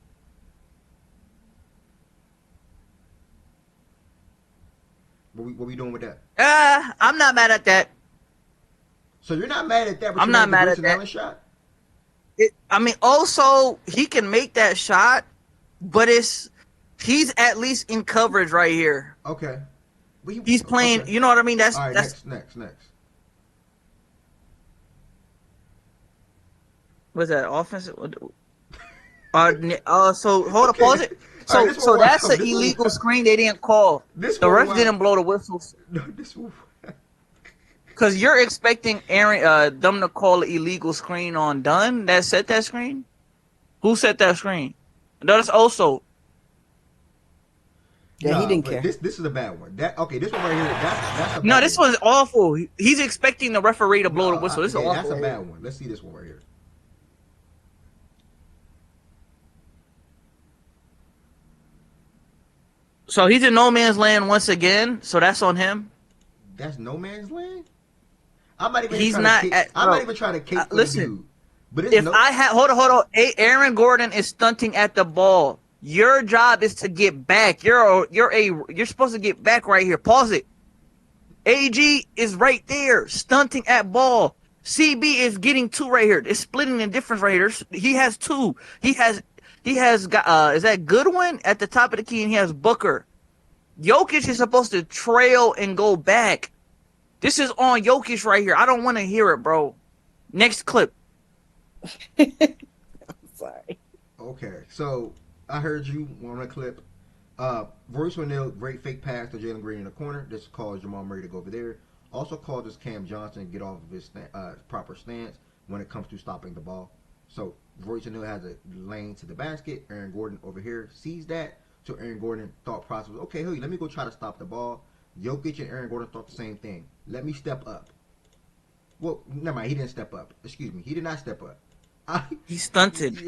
What we doing with that? I'm not mad at that. So you're not mad at that? But I'm you're not mad at Grayson that. Allen shot? I mean, also he can make that shot, but he's at least in coverage right here. Okay. But He's playing. Okay. You know what I mean? All right, next. What's that? Offensive? So hold on, pause it. All right, So that's an illegal screen they didn't call. The ref didn't blow the whistle. No, this one. Because you're expecting them to call an illegal screen on Dunn that set that screen? Who set that screen? No, that's also. Yeah, he didn't but care. This is a bad one. This one right here. That's a bad No, this one. one's awful. He's expecting the referee to blow the whistle. This is awful. That's a bad one. Let's see this one right here. So he's in no man's land once again. So that's on him. That's no man's land. I'm not even. He's trying not To at- I'm bro, not even trying to cape for listen, the dude. But it's If I had hold on, Aaron Gordon is stunting at the ball. Your job is to get back. You're supposed to get back right here. Pause it. AG is right there, stunting at ball. CB is getting two right here. It's splitting the difference right here. He has two. He has got is that Goodwin at the top of the key, and he has Booker. Jokic is supposed to trail and go back. This is on Jokic right here. I don't want to hear it, bro. Next clip. Sorry. okay. So I heard you on a clip. Royce O'Neal, great fake pass to Jalen Green in the corner. This caused Jamal Murray to go over there. Also causes Cam Johnson get off of his proper stance when it comes to stopping the ball. So Royce O'Neal has a lane to the basket. Aaron Gordon over here sees that. So Aaron Gordon thought process was, okay, let me go try to stop the ball. Jokic and Aaron Gordon thought the same thing. Let me step up. Well, never mind. He didn't step up. Excuse me. He did not step up. He's stunted.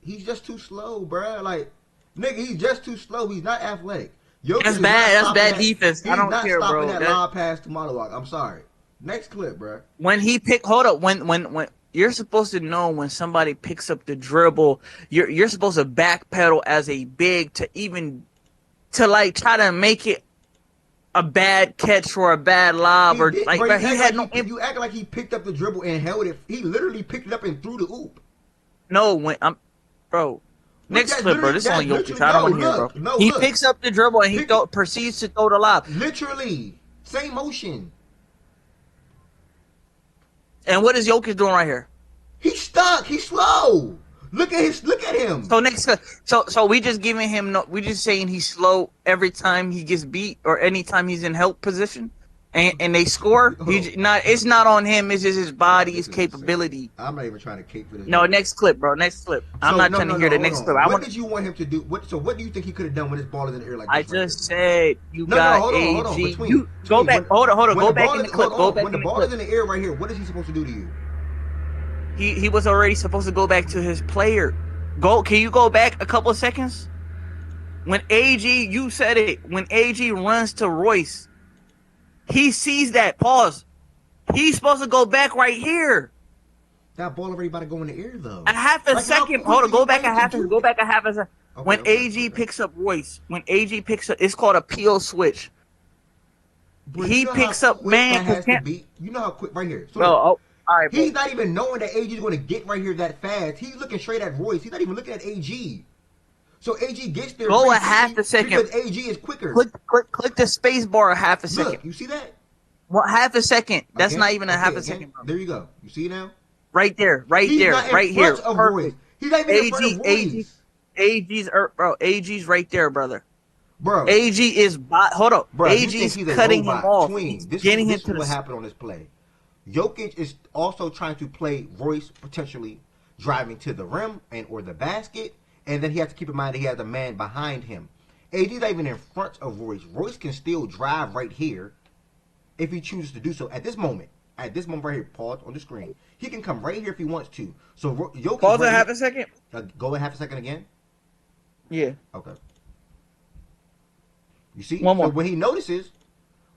He's just too slow, bruh. Like, nigga, he's just too slow. He's not athletic. Jokic That's is bad. not That's stopping bad defense. I don't care, bro. He's not stopping that lob pass to Monowak. I'm sorry. Next clip, bruh. When he hold up, when you're supposed to know when somebody picks up the dribble, you're supposed to backpedal as a big to like try to make it a bad catch or a bad lob or like Bro, he had no. You act like he picked up the dribble and held it. He literally picked it up and threw the oop. No, when I'm, bro. Next clip, bro. This is on Jokic. I don't want to hear, bro. He picks up the dribble and he proceeds to throw the lob. Literally, same motion. And what is Jokic doing right here? He's stuck. He's slow. Look at him. So next, so we just giving him we just saying he's slow every time he gets beat or anytime he's in help position. and they score. It's not on him. It's just his body, his capability. I'm not even trying to cape for this. No, next clip, bro. Next clip. I'm not trying to hear the next clip. What did you want him to do? What do you think he could have done when his ball is in the air like this? I just said you got AG. You go back. Hold on. Go back in the clip. Go back. When the ball is in the air right here, what is he supposed to do to you? He was already supposed to go back to his player. Can you go back a couple of seconds? When AG, you said it. When AG runs to Royce, he sees that. Pause. He's supposed to go back right here. That ball already about to go in the air though. A half a second. Hold on. Go back a half a second. When AG picks up Royce, it's called a PO switch. Bro, he picks up man. You know how quick right here. So bro, all right, he's not even knowing that AG is going to get right here that fast. He's looking straight at Royce. He's not even looking at AG. So AG gets there. Go a half a second. Because AG is quicker. Click the space bar a half a second. Look, you see that? What, half a second? That's not even a half a second, bro. There you go. You see now? Right there. Right He's here. not in Right front here. of Perfect. Royce. He's not even in front of Royce. AG's right there, brother. Bro. AG is hold up. Bro, AG's cutting him off. This getting is him to what happened on this play. Jokic is also trying to play Royce, potentially driving to the rim and or the basket, and then he has to keep in mind that he has a man behind him. AG's not even in front of Royce. Royce can still drive right here if he chooses to do so at this moment. At this moment right here, pause on the screen. He can come right here if he wants to. So Jokic. Pause a half a second. Go a half a second again. Yeah. Okay. You see? One more. So when he notices,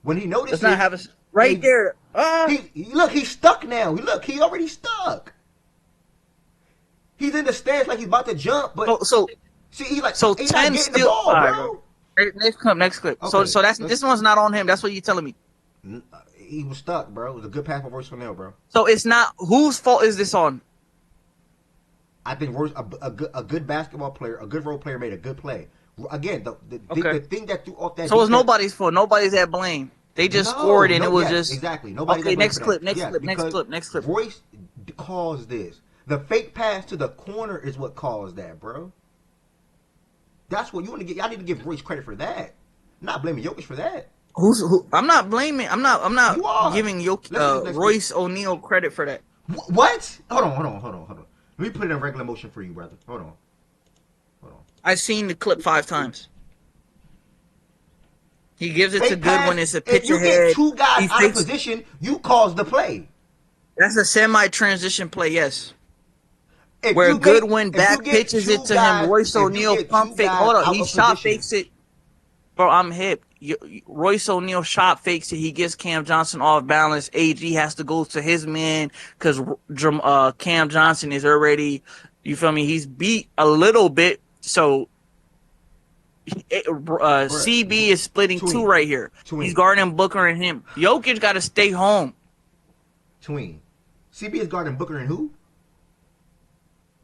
it's not have a right there. Look, he's stuck now. He already stuck. He's in the stairs like he's about to jump, but see, he's like, so he's 10 not still. the ball, bro. Next clip. Okay, so this one's not on him. That's what you're telling me. He was stuck, bro. It was a good pass for Royce O'Neal, bro. So it's not whose fault is this on? I think Royce, a good basketball player, a good role player, made a good play. Again, the thing that threw off that. So it's nobody's fault. Nobody's at blame. They just scored and it was just exactly. Nobody. Okay, next clip. Next clip. Royce caused this. The fake pass to the corner is what caused that, bro. That's what you want to get. Y'all need to give Royce credit for that. Not blaming Jokic for that. Who? I'm not blaming. I'm not giving Royce O'Neal credit for that. What? Hold on. Let me put it in regular motion for you, brother. Hold on. I've seen the clip 5 times. He gives it to Goodwin. It's a picture head. If you get 2 guys out of position, you cause the play. That's a semi-transition play, yes. Where Goodwin back pitches it to him. Royce O'Neal pump fake. Hold on. He shot fakes it. Bro, I'm hip. Royce O'Neal shot fakes it. He gets Cam Johnson off balance. AG has to go to his man because Cam Johnson is already, you feel me? He's beat a little bit. So CB is splitting 2 right here. He's guarding Booker and him. Jokic got to stay home. CB is guarding Booker and who?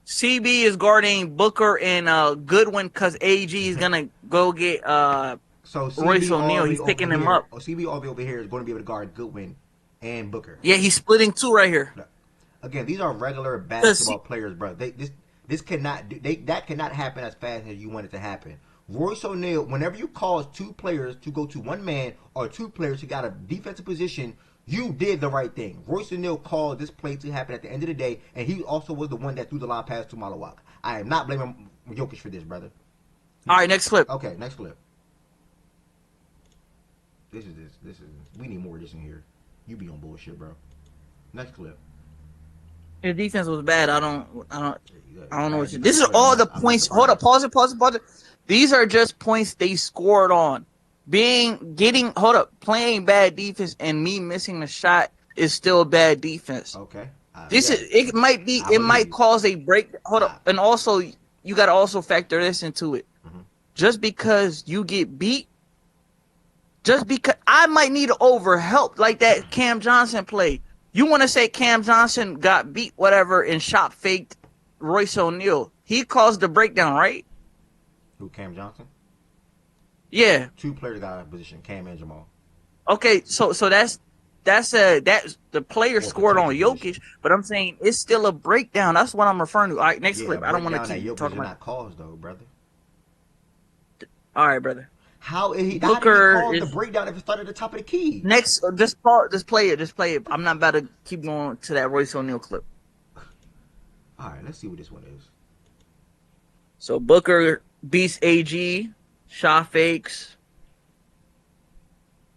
CB is guarding Booker and Goodwin because AG is gonna go get Royce O'Neal. He's picking him up. CB over here is going to be able to guard Goodwin and Booker. Yeah, he's splitting 2 right here. Again, these are regular basketball players, bro. This cannot that cannot happen as fast as you want it to happen. Royce O'Neal, whenever you cause 2 players to go to 1 man or 2 players who got a defensive position, you did the right thing. Royce O'Neal called this play to happen at the end of the day, and he also was the one that threw the lob pass to Malawak. I am not blaming Jokic for this, brother. All right, next clip. Okay, next clip. This is. We need more of this in here. You be on bullshit, bro. Next clip. Your defense was bad. I don't know what you. This is all the points. Hold up. Pause it. These are just points they scored on. Playing bad defense and me missing the shot is still bad defense. Okay. It might cause a break. Hold up. And also you got to also factor this into it. Mm-hmm. Just because you get beat, just because I might need to overhelp like that Cam Johnson play. You want to say Cam Johnson got beat, whatever, and shot faked Royce O'Neal. He caused the breakdown, right? Who, Cam Johnson? Yeah. 2 players got out of position, Cam and Jamal. Okay, so that's the player scored on Jokic, but I'm saying it's still a breakdown. That's what I'm referring to. All right, next clip. I don't want to keep talking about not caused though, brother. All right, brother. How did he Booker call the is breakdown if it started at the top of the key? next. Just play it. Just play it. I'm not about to keep going to that Royce O'Neal clip. All right, let's see what this one is. So Booker beats AG, shot fakes,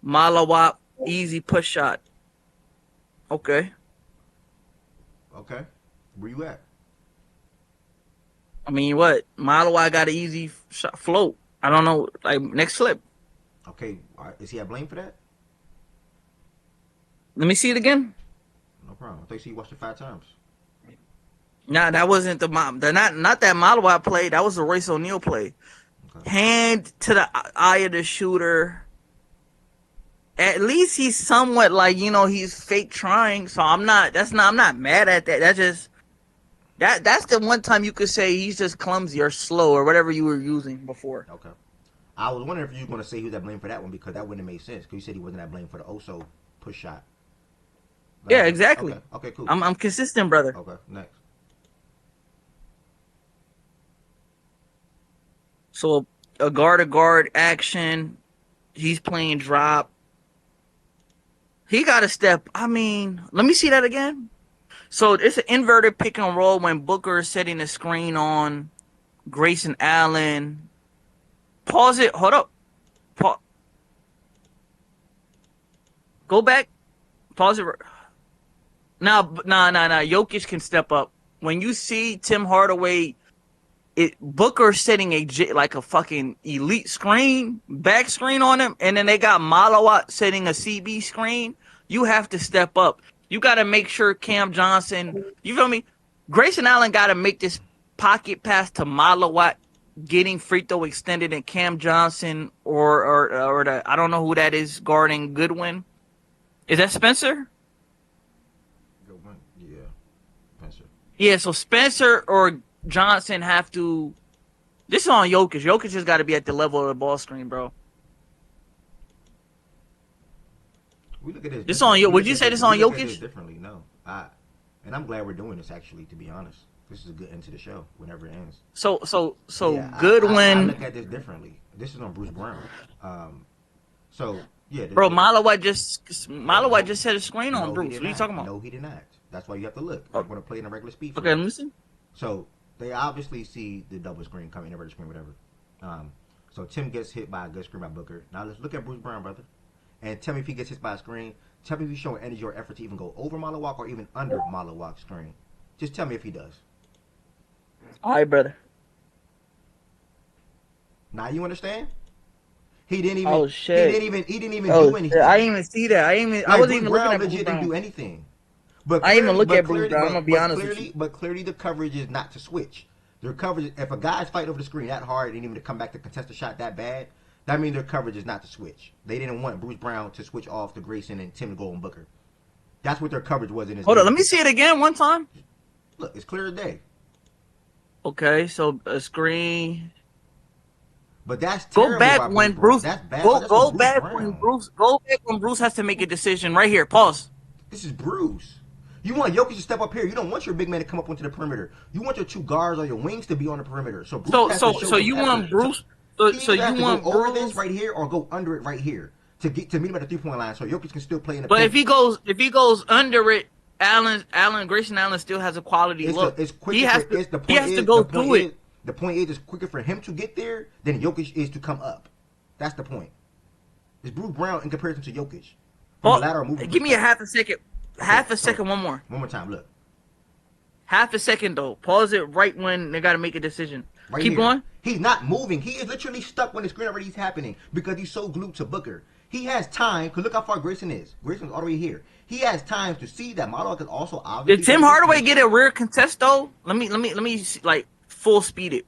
Malawap, easy push shot. Okay. Okay, where you at? I mean, what? Malawap got an easy shot float. I don't know. Like, next clip. Okay, all right, is he at blame for that? Let me see it again. No problem. I think he watched it 5 times. Nah, that wasn't the not that Malawap play. That was the Royce O'Neal play. Okay. Hand to the eye of the shooter. At least he's somewhat like, he's fake trying. So I'm not mad at that. That's just that's the one time you could say he's just clumsy or slow or whatever you were using before. Okay. I was wondering if you were going to say he was at blame for that one because that wouldn't have made sense. Because you said he wasn't at blame for the Oso push shot. But Yeah, exactly. Okay, cool. I'm consistent, brother. Okay, next. So a guard action. He's playing drop. He got a step. I mean, let me see that again. So it's an inverted pick and roll when Booker is setting the screen on Grayson Allen. Pause it. Hold up. Go back. Pause it. Nah. Jokic can step up. When you see Tim Hardaway, Booker setting like a fucking elite screen, back screen on him, and then they got Malawat setting a CB screen, you have to step up. You got to make sure Cam Johnson, you feel me? Grayson Allen got to make this pocket pass to Malawat, getting free throw extended, and Cam Johnson or the, I don't know who that is guarding Goodwin. Is that Spencer? Goodwin, yeah, Spencer. Yeah, so Spencer or Johnson have to. This is on Jokic. Jokic has got to be at the level of the ball screen, bro. We look at this. This on you. Would you say this on Jokic? This Jokic? differently, no. And I'm glad we're doing this. Actually, to be honest, this is a good end to the show. Whenever it ends. So Yeah, Goodwin. I look at this differently. This is on Bruce Brown. So yeah, Bro, Malawat just set a screen on no, Bruce. What are you talking about? No, he did not. That's why you have to look. I'm going to play in a regular speed. Okay, listen. So they obviously see the double screen coming, inverted screen, whatever. So Tim gets hit by a good screen by Booker. Now let's look at Bruce Brown, brother, and tell me if he gets hit by a screen. Tell me if he's showing energy or effort to even go over Malawak or even under Malawak's screen. Just tell me if he does. All right, brother. Now you understand? He didn't even. Oh shit. He didn't even do anything. I didn't even see that. I wasn't even looking at Bruce legit Brown. Didn't do anything. But I didn't even look at Bruce Brown. I'm gonna be honest with you. But clearly, the coverage is not to switch. Their coverage, if a guy's fighting over the screen that hard and even to come back to contest a shot that bad, that means their coverage is not to switch. They didn't want Bruce Brown to switch off to Grayson and Tim to go on Booker. That's what their coverage was in this. Hold game. on, let me see it again one time. Look, it's clear as day. Okay, so a screen. But that's go back when Bruce. That's bad. Go back when Bruce. Go back when Bruce has to make a decision. Right here. Pause. This is Bruce. You want Jokic to step up here. You don't want your big man to come up onto the perimeter. You want your two guards or your wings to be on the perimeter. So Bruce so you want Bruce. So you want go over Bruce this right here or go under it right here to meet him at the 3-point line, so Jokic can still play in the. But if he goes under it, Grayson Allen still has a quality look. It's quicker. He has to go through it. The point is, it's quicker for him to get there than Jokic is to come up. That's the point. It's Bruce Brown in comparison to Jokic. From a lateral movement. Give me a half a second. Half a second. One more time. Look. Half a second though. Pause it right when they got to make a decision. Right Keep here. going. He's not moving. He is literally stuck when the screen already is happening because he's so glued to Booker. He has time, because look how far Grayson is. Grayson's all the way here. He has time to see that Malawak is also obviously. Did Tim Hardaway get a rear contest though? Let me like full speed it.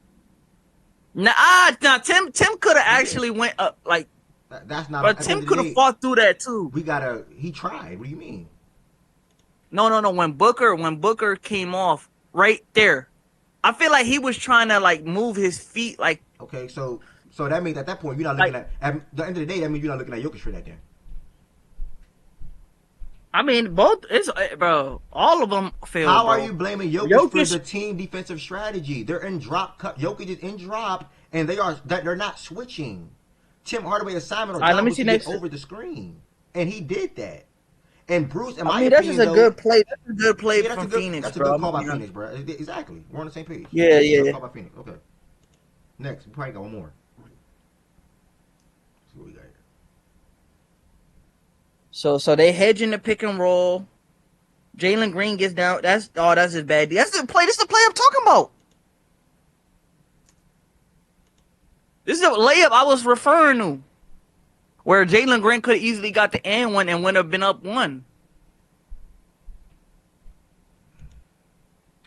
Nah, Tim could have actually went up like. That's not. But Tim could have fought through that too. He tried. What do you mean? No. When Booker came off right there, I feel like he was trying to like move his feet like. Okay, so that means at that point you're not looking at the end of the day. That means you're not looking at Jokic for that then. I mean, both bro. All of them failed. How bro. are you blaming Jokic for the team defensive strategy? They're in drop. Jokic is in drop, and they're not switching. Tim Hardaway assignment or All right, let job me was see to get next. over the screen, and he did that. And Bruce, in I my mean, that's just opinion, a though, good play. That's a good play yeah, from Phoenix, that's a bro. good I'm call gonna by be honest. Phoenix, bro. Exactly, we're on the same page. Yeah, Good yeah. call by Phoenix. Okay, next we probably got one more. Let's see what we got here. So they hedging the pick and roll. Jalen Green gets down. That's his bad. That's the play. This is the play I'm talking about. This is a layup I was referring to, where Jalen Green could have easily got the and one and would have been up one.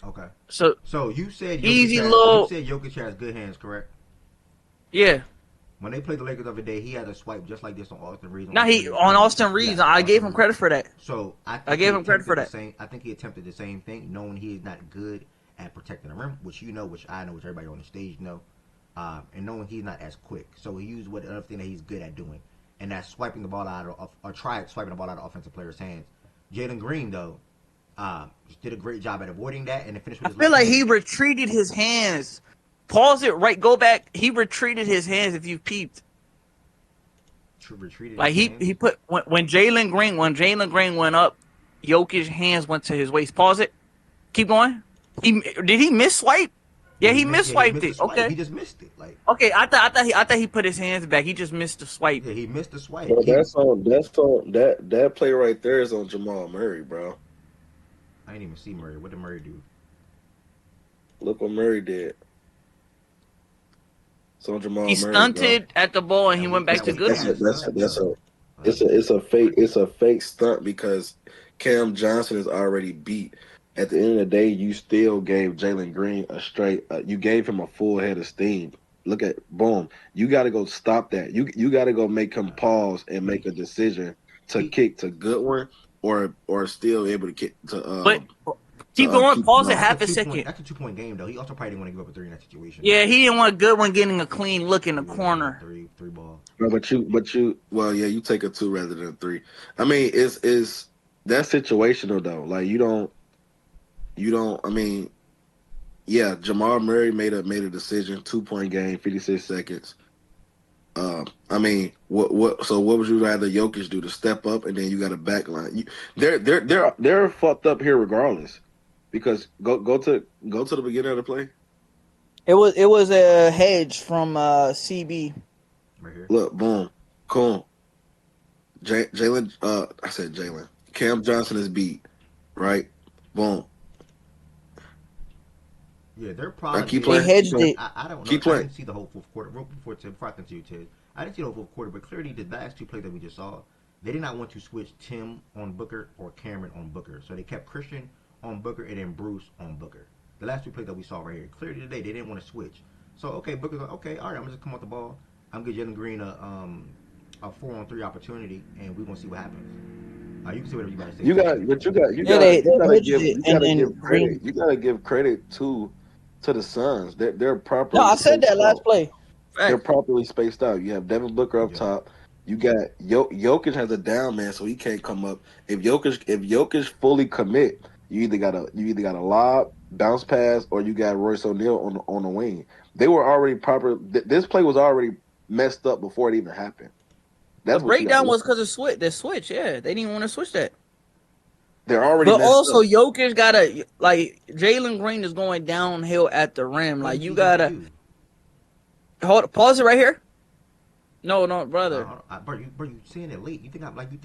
Okay. So you said easy You little. said Jokic has good hands, correct? Yeah. When they played the Lakers the other day, he had a swipe just like this on Austin Reeves. Now he on Austin Reeves. I gave him credit for that. So I think I gave him credit for that. I think he attempted the same thing, knowing he is not good at protecting the rim, which you know, which I know, which everybody on the stage know, and knowing he's not as quick. So he used what other thing that he's good at doing, and that's swiping the ball out of, or try swiping the ball out of offensive players' hands. Jalen Green though, did a great job at avoiding that, and then finished with his I feel like hand. he retreated his hands. Pause it. Right. Go back. He retreated his hands. If you peeped. Retreated. Like he put when Jalen Green went up, Jokic's hands went to his waist. Pause it. Keep going. Did he miss swipe? Yeah, he missed swiped it. Okay. He just missed it. Like okay, I thought he put his hands back. He just missed the swipe. yeah, he missed the swipe. Bro, that's on that play right there is on Jamal Murray, bro. I didn't even see Murray. What did Murray do? Look what Murray did. It's on Jamal He Murray, stunted bro. at the ball and he went back to Goodwin. It's a fake stunt because Cam Johnson is already beat. At the end of the day, you still gave Jalen Green a straight. You gave him a full head of steam. Look at boom. You got to go stop that. You got to go make him pause and make a decision to kick to Goodwin or still able to kick to. But keep going. Pause it half a That's second. That's a 2-point game though. He also probably didn't want to give up a 3 in that situation. Yeah, he didn't want Goodwin getting a clean look in the corner. Three ball. No, but you. Well, yeah, you take a 2 rather than a 3. I mean, it's that's situational though. Like you don't. I mean, yeah, Jamal Murray made a decision. 2-point game, 56 seconds. I mean, what? So what would you rather Jokic do to step up and then you got a back line? They're fucked up here regardless, because go to the beginning of the play. It was a hedge from CB. Right here. Look, boom, cool. Jalen, I said Jalen. Cam Johnson is beat, right? Boom. Yeah, they're probably. Keep playing. They hedged it. I don't know. Keep playing. I didn't see the whole fourth quarter. Before I continue, Ted, I didn't see the whole fourth quarter, but clearly the last 2 plays that we just saw, they did not want to switch Tim on Booker or Cameron on Booker. So they kept Christian on Booker and then Bruce on Booker. The last 2 plays that we saw right here, clearly today they didn't want to switch. So okay, Booker's like, okay, all right, I'm just come off the ball. I'm gonna give Jalen Green a 4-on-3 opportunity, and we're gonna see what happens. You can say whatever you gotta say. You gotta give credit to the Suns. They're properly. No, I said that last play. They're properly spaced out. You have Devin Booker up top. You got Jokic has a down man, so he can't come up. If Jokic fully commit, you either got a lob, bounce pass, or you got Royce O'Neal on the wing. They were already proper. This play was already messed up before it even happened. The breakdown was because of the switch. Yeah, they didn't want to switch that. They're already. But also, Jokic gotta Jalen Green is going downhill at the rim. Like you gotta pause it right here. No, brother. Bro, you saying it late. You think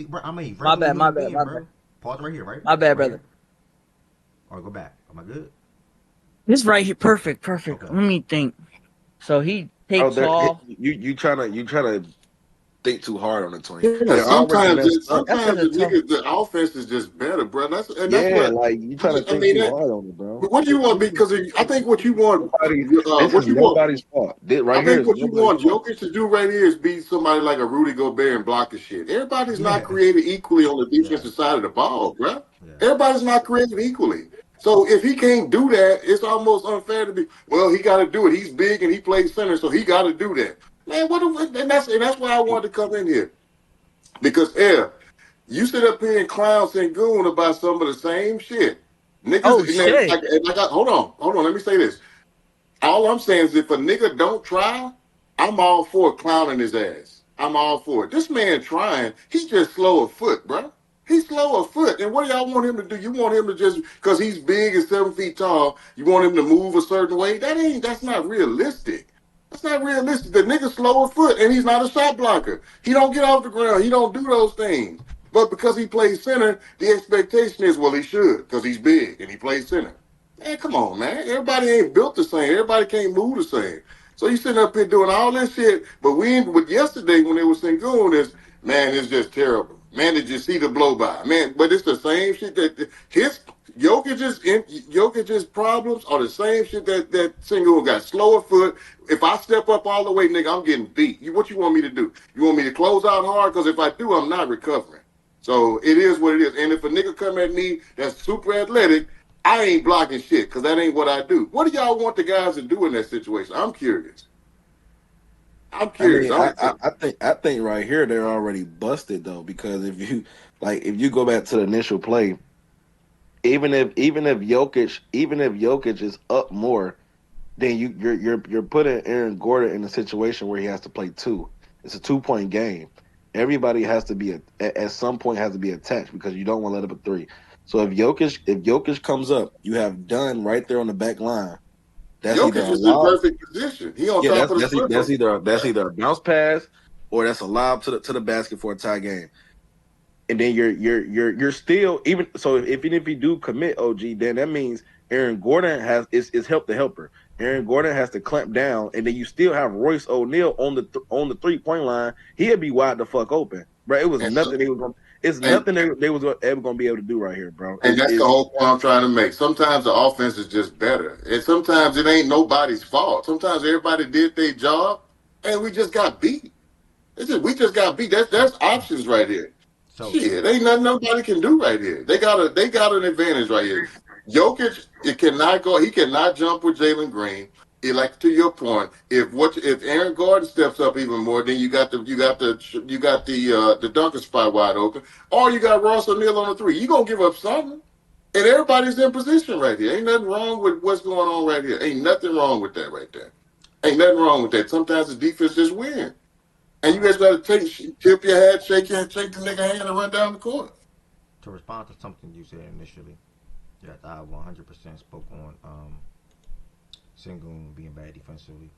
bro, I mean, my bad. Bro. Pause right here, right? My bad, brother. All right, go back. Am I good? This right here, perfect. Okay. Let me think. So he takes off. You trying to think too hard on the 20. Yeah, sometimes the offense is just better, bro. That's what like you trying to think too hard on it, bro. What do you want? Because I think what you want, nobody's fault. I think what you want Jokic to do right here is be somebody like a Rudy Gobert and block the shit. Everybody's not created equally on the defensive side of the ball, bro. Yeah. Everybody's not created equally. So if he can't do that, it's almost unfair to be. Well, he got to do it. He's big and he plays center, so he got to do that. Man, and that's why I wanted to come in here. Because, you sit up here and clown Sengun about some of the same shit. Niggas, shit. Hold on, let me say this. All I'm saying is if a nigga don't try, I'm all for clowning his ass. I'm all for it. This man trying, he's just slow of foot, bro. He's slow of foot. And what do y'all want him to do? You want him to just, because he's big and 7 feet tall, you want him to move a certain way? That's not realistic. That's not realistic. The nigga's slow of foot and he's not a shot blocker. He don't get off the ground. He don't do those things. But because he plays center, the expectation is, well, he should because he's big and he plays center. Man, come on, man. Everybody ain't built the same. Everybody can't move the same. So you sitting up here doing all this shit, but yesterday when it was Sengun, it's just terrible. Man, did you see the blow by? Man, but it's the same shit that Jokic's problems are the same shit that Sengun got. Slower foot. If I step up all the way, nigga, I'm getting beat. What you want me to do? You want me to close out hard? Because if I do, I'm not recovering. So it is what it is. And if a nigga come at me that's super athletic, I ain't blocking shit because that ain't what I do. What do y'all want the guys to do in that situation? I'm curious. I mean, I think right here they're already busted though, because if you go back to the initial play, even if Jokic is up more, then you're putting Aaron Gordon in a situation where he has to play two. It's a 2-point game. Everybody has to be at some point has to be attached because you don't want to let up a three. So if Jokic comes up, you have Dunn right there on the back line. That's Jokic either a is in lob. perfect position. He on Yeah, top of the slipper. that's either a bounce pass or that's a lob to the basket for a tie game. And then you're still, even so, even if you do commit OG, then that means Aaron Gordon is help the helper. Aaron Gordon has to clamp down, and then you still have Royce O'Neal on the 3-point line. He'd be wide the fuck open, bro. It was nothing they was going. It's nothing they was ever going to be able to do right here, bro. And that's the whole point I'm trying to make. Sometimes the offense is just better, and sometimes it ain't nobody's fault. Sometimes everybody did their job, and we just got beat. We just got beat. That's options right here. So Shit, ain't nothing nobody can do right here. They got an advantage right here. Jokic, it cannot go. He cannot jump with Jalen Green. Like to your point, if Aaron Gordon steps up even more, then you got the dunker spot wide open, or you got Ross O'Neal on the three. You gonna give up something, and everybody's in position right here. Ain't nothing wrong with what's going on right here. Ain't nothing wrong with that right there. Ain't nothing wrong with that. Sometimes the defense just win. And you guys got to tip your hat, shake the nigga hand, and run down the court. to respond to something you said initially, yes, I 100% spoke on Sengun being bad defensively.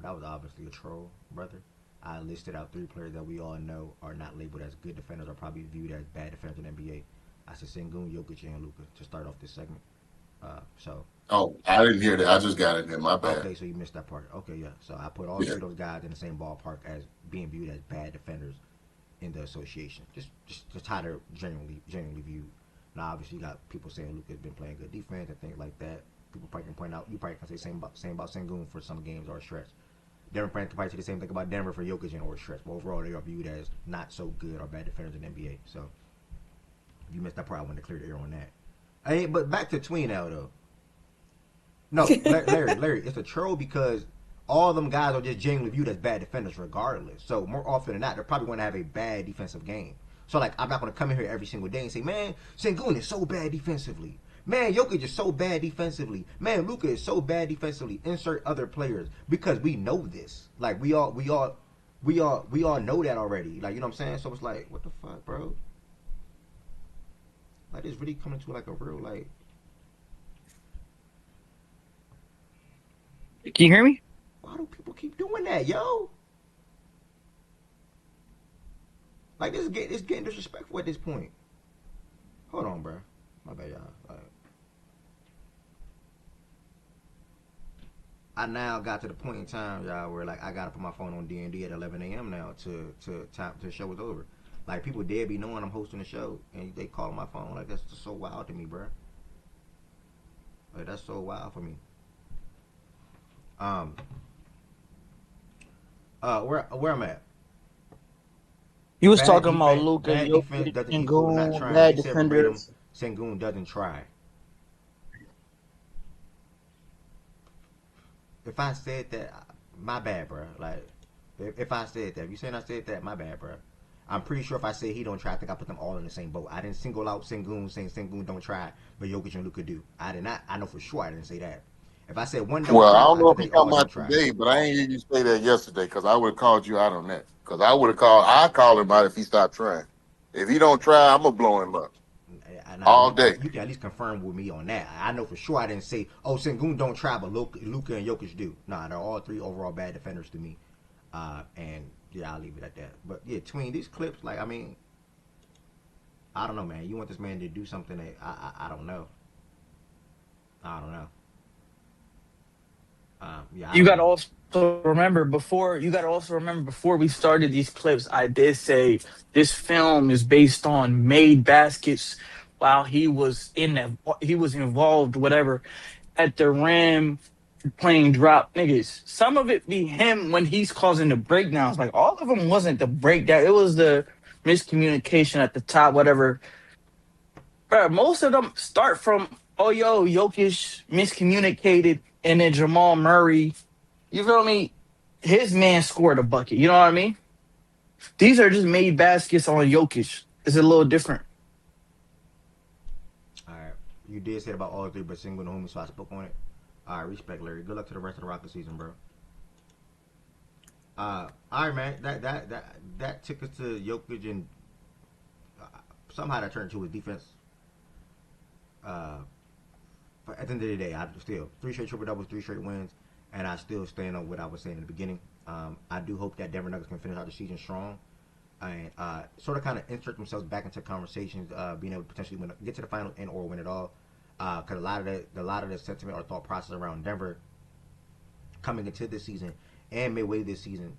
That was obviously a troll, brother. I listed out 3 players that we all know are not labeled as good defenders, or probably viewed as bad defenders in the NBA. I said Sengun, Jokic, and Luka to start off this segment. So. Oh, I didn't hear that. I just got it in. My bad. Okay, so you missed that part. Okay, yeah. So I put all 3 of those guys in the same ballpark as being viewed as bad defenders in the association. Just how they're genuinely viewed. Now, obviously, you got people saying Luka's been playing good defense and things like that. People probably can point out. You probably can say same about Sengun for some games or a stretch. Denver fans can probably say the same thing about Denver for Jokic and or stretch. But overall, they are viewed as not so good or bad defenders in the NBA. So you missed that part. I wanted to clear the air on that. Hey, but back to Tween now though. No, Larry, it's a troll because all of them guys are just genuinely viewed as bad defenders regardless. So more often than not, they're probably going to have a bad defensive game. So like, I'm not going to come in here every single day and say, man, Sengun is so bad defensively. Man, Jokic is so bad defensively. Man, Luka is so bad defensively. Insert other players because we know this. Like we all know that already. Like, you know what I'm saying? So it's like, what the fuck, bro? Like, it's really coming to like a real like. Can you hear me? Why do people keep doing that, yo? Like, it's getting disrespectful at this point. Hold on, bro. My bad, y'all. I now got to the point in time, y'all, where like I gotta put my phone on D&D at 11 a.m. now to the show is over. Like, people dare be knowing I'm hosting the show and they call my phone. Like, that's just so wild to me, bro. Like, that's so wild for me. Where I'm at. You was Bad talking about defense, Luka, bad defense Jokic, doesn't equal not Sengun, trying. bad You said verbatim, defenders. Sengun doesn't try. If I said that, my bad, bro. Like, if I said that, if you saying I said that, my bad, bro. I'm pretty sure if I said he don't try, I think I put them all in the same boat. I didn't single out Sengun saying Sengun don't try, but Jokic and Luka do. I did not. I know for sure I didn't say that. If I said one don't Well, I try, don't I know said if you they got all my don't try. today, but I ain't hear you say that yesterday because I would have called you out on that. Because I call him out if he stopped trying. If he don't try, I'm gonna blow him up Nah, all day. you can at least confirm with me on that. I know for sure I didn't say, oh, Sengun don't try, but Luka and Jokic do. Nah, they're all three overall bad defenders to me. And yeah, I'll leave it at that. But yeah, between these clips, like, I mean, I don't know, man. You want this man to do something that I don't know. I don't know. Yeah, I You don't got to know. also remember before we started these clips, I did say this film is based on made baskets while he was involved, whatever, at the rim playing drop niggas. Some of it be him when he's causing the breakdowns. Like all of them wasn't the breakdown. It was the miscommunication at the top, whatever. Bro, most of them start from, oh yo, Jokic miscommunicated, and then Jamal Murray, you feel me? His man scored a bucket. You know what I mean? These are just made baskets on Jokic. It's a little different. All right. You did say it about all three, but single and homie, so I spoke on it. All right, respect, Larry. Good luck to the rest of the Rocket season, bro. All right, man. That took us to Jokic, and somehow that turned to his defense. But at the end of the day, I still three straight triple doubles, three straight wins, and I still stand on what I was saying in the beginning. I do hope that Denver Nuggets can finish out the season strong and sort of kind of insert themselves back into conversations, being able to potentially get to the final and or win it all. Because a lot of the sentiment or thought process around Denver coming into this season and midway this season,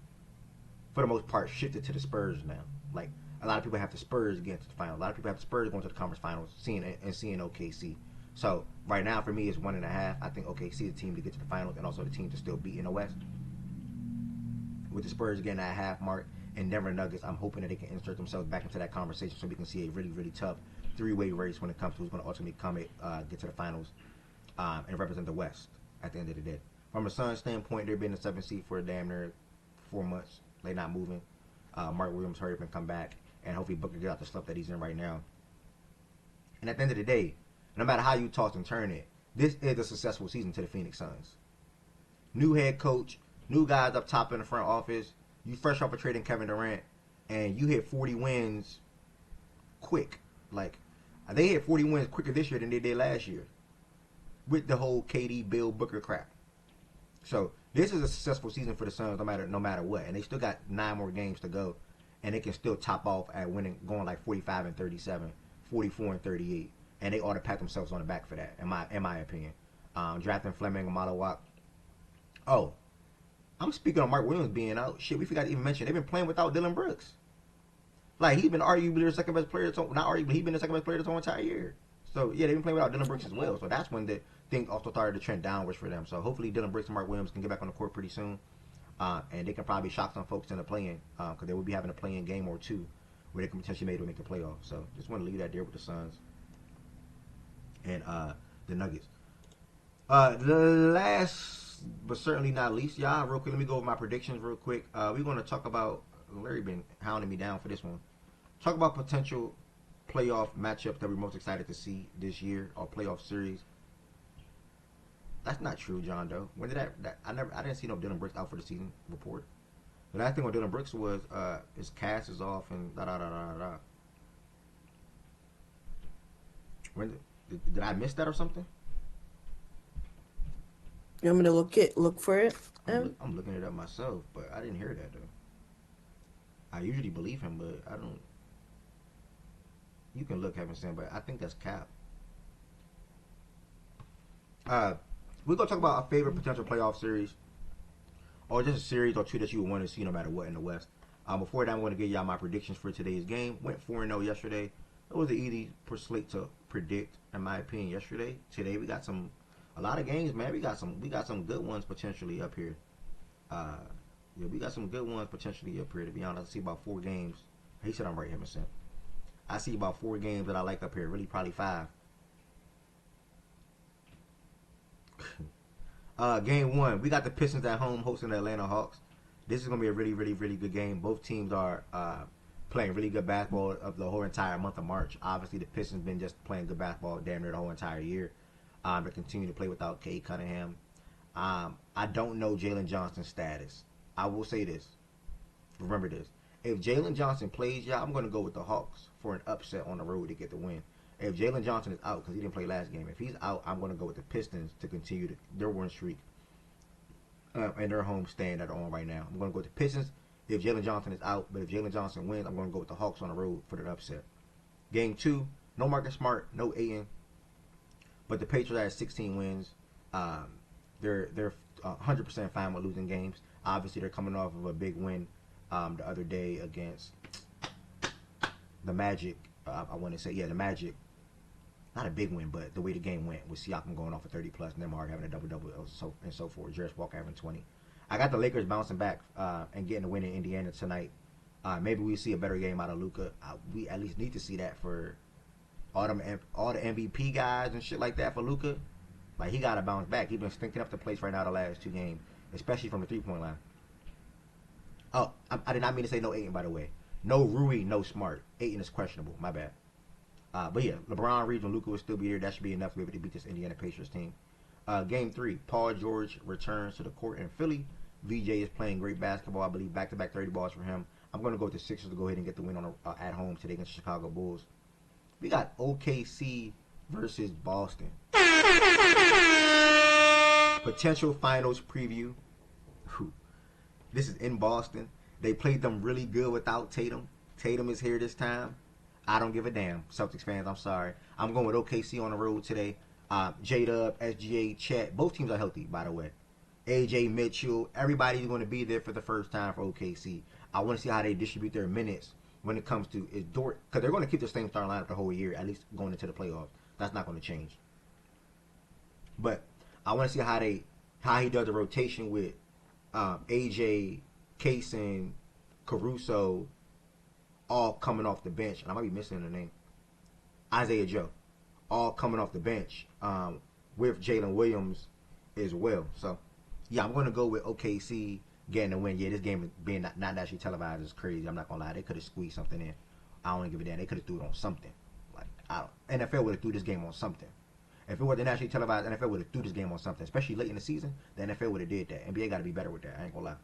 for the most part, shifted to the Spurs now. Like a lot of people have the Spurs getting to the final. A lot of people have the Spurs going to the conference finals, seeing OKC. So right now for me it's 1.5. I think OKC is the team to get to the finals and also the team to still beat in the West. With the Spurs getting that half mark and Denver Nuggets, I'm hoping that they can insert themselves back into that conversation so we can see a really, really tough three-way race when it comes to who's going to ultimately get to the finals and represent the West at the end of the day. From a Suns standpoint, they've been in the 7th seed for damn near 4 months. They're not moving. Mark Williams hurry up and come back, and hopefully Booker get out the stuff that he's in right now. And at the end of the day, no matter how you toss and turn it, this is a successful season to the Phoenix Suns. New head coach, new guys up top in the front office. You fresh off of trading Kevin Durant, and you hit 40 wins quick. Like, they hit 40 wins quicker this year than they did last year with the whole KD, Bill, Booker crap. So this is a successful season for the Suns no matter what, and they still got 9 more games to go, and they can still top off at winning, going like 45 and 37, 44 and 38, and they ought to pat themselves on the back for that, in my opinion. Drafting Fleming and Malawak. Oh, I'm speaking on Mark Williams being out. Shit, we forgot to even mention they've been playing without Dylan Brooks. Like, he's been arguably their second best player. Not arguably, he's been the second best player this whole entire year. So yeah, they've been playing without Dylan Brooks as well. So that's when the thing also started to trend downwards for them. So hopefully Dylan Brooks and Mark Williams can get back on the court pretty soon, and they can probably shock some folks in the play-in because they will be having a play-in game or two where they can potentially make the playoffs. So just want to leave that there with the Suns and the Nuggets. The last but certainly not least, y'all, real quick, let me go over my predictions real quick. We're going to talk about, Larry been hounding me down for this one. Talk about potential playoff matchups that we're most excited to see this year, or playoff series. That's not true, John Doe. When did I didn't see no Dylan Brooks out for the season report. The last thing on Dylan Brooks was his cast is off and da da da da da. When did I miss that or something? You want me to look for it? I'm looking it up myself, but I didn't hear that though. I usually believe him, but I don't. You can look, Kevin Sam, but I think that's cap. We're gonna talk about our favorite potential playoff series, or just a series or two that you would want to see no matter what in the West. Before that, I want to give y'all my predictions for today's game. Went 4-0 yesterday. It was an easy slate to predict, in my opinion. Yesterday, today we got a lot of games, man. We got some good ones potentially up here. Yeah, we got some good ones potentially up here. To be honest, I see about 4 games. He said I'm right, Emerson. I see about 4 games that I like up here. Really, probably 5. Game 1, we got the Pistons at home hosting the Atlanta Hawks. This is gonna be a really, really, really good game. Both teams are playing really good basketball of the whole entire month of March. Obviously, the Pistons been just playing good basketball damn near the whole entire year. They continue to play without Cade Cunningham. I don't know Jalen Johnson's status. I will say this. Remember this. If Jalen Johnson plays, yeah, I'm going to go with the Hawks for an upset on the road to get the win. If Jalen Johnson is out because he didn't play last game, if he's out, I'm going to go with the Pistons to continue their win streak and their home stand that are on right now. I'm going to go with the Pistons if Jalen Johnson is out, but if Jalen Johnson wins, I'm going to go with the Hawks on the road for the upset. Game 2, no Marcus Smart, no Aiden, but the Patriots had 16 wins. They're 100% fine with losing games. Obviously, they're coming off of a big win the other day against the Magic. I want to say, yeah, the Magic. Not a big win, but the way the game went with Siakam going off for 30 plus, Neymar having a double-double, and so forth. Jarris Walker having 20. I got the Lakers bouncing back and getting a win in Indiana tonight. Maybe we see a better game out of Luka. We at least need to see that for all the MVP guys and shit like that for Luka. Like, he got to bounce back. He's been stinking up the place right now the last 2 games, especially from the three-point line. Oh, I did not mean to say no Ayton, by the way. No Rui, no Smart. Ayton is questionable. My bad. But yeah, LeBron, Reeves, and Luka will still be there. That should be enough to be able to beat this Indiana Pacers team. Game 3, Paul George returns to the court in Philly. VJ is playing great basketball. I believe back-to-back 30 balls for him. I'm going to go with the Sixers to go ahead and get the win on at home today against the Chicago Bulls. We got OKC versus Boston. Potential finals preview. This is in Boston. They played them really good without Tatum. Tatum is here this time. I don't give a damn. Celtics fans, I'm sorry. I'm going with OKC on the road today. J-Dub, SGA, Chet. Both teams are healthy, by the way. AJ, Mitchell. Everybody's going to be there for the first time for OKC. I want to see how they distribute their minutes when it comes to is Dort, because they're going to keep the same starting lineup the whole year, at least going into the playoffs. That's not going to change. But I want to see how he does the rotation with AJ, Case, and Caruso all coming off the bench. And I might be missing the name. Isaiah Joe, all coming off the bench with Jalen Williams as well. So yeah, I'm going to go with OKC getting the win. Yeah, this game being not nationally televised is crazy. I'm not gonna lie. They could have squeezed something in. I don't give a damn. They could have threw it on something. Like, NFL would have threw this game on something. If it were the nationally televised, NFL would have threw this game on something. Especially late in the season, the NFL would have did that. NBA got to be better with that. I ain't gonna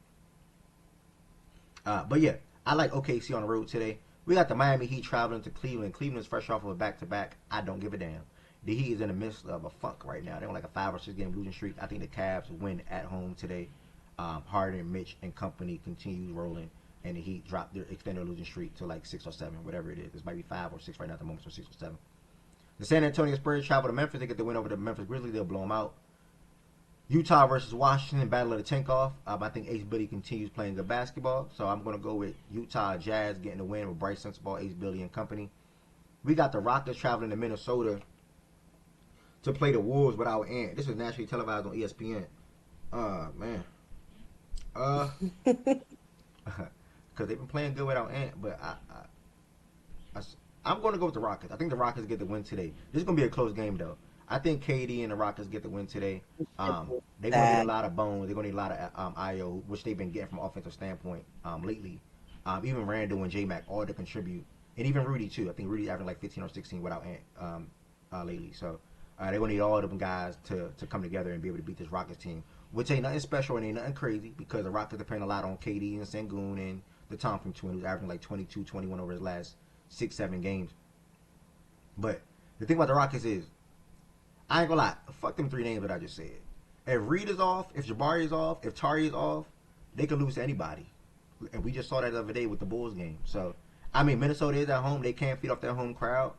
lie. But yeah, I like OKC on the road today. We got the Miami Heat traveling to Cleveland. Cleveland's fresh off of a back-to-back. I don't give a damn. The Heat is in the midst of a funk right now. They're on like a 5 or 6 game losing streak. I think the Cavs win at home today. Harden, Mitch, and company continues rolling, and the Heat drop their extended losing streak to like 6 or 7, whatever it is. This might be 5 or 6 right now at the moment, so 6 or 7. The San Antonio Spurs travel to Memphis. They get the win over the Memphis Grizzlies. They'll blow them out. Utah versus Washington, battle of the tank-off. I think Ace Billy continues playing good basketball, so I'm going to go with Utah Jazz getting the win with Bryce Sensabaugh, Ace Billy, and company. We got the Rockets traveling to Minnesota to play the Wolves without Ant. This is nationally televised on ESPN. Man. Because they've been playing good without Ant, but I'm going to go with the Rockets. I think the Rockets get the win today. This is going to be a close game, though. I think KD and the Rockets get the win today. They're going to need a lot of bones. They're going to need a lot of IO, which they've been getting from an offensive standpoint lately. Even Randall and J-Mac all to contribute. And even Rudy, too. I think Rudy's averaging like 15 or 16 without Ant lately. So they're going to need all of them guys to come together and be able to beat this Rockets team, which ain't nothing special and ain't nothing crazy because the Rockets depend a lot on KD and Sengun and the Thompson twin, who's averaging like 22, 21 over his last 6, 7 games. But the thing about the Rockets is, I ain't gonna lie, fuck them 3 names that I just said. If Reed is off, if Jabari is off, if Tari is off, they could lose to anybody. And we just saw that the other day with the Bulls game. So, I mean, Minnesota is at home. They can't feed off their home crowd.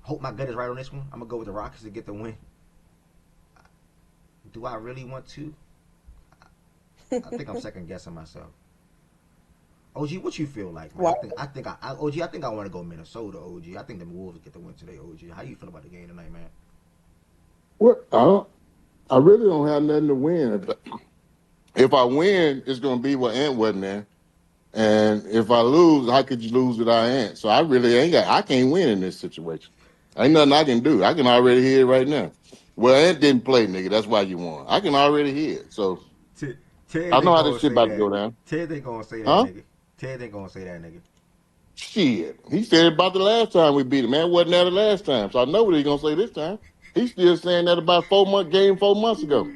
Hope my gut is right on this one. I'm going to go with the Rockets to get the win. Do I really want to? I think I'm second guessing myself. OG, what you feel like, man? I think I want to go Minnesota, OG. I think the Wolves get the win today, OG. How you feel about the game tonight, man? Well, I really don't have nothing to win. If I win, it's going to be what Ant wasn't there. And if I lose, how could you lose without Ant? So I really I can't win in this situation. Ain't nothing I can do. I can already hear it right now. Well, Ant didn't play, nigga. That's why you won. I can already hear it. So I know how this shit about to go down. Ted ain't going to say that, nigga. Ted ain't going to say that, nigga. Shit. He said it about the last time we beat him. Man, wasn't that the last time? So I know what he's going to say this time. He's still saying that about 4 months ago.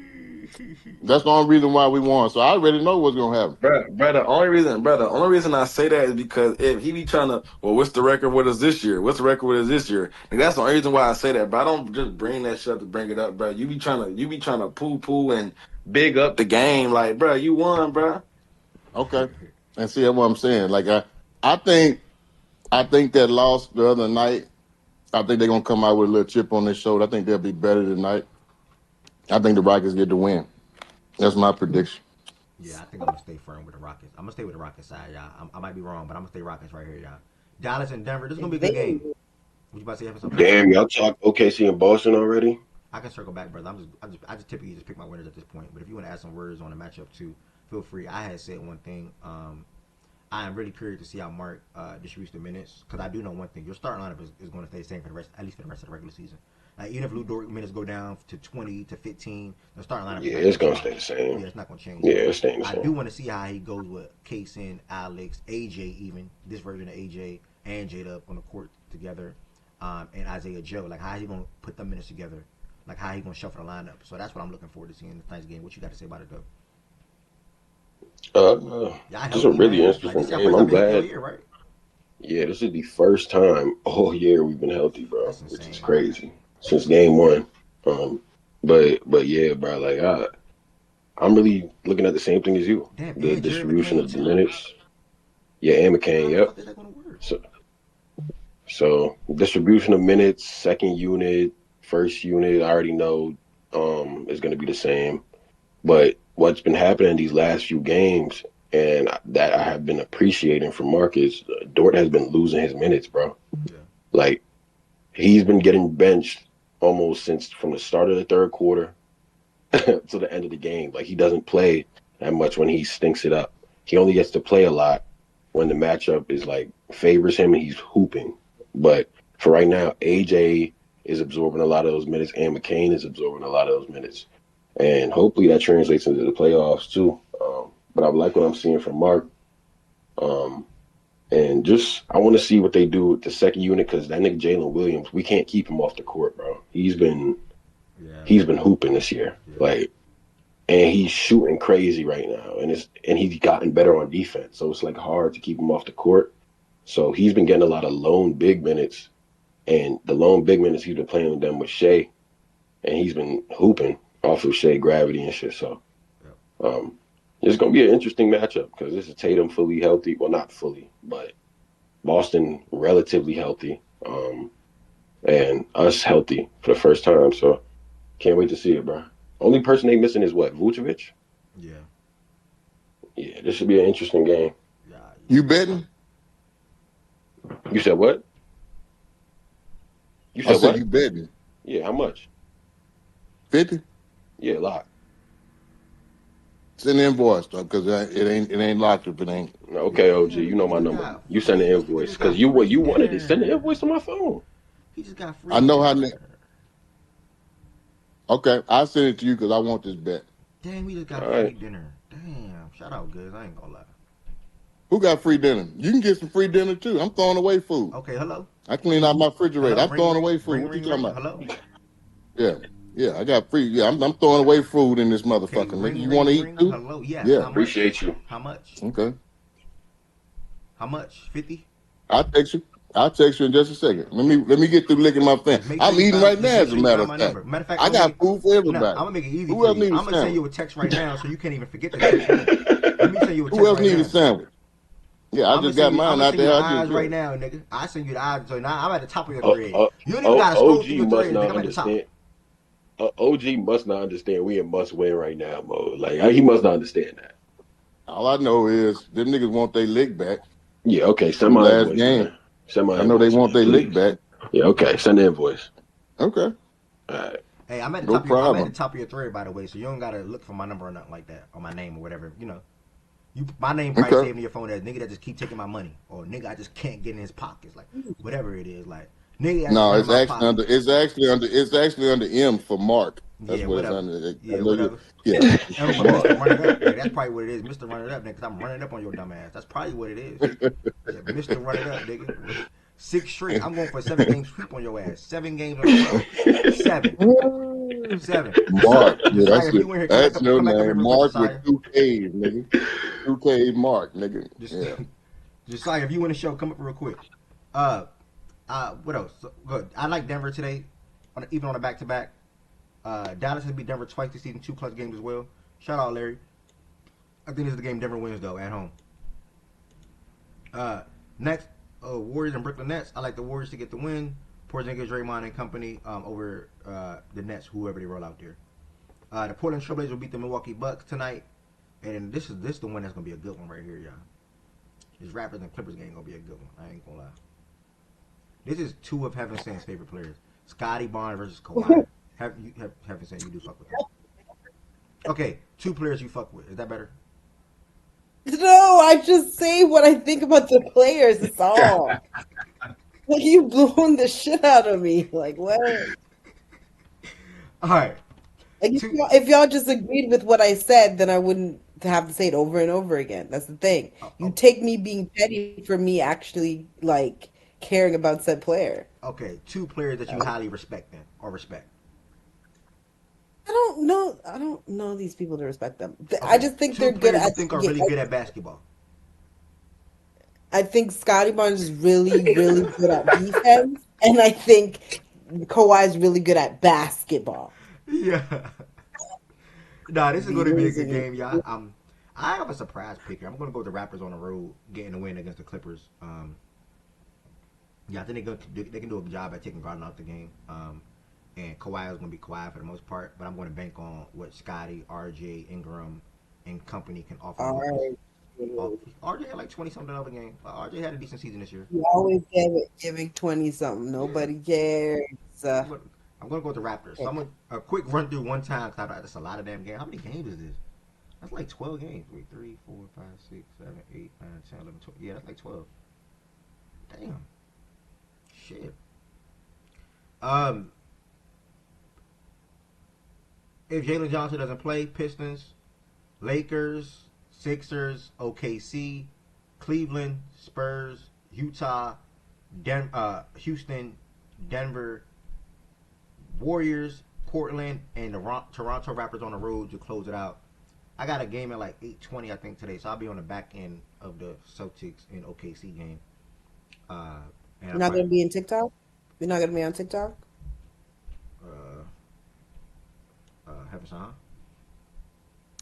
That's the only reason why we won. So I already know what's gonna happen. Bro, the only reason I say that is because if he be trying to, well, what's the record with us this year? What's the record with us this year? And that's the only reason why I say that. But I don't just bring that shit up to bring it up, bro. You be trying to poo and big up the game, like, bro, you won, bro. Okay. And see that's what I'm saying. Like I think that loss the other night, I think they're gonna come out with a little chip on their shoulder. I think they'll be better tonight. I think the Rockets get the win. That's my prediction. Yeah, I think I'm gonna stay firm with the Rockets. I'm gonna stay with the Rockets side, y'all. I might be wrong, but I'm gonna stay Rockets right here, y'all. Dallas and Denver. This is gonna be a good game. What you about to say? Something? Damn, y'all talk OKC and Boston already? I can circle back, brother. I just typically just pick my winners at this point. But if you want to add some words on the matchup too, feel free. I had said one thing. I am really curious to see how Mark distributes the minutes because I do know one thing: your starting lineup is going to stay the same for the rest, at least for the rest of the regular season. Like even if Lou Dort minutes go down to 20 to 15, the starting lineup. Yeah, it's gonna stay the same. Yeah, it's not gonna change. Yeah, it's staying the same. I do want to see how he goes with Kaysen, Alex, AJ, even this version of AJ and Jada up on the court together, and Isaiah Joe. Like how he gonna put them minutes together? Like how he gonna shuffle the lineup? So that's what I'm looking forward to seeing in tonight's game. What you got to say about it though? This is a really interesting game. I'm glad. Year, right? Yeah, this is the first time all year we've been healthy, bro. Which is crazy since game one. But yeah, bro. Like I'm really looking at the same thing as you. Damn, the distribution of the minutes. Yeah, and McCain. Yep. So distribution of minutes, second unit, first unit. I already know is going to be the same. But what's been happening these last few games, and that I have been appreciating from Marcus, Dort has been losing his minutes, bro. Yeah. Like, he's been getting benched almost since from the start of the third quarter to the end of the game. Like, he doesn't play that much when he stinks it up. He only gets to play a lot when the matchup is, like, favors him and he's hooping. But for right now, AJ is absorbing a lot of those minutes and McCain is absorbing a lot of those minutes. And hopefully that translates into the playoffs too. But I like what I'm seeing from Mark. And just I want to see what they do with the second unit because that nigga Jalen Williams, we can't keep him off the court, bro. He's been hooping this year, like, and he's shooting crazy right now, and he's gotten better on defense. So it's like hard to keep him off the court. So he's been getting a lot of lone big minutes, and the lone big minutes he's been playing with them with Shea, and he's been hooping off of Shea gravity and shit. So it's going to be an interesting matchup because this is Tatum fully healthy. Well, not fully, but Boston relatively healthy and us healthy for the first time. So can't wait to see it, bro. Only person they missing is what, Vucevic? Yeah. Yeah, this should be an interesting game. Yeah. You betting? You said what? You said what? You betting? Yeah, how much? 50? Yeah, lock. Send the invoice though, because it ain't locked if it ain't. Okay, OG, you know my number. You send the invoice because you wanted to send the invoice to my phone. He just got free. I know how. Okay, I'll send it to you because I want this bet. Damn, we just got free dinner. Damn, shout out, Goods. I ain't gonna lie. Who got free dinner? You can get some free dinner too. I'm throwing away food. Okay, hello. I clean out my refrigerator. Hello, I'm throwing away food. What you talking about? Hello. Yeah, I got free. Yeah, I'm throwing away food in this motherfucker. Nigga, you want to eat too? Hello, yes. Yeah, appreciate you. How much? Okay. How much? 50? I'll text you. I'll text you in just a second. Let me get through licking my fan. I'm eating right now, as a matter of fact. Matter of fact, I got food for everybody. I'm gonna make it easy Who for else you. need a I'm gonna send you a text right now, so you can't even forget to text me. Let me send you a text. Who else right need now. a sandwich? Yeah, I just got mine out there. I'm right now, nigga. I send you the eyes. So now I'm at the top of your thread. You don't even gotta scroll through your thread. I'm at the top. OG must not understand we in must win right now mode. Like he must not understand that. All I know is them niggas want their lick back. Yeah, okay. Send my last invoice, game. Send my I know invoice, they want their lick back. Yeah, okay. Send the invoice. Okay. All right. Hey, I'm at the top. I'm at the top of your thread, by the way. So you don't gotta look for my number or nothing like that, or my name or whatever. You know, my name probably saved in your phone as nigga that just keep taking my money, or nigga I just can't get in his pockets, like whatever it is, like. Nigga, no, it's actually under M for Mark. That's yeah, what whatever. It's under. Yeah, whatever. Yeah. Mr. Run It Up. Yeah, that's probably what it is. Mr. Run It Up, nigga, because I'm running up on your dumb ass. That's probably what it is. Yeah, Mr. Run It Up, nigga. 6 straight. I'm going for 7 game sweep on your ass. 7 games on the road. 7. 7. Mark. Yeah, Josiah, that's if it. you in here, That's your come back up here name. real quick, Mark with Josiah. two K's, nigga. Two K's, Mark, nigga. Just, Yeah. Josiah, if you in the show, come up real quick. Uh, what else? So, good. I like Denver today, even on a back to back. Dallas has beat Denver twice this season, 2 clutch games as well. Shout out, Larry. I think this is the game Denver wins though at home. Next, Warriors and Brooklyn Nets. I like the Warriors to get the win. Porzingis, Draymond, and company over the Nets, whoever they roll out there. The Portland Trailblazers will beat the Milwaukee Bucks tonight, and this is the one that's gonna be a good one right here, y'all. This Raptors and Clippers game gonna be a good one. I ain't gonna lie. This is two of Heaven Sand's favorite players: Scotty Barnes versus Kawhi. Heaven Sand, you do fuck with him. Okay, 2 players you fuck with. Is that better? No, I just say what I think about the players. It's all. Like you blowing the shit out of me. Like what? All right. Like Two. if y'all just agreed with what I said, then I wouldn't have to say it over and over again. That's the thing. You Oh, take me being petty for me actually like caring about said player. okay, 2 players that you highly respect then, or respect. I don't know these people to respect them. I Okay, just think 2 they're good players you at. think are really good at basketball. I think Scotty Barnes is really, really good at defense, and I think Kawhi is really good at basketball. Yeah. Nah, this is Be going to be a good losing game, y'all. I have a surprise picker. I'm going to go with the Raptors on the road, getting a win against the Clippers. Yeah, I think they can do a job at taking Garden out the game. And Kawhi is going to be quiet for the most part, but I'm going to bank on what Scotty, RJ, Ingram, and company can offer All rookies. right. RJ had like 20 something other game. RJ had a decent season this year. You always giving 20 something. Yeah. Nobody cares. I'm gonna go with the Raptors. So I'm gonna a quick run through one time because that's a lot of damn games. How many games is this? That's like 12 games. Wait, 3, 4, 5, 6, 7, 8, 9, 10, 11, 12. Yeah, that's like 12. Damn. Shit. Um, if Jalen Johnson doesn't play, Pistons, Lakers, Sixers, OKC, Cleveland, Spurs, Utah, Houston, Denver, Warriors, Portland, and the Toronto Raptors on the road to close it out. I got a game at like 8:20, I think, today, so I'll be on the back end of the Celtics and OKC game. Uh, and You're not going to be in TikTok? You're not going to be on TikTok? Heaven Song.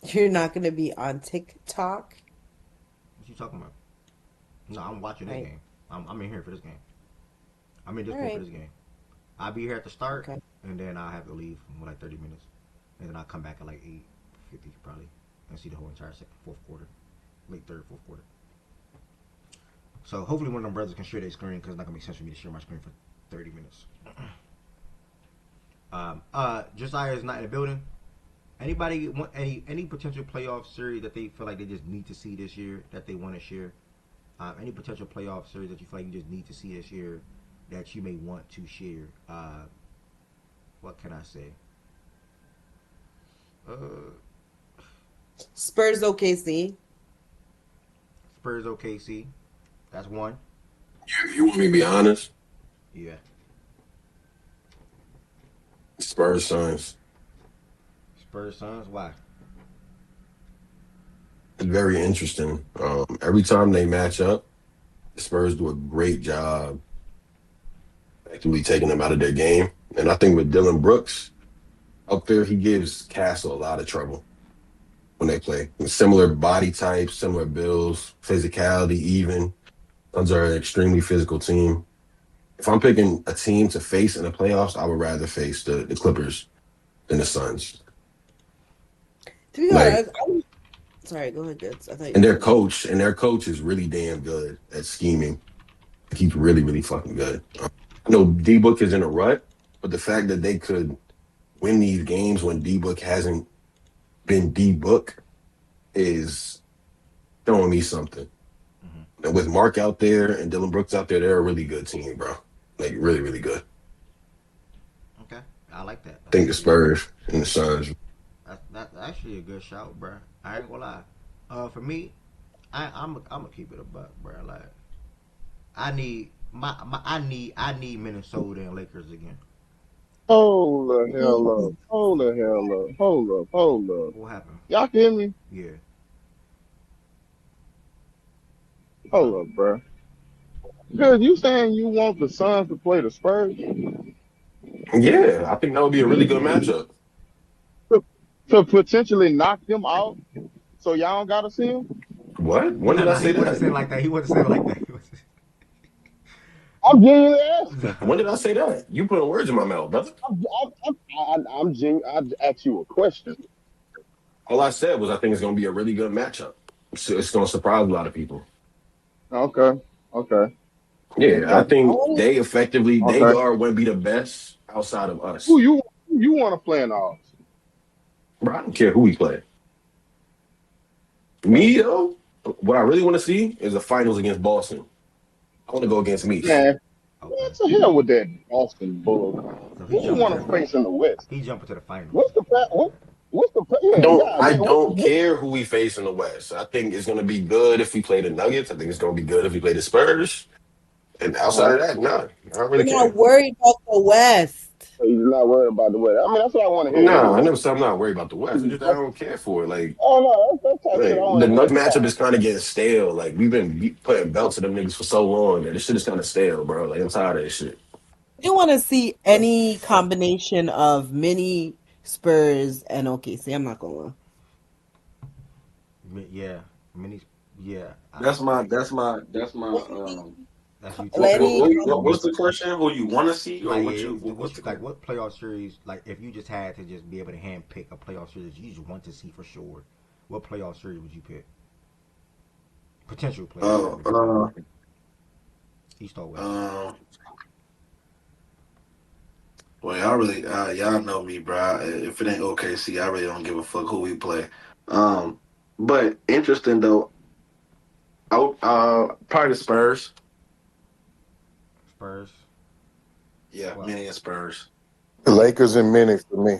You're not going to be on TikTok? What you talking about? No, I'm watching that Right. game. I'm in here for this game. I'm in Discord All right. for this game. I'll be here at the start, Okay. and then I'll have to leave in like 30 minutes, and then I'll come back at like 8:50 probably, and see the whole entire fourth quarter, late third, fourth quarter. So hopefully one of them brothers can share their screen because it's not gonna make sense for me to share my screen for 30 minutes. Josiah is not in the building. Anybody want any potential playoff series that they feel like they just need to see this year that they want to share? Any potential playoff series that you feel like you just need to see this year that you may want to share? What can I say? Spurs OKC. Spurs OKC. That's one. You want me to be honest? Yeah. Spurs Suns. Spurs Suns. Why? It's very interesting. Every time they match up, the Spurs do a great job actually taking them out of their game. And I think with Dylan Brooks up there, he gives Castle a lot of trouble when they play. Similar body types, similar builds, physicality, even. Suns are an extremely physical team. If I'm picking a team to face in the playoffs, I would rather face the Clippers than the Suns. To be Like, honest, sorry, go ahead, Goods. I thought you and were their coach is really damn good at scheming. He's really, really fucking good. I know D Book is in a rut, but the fact that they could win these games when D Book hasn't been D Book is showing me something. Mm-hmm. And with Mark out there and Dylan Brooks out there, they're a really good team, bro. Like really, really good. Okay, I like that. I think the Spurs and the Suns. That's actually a good shout, bro. I ain't gonna lie. For me, I'm gonna keep it a buck, bro. Like, I need I need Minnesota and Lakers again. Hold the hell up. Hold the hell up. Hold up. Hold up. What happened? Y'all can hear me? Yeah. Hold up, bro. Because you saying you want the Suns to play the Spurs Yeah, I think that would be a really good matchup. to, to potentially knock them out so y'all don't got to see them? What? When No, did I no, he say wasn't that? saying like that. He wasn't saying like that. I'm genuinely asking. When did I say that? You putting words in my mouth, brother. I asked you a question. All I said was I think it's going to be a really good matchup. So it's going to surprise a lot of people. Okay. Okay. Yeah, I Okay. think they Okay. guard would be the best outside of us. Who you want to play in the All? Bro, I don't care who we play. Me, though, what I really want to see is the finals against Boston. I want to go against Mitch. Man, Okay. what the hell with that Boston Bull? So Who he you jumping want to to face in the West? he jumping to the finals. What's the pa- what? What's the I yeah? don't God I damn. don't care who we face in the West. I think it's gonna be good if we play the Nuggets. I think it's gonna be good if we play the Spurs. And outside Uh-huh. of that, nah, I don't really You're not care. worried about the West. He's not worried about the weather. I mean, that's what I want to hear Nah, I anyway. never said I'm not worried about the West. It's just I don't care for it. Oh no, that's type shit I Like want the to hear. Nuggets matchup is kind of getting stale. Like we've been putting belts to them niggas for so long that this shit is kind of stale, bro. Like I'm tired of this shit. I want to see any combination of mini Spurs and OKC. I'm not gonna lie. Yeah. Mini. Yeah. That's my That's you too, what, Trav. Any what's the question? Who you want to see or Like what yeah, you what what's you the like? question? What playoff series? Like if you just had to just be able to hand pick a playoff series you just want to see for sure, what playoff series would you pick? Potential playoff series, Uh, I should say. uh, East or West? um. Well, y'all know me, bro. If it ain't OKC, I really don't give a fuck who we play. Um, but interesting though. Probably the Spurs. Spurs. Yeah, Well, mini and Spurs. The I think Lakers and Minutes for me.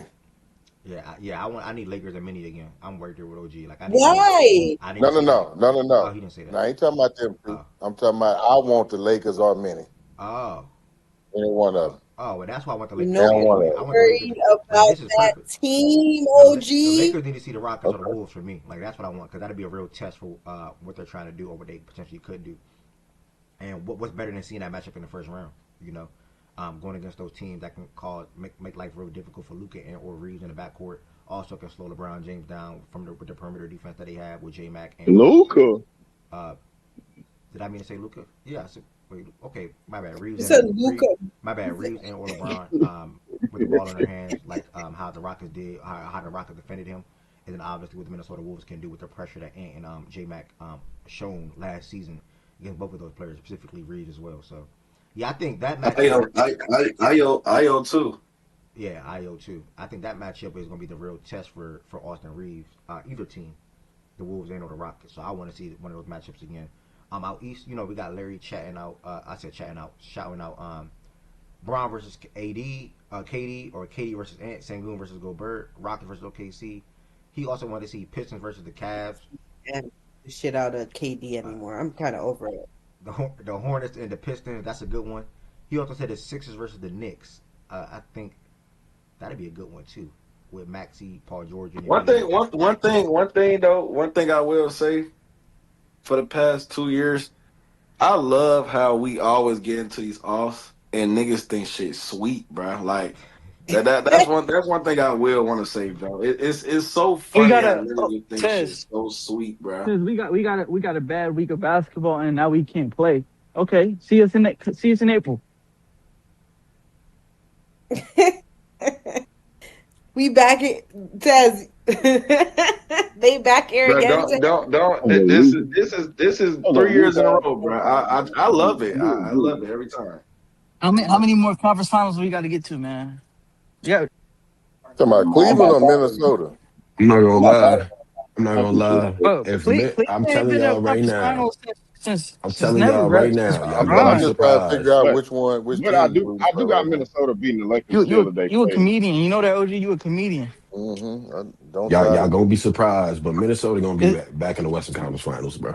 yeah. I need Lakers and mini again. I'm worried there with OG. Like I need them. why? I need No, to no, see like. no, no, no, Oh, no. he didn't say that. Now, I ain't talking about them two. Oh, I'm talking about I want the Lakers or Minnie. oh, Any one of them. oh. Well, that's why I want the You're Lakers to not Any see one anyway. of I them. want the Lakers. worried Like about this is that perfect. team, The OG. Lakers need to see the Rockets or the Okay. Wolves for me. Like that's what I want because that'd be a real test for what they're trying to do or what they potentially could do. And what's better than seeing that matchup in the first round? You know, going against those teams that can make life real difficult for Luka and or Reeves in the backcourt. Also can slow LeBron James down with the perimeter defense that they have with J Mac and Luca. uh, did I mean to say Luka? Yeah. Wait, okay, my bad. You said Luca. My bad. Reeves and or LeBron with the ball in their hands, like how the Rockets did, how the Rockets defended him, and then obviously what the Minnesota Wolves can do with the pressure that Ant and J Mac shown last season against both of those players, specifically Reeves as well. So yeah, I think that matchup. I too. Yeah, IO too. I think that matchup is going to be the real test for Austin Reeves. Either team, the Wolves and or the Rockets. So I want to see one of those matchups again. Out east, we got Larry chatting out. I said chatting out, shouting out. Braun versus AD, KD, or KD versus Ant, Sengun versus Gobert, Rockets versus OKC. He also wanted to see Pistons versus the Cavs, And the shit out of KD uh, anymore. I'm kind of over it. the Hornets and the Pistons. That's a good one. He also said the Sixers versus the Knicks. I think that'd be a good one too, with Maxey, Paul George, and One Embiid. thing, one thing I will say for the past 2 years, I love how we always get into these offs and niggas think shit sweet, bro. Like that's one thing I will want to say, bro. It's so We funny got how a niggas think shit Tez. so sweet, bro. Tez, we got a bad week of basketball, and now we can't play. Okay, see us in April. We back it, Tez. They back here Bro, again. don't. Oh, This is oh, 3 years in a Luca. row, bro. I love it. I love it every time. How many more conference finals we got to get to, man? Yeah, Talking about I'm Cleveland about or tired. Minnesota? I'm not gonna I'm about tired lie. I'm not of gonna lie. shit. bro. I'm Cleveland ain't telling been to a y'all right conference now. finals since I'm since telling never, y'all bro. right Since now. Y'all gonna I'm be Bron. just trying to figure surprised. out But which but team you rooting I for do got right now. Minnesota beating the Lakers You still you today. you a Crazy. comedian. You know that, OG. You a comedian. Don't Y'all try y'all to. gonna be surprised, but Minnesota gonna be It, back in the Western Conference Finals, bro.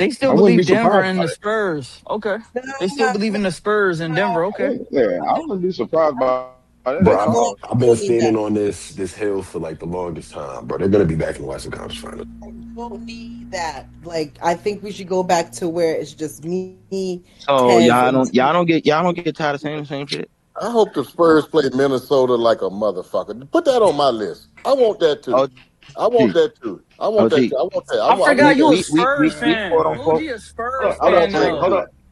They still I wouldn't be believe Denver surprised and by the that. Spurs. Okay. No, They I'm still not. believe in the Spurs and Denver. Okay. Yeah, I wouldn't be surprised by that Bro, at all. I've been Need that. standing on this hill for like the longest time, bro. They're gonna be back in the Western Conference Finals. Don't need that. Like, I think we should go back to where it's just me, So Tez, and y'all don't get tired of saying the same shit. I hope the Spurs play Minnesota like a motherfucker. Put that on my list. I want that too. I want OG, that too. I want that OG. too. I want that. I I forgot want you a that. Spurs We fan. quote OG unquote. a Hold Spurs up, hold fan up, Twink. though.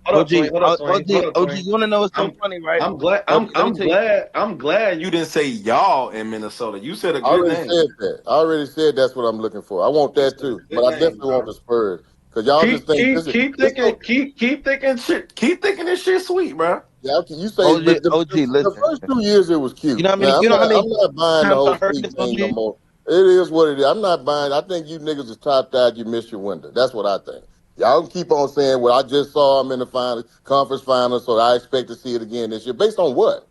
Hold up, Twink. Hold up, Twink. Hold up, OG, Twink. you wanna know what's so I'm funny, right? I'm glad OG, let me tell you. I'm glad you didn't say y'all in Minnesota. You said a I good already name. said that. I already said that's what I'm looking for. I want You that said a too. good But I name, definitely want bro. the Spurs because y'all just think this is this. Go, Keep thinking shit. Keep thinking this shit sweet, bro. yeah, you say, but OG, the listen. first 2 years it was cute. Now You know how many I'm not buying the times whole I heard sweet this, thing no OG? more. It is what it is. I'm not buying. I think you niggas is top tied. You missed your window. That's what I think. Y'all can keep on saying, "Well, I just saw him in the final conference finals, so I expect to see it again this year." Based on what?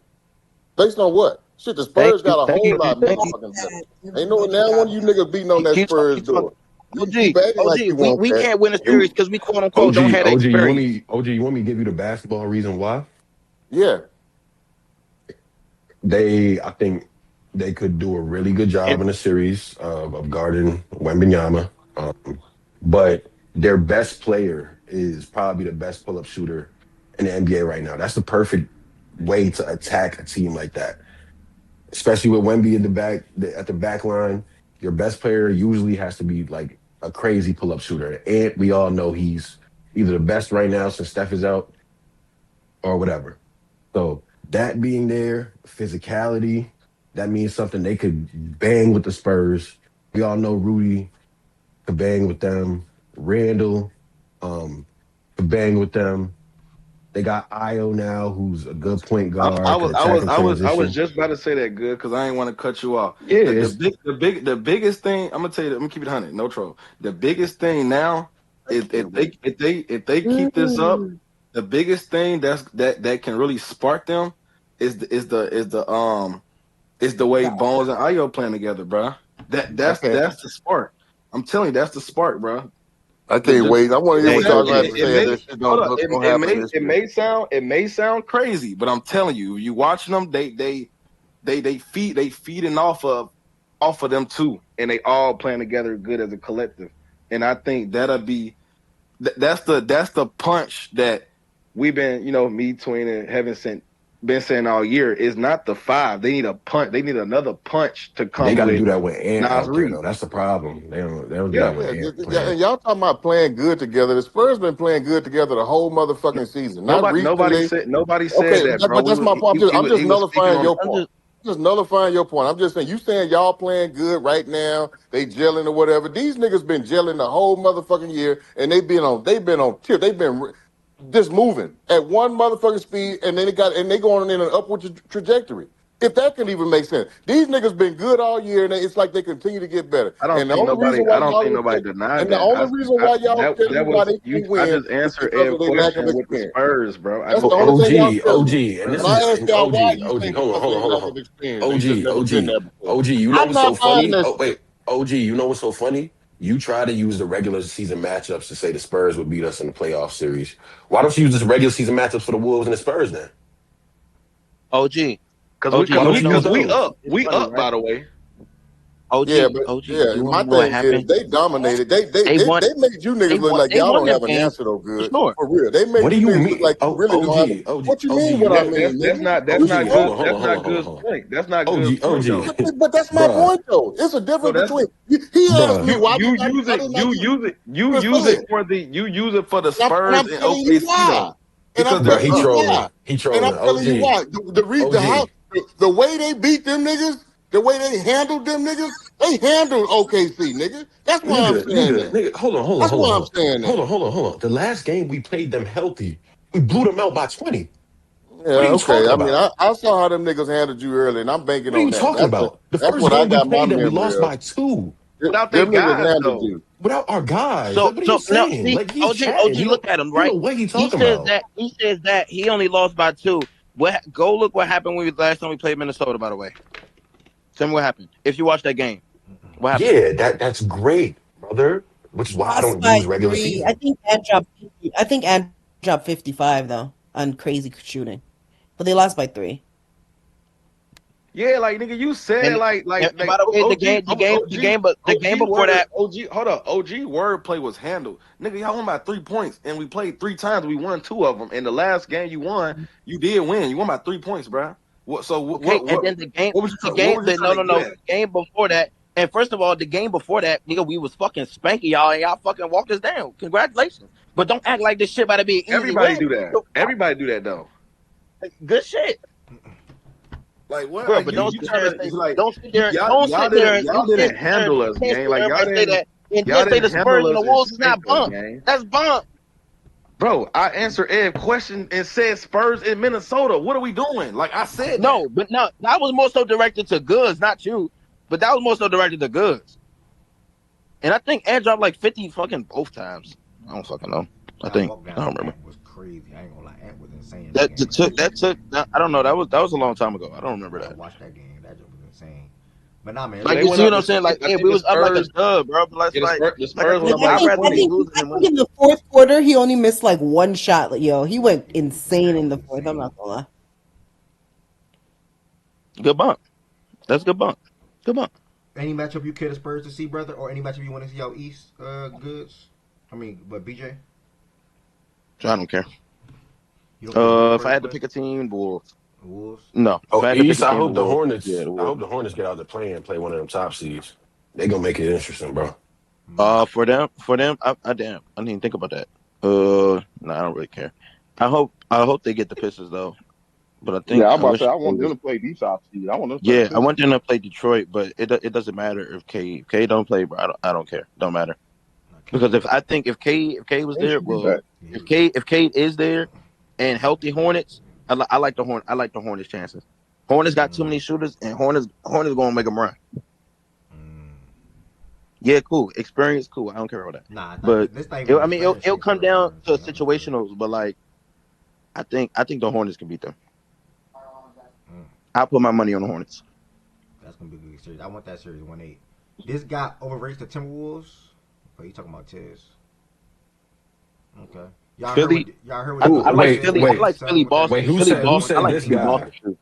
Based on what? Shit, the Spurs got a whole lot motherfucking better. Ain't no now one of you niggas beating on that Spurs Keep talking. door. You keep acting like OG, you want we that. can't win a series You because we quote unquote don't OG, have the OG, experience. you want me to give you the basketball reason why? Yeah. I think they could do a really good And job in a series of guarding Wembanyama. But their best player is probably the best pull-up shooter in the NBA right now. That's the perfect way to attack a team like that, especially with Wemby in at the back line. Your best player usually has to be like a crazy pull-up shooter, and we all know he's either the best right now since Steph is out or whatever. So that being there, physicality, that means something they could bang with the Spurs. We all know Rudy could bang with them. Randall could bang with them. They got Io now, who's a good point guard, could attack in I was transition. just about to say that good because I ain't want to cut you off. Yeah, The biggest thing I'm gonna tell you. I'm gonna keep it 100, no troll. The biggest thing now I is can't wait. if they keep this up, the biggest thing that can really spark them is the way Bones and Ayo playing together, bro. I can't. That's the spark. I'm telling you, that's the spark, bro. I can't wait. I want to hear hey, what y'all It, gonna have OG, to it say if may that shit hold up. don't happen this year. It may sound crazy, but I'm telling you, you watching them, they feeding off of them too, and they all playing together good as a collective. And I think that'll be that's the punch that we've been, me, Twin, and Heaven sent been saying all year is not the five. They need a punch. They need another punch to they come got to with do that with Ant Nas out there Reed. though. That's the problem. They don't do Yeah, that with Ant Yeah, playing. and y'all talking about playing good together. The Spurs been playing good together the whole motherfucking season. Not recently. Nobody said Okay, that, bro. but that's my point. I'm just He was speaking nullifying on. your point. Just nullifying your point. I'm just saying you saying y'all playing good right now. They gelling or whatever. These niggas been gelling the whole motherfucking year, and they've been on tip. They've been just moving at one motherfucking speed, and then they going in an upward trajectory. If that can even make sense, these niggas been good all year, and it's like they continue to get better. And the only reason why I don't think y'all nobody denied and the that. only reason why y'all tell me That why was they you. can't I win just is answered because of Ed's their lack of question with the experience. Spurs, bro. I That's just the only thing answered y'all Ed's tell OG, me. question with the and When this Spurs. I is ask and y'all OG, why, you say OG. Hold on, because of hold on, their hold lack on. of experience. They just OG, never been OG, there before. OG. You know I'm what's so not buying funny? that Oh shit. wait, OG. You know what's so funny? You try to use the regular season matchups to say the Spurs would beat us in the playoff series. Why don't you use the regular season matchups for the Wolves and the Spurs then? OG, Because OG. Why You don't want to you know use what's so those? it's we funny, up, right? by the way. Yeah, OG, but OG. yeah, You want my to know what thing is happened? they dominated. They won. They made you niggas look like They y'all won don't them have an games answer though for good. sure. For real. They What made do you you niggas look mean? like you Oh, really don't have OG, OG, what you OG. mean You what I know, mean, nigga? That's You not OG. supposed Hold good. on, hold That's on, hold not on, hold on, good hold on. point. That's not good OG, point though. but that's my bruh, point though. It's a So difference that's between he asked me bruh. why didn't I just say it? you use it for the And Spurs I'm and telling you OKC why. though. And I'm Because Bro, telling he you trolling. why. He And I'm trolling. telling you OG. why. OG. The way they beat them niggas, the way they handled them niggas, they handled OKC, nigga. That's why I'm saying that. Nigga. Hold on, hold on, That's hold on, why hold I'm on. saying Hold that. on, hold on, hold on. The last game we played them healthy. We blew them out by 20. What are Yeah, you okay. talking I mean, about? I saw how them niggas handled you early, and I'm banking What are on you that. talking about? The That's first what I game we got my played them, we memory lost of. by 2 without they Them niggas guys handled though. you. without our guys. So Like, what are you so now saying? see, Like, he's OG, chatting. look at him, He don't right? know what he's talking about. He says that he only lost by two. Go look what happened when last time we played Minnesota. By the way, tell me what happened. If you watch that game, what happened? Yeah, that's great, brother. which is why I Lost don't by use regular 3. I season. think Ant dropped 50. I think Ant dropped 55 though on crazy shooting, but they lost by 3. Yeah, like nigga, you said And, and by the way, the game before that, Hold up, OG wordplay was handled. Nigga, y'all won by 3 points, and we played 3 times. We won 2 of them. And the last game you won, you did win. You won by 3 points, bro. What? So okay, and then what was you the trying to get no, at? the game before that. And first of all, the game before that, nigga, we was fucking spanking y'all, and y'all fucking walked us down. Congratulations, but don't act like this shit about to be an easy Everybody win. do that. Everybody do that though. Good shit. Like what? Bro, Like but you don't sit there trying and to say, it's like don't sit there, y'all y'all you didn't handle us, can't gang. sit Like there and say that, and y'all then say didn't the Spurs handle and the us and Wolves is spank not us, bump. gang. That's bump. Bro, I answered Ed's question and said Spurs in Minnesota. What are we doing? Like I said that. No, but no, that was more so directed to Goods, not you. But that was more so directed to Goods. And I think Ed dropped like 50 fucking both times. I don't fucking know. I think walk I down don't remember. Ant was crazy. I ain't gonna lie, Ant was insane that That game. took. I don't know. That was a long time ago. I don't remember I that. watched that game. That joke was insane. But nah, man, So Like they you went see what up. I'm saying? Like I yeah, think we the was up like a Spurs. dub, bro. But Yeah, like I Spurs went told up you, by I'd Like rather be 20. losing I than think winning. in the fourth quarter he only missed like one shot. Like, yo, he went insane in the was fourth. I'm insane. not gonna lie. Good bump. That's good bump. Good bump. Any matchup you care the Spurs to see, brother, or any matchup you want to see out East, Goods? I mean, but BJ, So I don't care. you don't care who If I first had to place? pick a team, Wolves. The Wolves. No, if Oh, I had to pick East, a I team, the hope the Wolves. Yeah, Hornets. the I Wolves. hope the Hornets get out the play and play one of them top seeds. They gonna make it interesting, bro. For them, I damn, I didn't even think about that. No, I don't really care. I hope they get the Pistons though. But Yeah, I'm I about to say wish. I want them to play these top seeds. I want them to play the Yeah, I want Pistons. them to play Detroit, but it doesn't matter if K don't play, bro. I don't care. Don't matter because Okay. if K was They there, should be well, back. Yeah, he was If K is there and healthy Hornets, I like I like the Hornets chances. Hornets got too many shooters, and Hornets gonna make them run. Mm. Yeah, cool. Experience, cool. I don't care about that. Nah, But this not even an experience it'll thing come for us, down bro. to I'm gonna say. situationals. But like, I think the Hornets can beat them. Mm. I'll put my money on the Hornets. That's gonna be a good series. I want that series 1-8. This guy overrates the Timberwolves. Oh, you talking about Tiz? Okay. Philly, Y'all heard what I D like Will Wait, said Philly. I about wait, his like son Philly, with that wait. Boston. shit? Who I said like this Philly, guy? Boston too.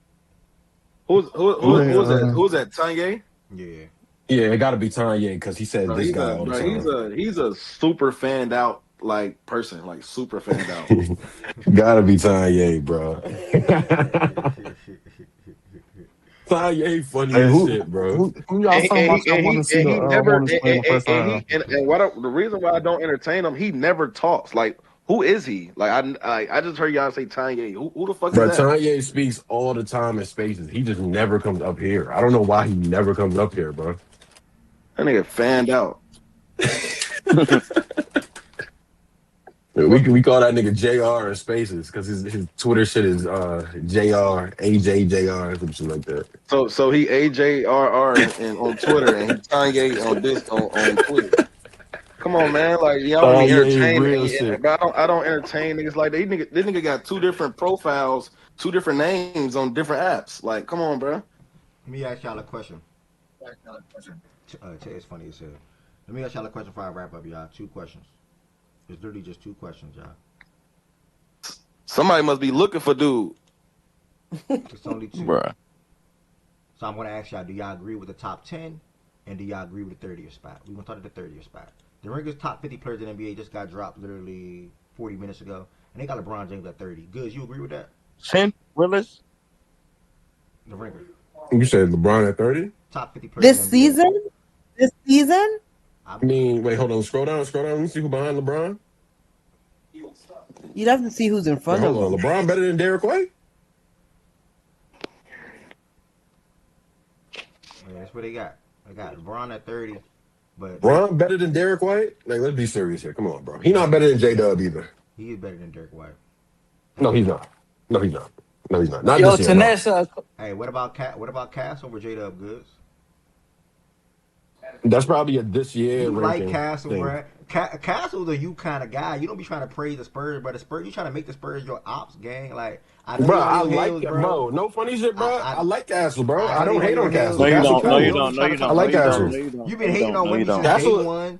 Who's that? Tanya? Yeah. Yeah, it got to be Kanye because he said Bro, this guy all the time. he's a super fanned out like person, like super fanned out. Gotta be Kanye, bro. Kanye funny Hey, as who shit, bro. who y'all talking about? Y'all want to see And the he never Hornets play in the first round? and the reason why I don't entertain him, he never talks. Like, who is he? Like, I just heard y'all say Tanya. Who the fuck is Bro, that? Kanye speaks all the time in spaces. He just never comes up here. I don't know why he never comes up here, bro. That nigga fanned out. We call that nigga JR in spaces because his Twitter shit is JR, AJJR, or some shit like that. So he AJRR and on Twitter and he Kanye on this on Twitter. Come on, man. Like y'all want to be Kanye entertained, real shit. but I don't entertain niggas like that. This nigga got 2 different profiles, 2 different names on different apps. Like, come on, bro. Let me ask y'all a question. It's funny as hell. Let me ask y'all a question before I wrap up, y'all. 2 questions. It's literally just 2 questions, y'all. Somebody must be looking for dude. It's only 2. Bruh. So I'm gonna ask y'all: do y'all agree with the top 10, and do y'all agree with the 30th spot? We gonna start at the 30th spot. The Ringers top 50 players in the NBA just got dropped literally 40 minutes ago, and they got LeBron James at 30. Goods, you agree with that? 10 Willis. The Ringers You said LeBron at 30? top 50 players This in the NBA. season, this season, I'm, I mean, wait, hold on. Scroll down. Let me see who behind LeBron. you'd have to see who's in Wait, front of hold on. him. LeBron better than Derek White? yeah, that's what they got. They got LeBron at 30, but LeBron better than Derek White? Like, let's be serious here. Come on, bro. He not better than J Dub either. he is better than Derek White. No, he's not. No, he's not. No, he's not. Not Yo, this year, no. Tanessa, Hey, what about Cass over J Dub? Goods. That's probably a this year You like ranking Castle, thing. bro? Castle's a you kind of guy. You don't be trying to praise the Spurs, but the Spurs, you trying to make the Spurs your ops gang. Like I know Bro, you I on your like heels, it, bro. bro. No funny shit, bro. I like Castle, bro. I I know don't you hate on on your heels. Castle. No, you Castle don't. No, you cool. don't. No, you Trying to don't. I No, like you don't. Castle. No, you don't. You've No, been you hating don't. on No, you Wimby don't. since day Castle, one.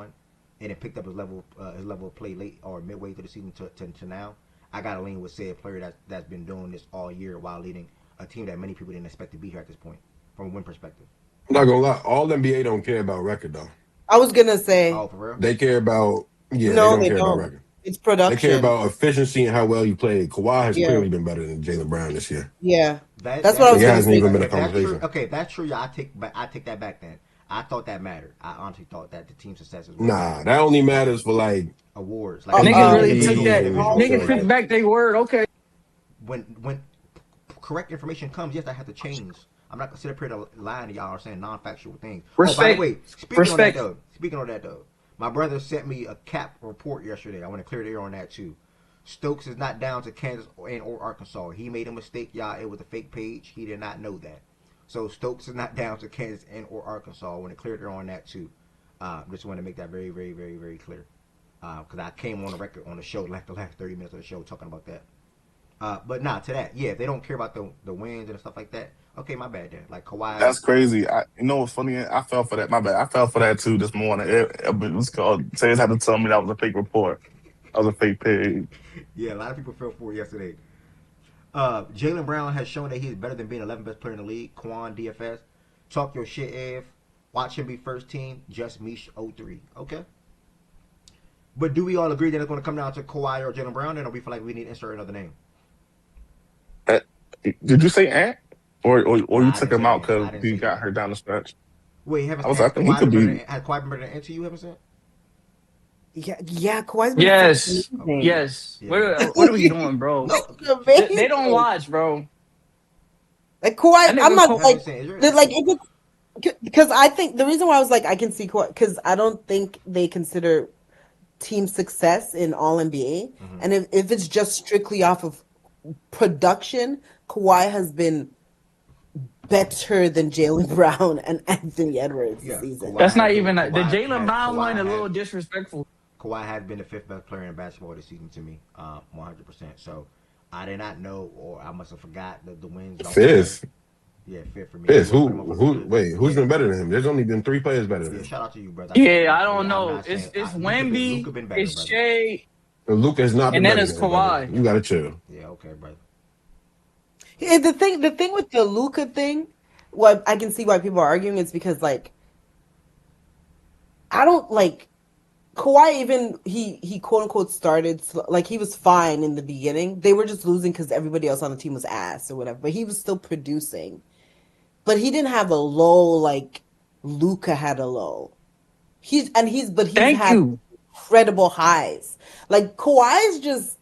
on, and then picked up his level of play late or midway through the season to now, I gotta lean with said player that's been doing this all year while leading a team that many people didn't expect to be here at this point from a win perspective. I'm not gonna lie, all NBA don't care about record though. I was gonna say Oh, for real? They care about they no, don't they care about don't. record. It's They care production. about efficiency and how well you play. Kawhi has Yeah, clearly been better than Jaylen Brown this year. yeah. That's what I That was Like it is gonna hasn't say even been true. a too. If that's true, conversation. okay, if that's true, yeah, I take that back. Then I thought that mattered. I honestly thought that the team successes would Nah, matter that only matters for like awards like Niggas really individual took MVPs that. and individual shit Niggas like took awards. that. back their word. Okay. When correct information comes, yes, I have to change. I'm not gonna sit up here to lie to y'all or saying non-factual things. Oh, by the Respect. way, Respect. speaking on that though, my brother sent me a cap report yesterday. I want to clear the air on that too. Stokes is not down to Kansas and or Arkansas. He made a mistake, y'all. It was a fake page. He did not know that. So Stokes is not down to Kansas and or Arkansas. I want to clear the air on that too. Just want to make that very, very, very, very clear. Because I came on the record on the show, like the last 30 minutes of the show, talking about that. But nah, to that, yeah, if they don't care about the wins and stuff like that, okay, my bad then. Like Kawhi, That's crazy. You know what's funny? I fell for that. My bad. I fell for that too this morning. It was called. Sayers had to tell me that was a fake report. That was a fake page. yeah, a lot of people fell for it yesterday. Jaylen Brown has shown that he is better than being 11th best player in the league. Quan DFS, talk your shit, Ev. Watch him be first team. Just Mish 03. Okay. But do we all agree that it's going to come down to Kawhi or Jaylen Brown? Then, or we feel like we need to insert another name? Uh, Did you say Ant, or you Nah, I took didn't him say out Ant. because I didn't he say got Ant. hurt down the stretch? Wait, haven't I has think he Kawhi could been better be. than Ant to you? Haven't said? Yeah, Kawhi's been fucking Yes. Okay. amazing. Yes. Yeah, yeah. What are we doing, bro? No, They don't Amazing. watch, bro. Like Kawhi, That I'm nigga not that's what Ka- I'm like saying. Is there, like if it's because I think the reason why I was like I can see Kawhi because I don't think they consider team success in All NBA, mm-hmm. and if it's just strictly off of production, Kawhi has been better than Jaylen Brown and Anthony Edwards this Yeah, season. That's not even the Jaylen Brown one. A Kawhi little disrespectful. has been the fifth best player in basketball this season to me, 100%. So I did not know, or I must have forgot the wins don't matter. Fifth. Yeah, fifth for me. I Fifth. would put him over Who Luka. wait, who's Yeah, been better than him? There's only been 3 players better than yeah. him. Shout out to you, brother. Yeah, I don't I'm know. not saying It's Luka Wemby, been better, it's brother. Shea, Luka has not been and then better it's than him, brother. Kawhi. You gotta chill. Yeah, okay, brother. Yeah, the thing with the Luca thing, what I can see why people are arguing is because like I don't like Kawhi even he quote unquote started like he was fine in the beginning. They were just losing because everybody else on the team was ass or whatever. But he was still producing. But he didn't have a low like Luca had a low. He's Thank had you. incredible highs. Like Kawhi's just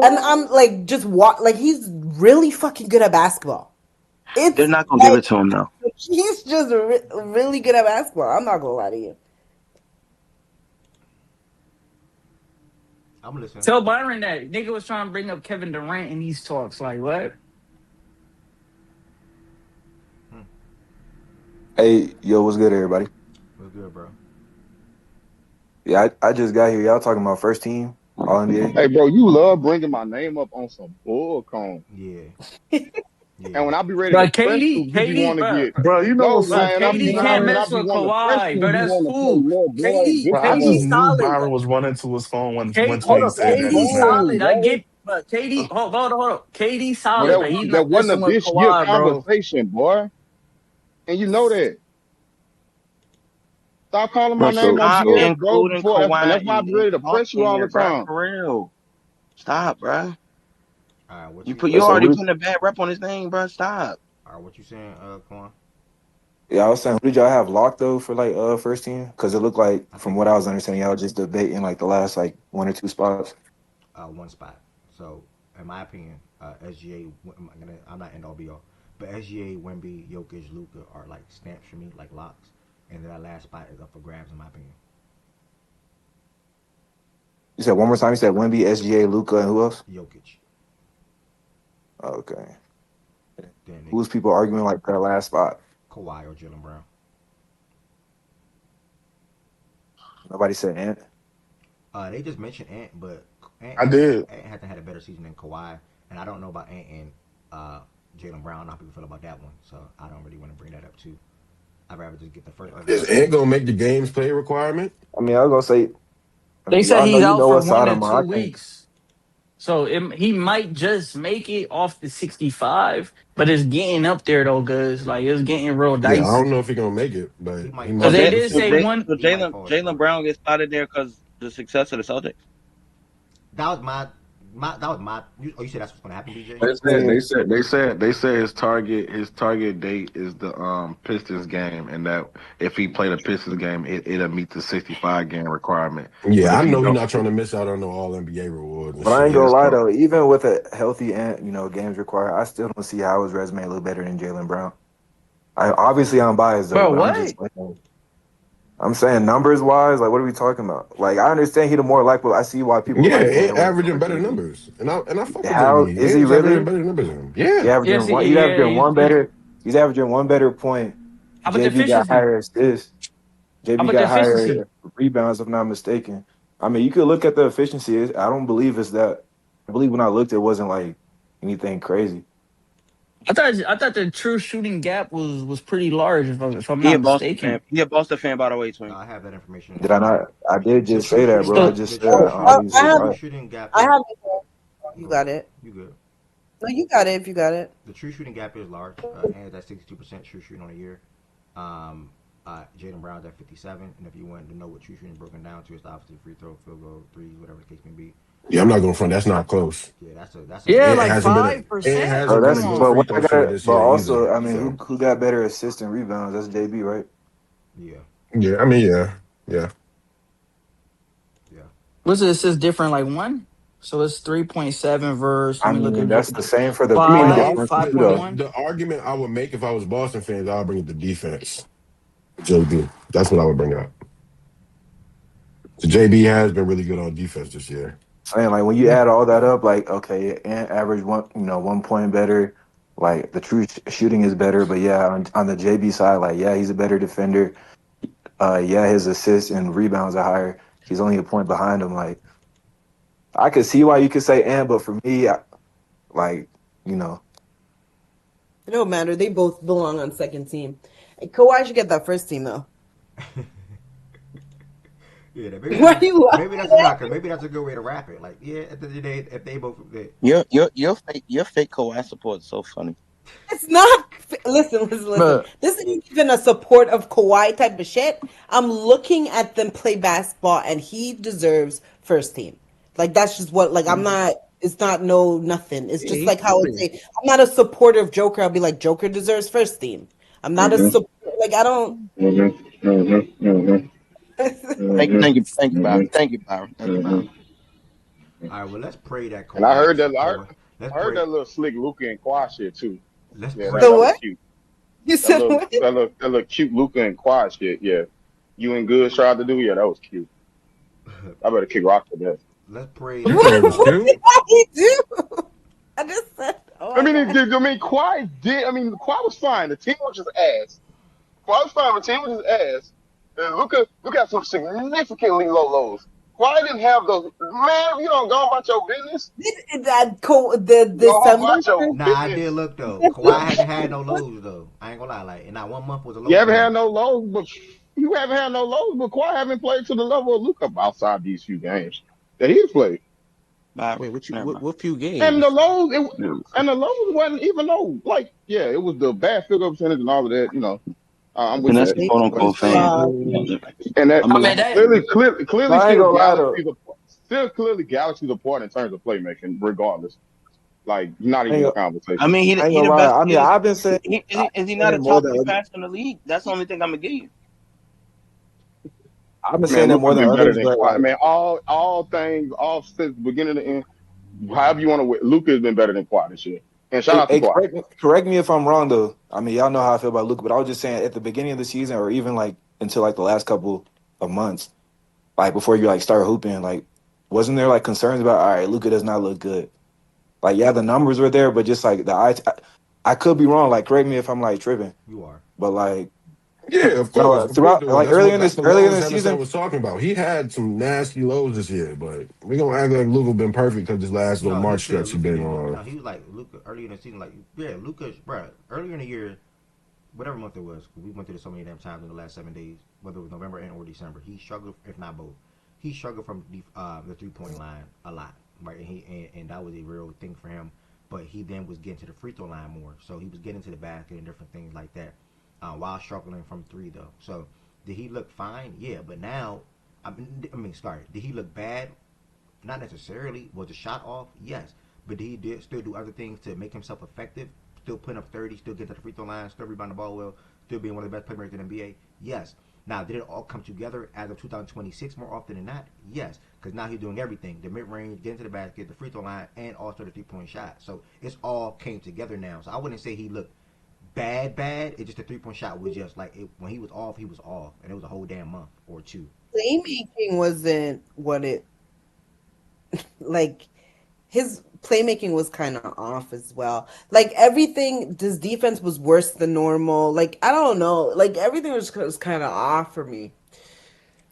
and I'm like just like he's really fucking good at basketball. They're It's not gonna give like it to him though. he's just really good at basketball. I'm not gonna lie to you. I'm listening. Tell Byron that nigga was trying to bring up Kevin Durant in these talks. Like what? Hey, yo, what's good, everybody? What's good, bro? Yeah, I just got here. Y'all talking about first team All NBA? Hey, bro, you love bringing my name up on some bull cone. Yeah, yeah. And when I be ready to But press you, you be KD, wanting to bro, get Bro, you know no, what's so man. KD can't Byron? When I mess be with wanting to press Kawhi, you, bro. you That's want to play cool. little boy. KD, This Bro, I boy. just KD knew solid. Byron was running to his phone K, once hold he up, said That's that just KD now. cool, solid. I bro. get, but KD, hold up. KD But solid, but he's that not wasn't a messing with this year Kawhi, bro. conversation, boy. And you know that. Stop calling my Bro, name So, my stop BS, so bro. including Before and Kawhi that's why I be and ready to talk press you in all the there, bro. time. For real. Stop, bro. All right, You so already who did, putting a bad rep on his name, bro. Stop. all right, what you saying, Quan? yeah, I was saying, who did y'all have locked though for like first team? Because it looked like, I from think what I was understanding, y'all just debating like the last like 1 or 2 spots. one spot. So, in my opinion, SGA. I'm not end all be all, but SGA, Wemby, Jokic, Luka are like stamps for me, like locks, and then that last spot is up for grabs in my opinion. You said one more time. You said Wemby, SGA, Luca, and who else? Jokic. Okay. Then Who's people arguing like for the last spot? Kawhi or Jaylen Brown. Nobody said Ant. They just mentioned Ant, but I did. Ant hasn't had a better season than Kawhi, and I don't know about Ant and Jaylen Brown. I don't know how people feel about that one, so I don't really want to bring that up too. I'd rather just get the first. Is Ant gonna make the games play requirement? I mean, I was gonna say, I They mean, said y'all know he's out for what side 1 to I'm 2 on. I think weeks, so he might just make it off the 65. But it's getting up there though, cause like it's getting real Yeah, I don't dicey. know if he's gonna make it, but He he might So Cause fall might they be Jay, the did so say shit. Jay, one. so he might Jalen fall Jalen short. Brown gets spotted there because the success of the Celtics. That was my. You said that's what's gonna happen, BJ? They I said they mean, said they said they said his target date is the Pistons game, and that if he played a Pistons game, it'll meet the 65 game requirement. But Yeah, if I he know he's don't, not trying to miss out on the All NBA reward and but I ain't shit. gonna yeah, lie so though. Even with a healthy and games required, I still don't see how his resume look better than Jalen Brown. I'm biased though, Bro, but I'm just what? like, I'm saying numbers wise, like what are we talking about? Like I understand he the more likable. I see why people Yeah, like him and more so averaging like better JB. numbers, and I fuck with How JB. is he He's averaging really? better numbers than him. He Yeah, averaging Yes, one. He's yeah. averaging one better. He's averaging one better point. How about the JB got efficiency? higher assists. How JB about the got efficiency? higher rebounds, if I'm not mistaken. I mean, you could look at the efficiency. I don't believe it's that. I believe when I looked, it wasn't like anything crazy. I thought the true shooting gap was pretty large, if I'm He not a Boston fan. mistaken. He a Boston fan, by the way, twin. I have that information in Did I front of me. not? I did The just true say that, shooting bro. I So just the said true I shooting he's have the true surprised. shooting gap I is have it here. You go ahead. got it. You good. No, you got it if you got it. The true shooting gap is large, and that's 62% true shooting on a year. Um, Jalen Brown's at 57, and if you wanted to know what true shooting broken down to, it's obviously free throw, field goal, threes, whatever the case may be. yeah. I'm not going front. That's not close. Yeah, that's a yeah, And it like major. hasn't been five a and it percent. Bro, hasn't been Come a that's good but on. free what throw I shooter got. this But year either. also, I mean, So who got better assists and rebounds? That's JB, right? Yeah, yeah, I mean, yeah. yeah. What's it? It says different, like one. So it's 3.7 versus. I Let me look mean, at that's the same for the I mean, point five, difference five too, point though. one. the argument I would make if I was Boston fans, I'll bring up the defense. JB, that's what I would bring up. So JB has been really good on defense this year. Saying like when you add all that up, like okay, and average one, 1 point better. Like the true shooting is better, but yeah, on the JB side, like yeah, he's a better defender. Yeah, his assists and rebounds are higher. He's only a point behind him. Like I could see why you could say and, but for me, like you know, It don't matter. They both belong on second team. And Kawhi should get that first team though. Yeah, Why are you maybe that's laughing? maybe that's a good way to wrap it. Like, yeah, at the end of the day, if they both, Your fake Kawhi support is so funny. It's not. Listen. But This isn't even a support of Kawhi type of shit. I'm looking at them play basketball, and he deserves first team. Like that's just what. Like I'm Mhm. not. It's not no nothing. It's just He like how should it's be. say. I'm not a supporter of Joker. I'll be like Joker deserves first team. I'm not a Mm-hmm. support. Like I don't. Mm-hmm. Mm-hmm. Mm-hmm. Thank you, Byron. Mm-hmm. Thank you, Byron. Thank you, Mm-hmm. Byron. all right. Well, let's pray that And I Kawhi heard gets that. some tour. Let's I heard pray. that little slick Luca and Quad shit too. Let's Yeah, pray. The that was what? cute. You That said little what? cute Luca and Quad shit. Yeah, you and Good tried to do. Yeah, that was cute. I better kick rock for that. Let's pray You that thought it was cute? What did I do? I just said, oh I my mean, god. Quad did. I mean, Quad was fine. The team was just ass. Quad was fine. The team was just ass. And Luca had some significantly low lows. Quad didn't have those. Man, if you don't go about your business, That the go December. about your Nah, I did business. look though. Kawhi haven't had no lows though. I ain't gonna lie, like, and not one month was a You low for haven't had him. no lows, but you haven't had no lows. But Kawhi haven't played to the level of Luca outside these few games that he's played. Byron. Wait, Never mind. what few And the games? lows, Never mind. and the lows wasn't even low. Like, yeah, it was the bad field goal percentage and all of that. I'm And with that's that. a quote But unquote fan. and that I I mean, mean that. No, clearly I ain't gonna lie though. still clearly galaxies apart in terms of playmaking, regardless. Like, not I even ain't, a gonna- I conversation. mean, I ain't he gonna the lie. best. I mean, I've been saying, Is he not a more top than three others. passer in the league? That's the only thing I'm gonna give you. I've been saying Man, that more Luka's than been better others, than but Kawhi. like Man, all things, all since the beginning to end, however you want to, Luka has been better than Kawhi this year. And shout out to Hey, Kawhi. correct me if I'm wrong though. I mean, y'all know how I feel about Luca, but I was just saying at the beginning of the season, or even like until like the last couple of months, like before you like start hooping, like wasn't there like concerns about all right, Luca does not look good. Like yeah, the numbers were there, but just like I could be wrong. Like correct me if I'm like tripping, You are. but like Yeah, of no, course, throughout there was. like That's the earlier in lows the Heather season, was talking about. He had some nasty lows this year, but we gonna act like Luka been perfect because this last little No, he March said stretch he Luca been didn't. No, on. he was like Luca earlier in the season. Like, yeah, Luca, bro. Earlier in the year, whatever month it was, we went through this so many damn times in the last 7 days, whether it was November and or December. He struggled, if not both. He struggled from the 3-point line a lot, right? And that was a real thing for him. but he then was getting to the free throw line more. So he was getting to the basket and different things like that, while struggling from three though. So did he look fine? Yeah, but now, sorry, did he look bad? Not necessarily. Was the shot off? Yes, but did he still do other things to make himself effective? Still putting up 30, still getting to the free throw line, still rebounding the ball well, still being one of the best playmakers in the NBA? Yes. Now, did it all come together as of 2026 more often than not? Yes, because now he's doing everything: the mid-range, getting to the basket, the free throw line, and also the three-point shot. So it's all came together now. So I wouldn't say he looked bad. It's just the three-point shot was just like when he was off, and it was a whole damn month or two. Playmaking wasn't what it like. His playmaking was kind of off as well. Like everything, this defense was worse than normal. Like I don't know. Like everything was kind of off for me.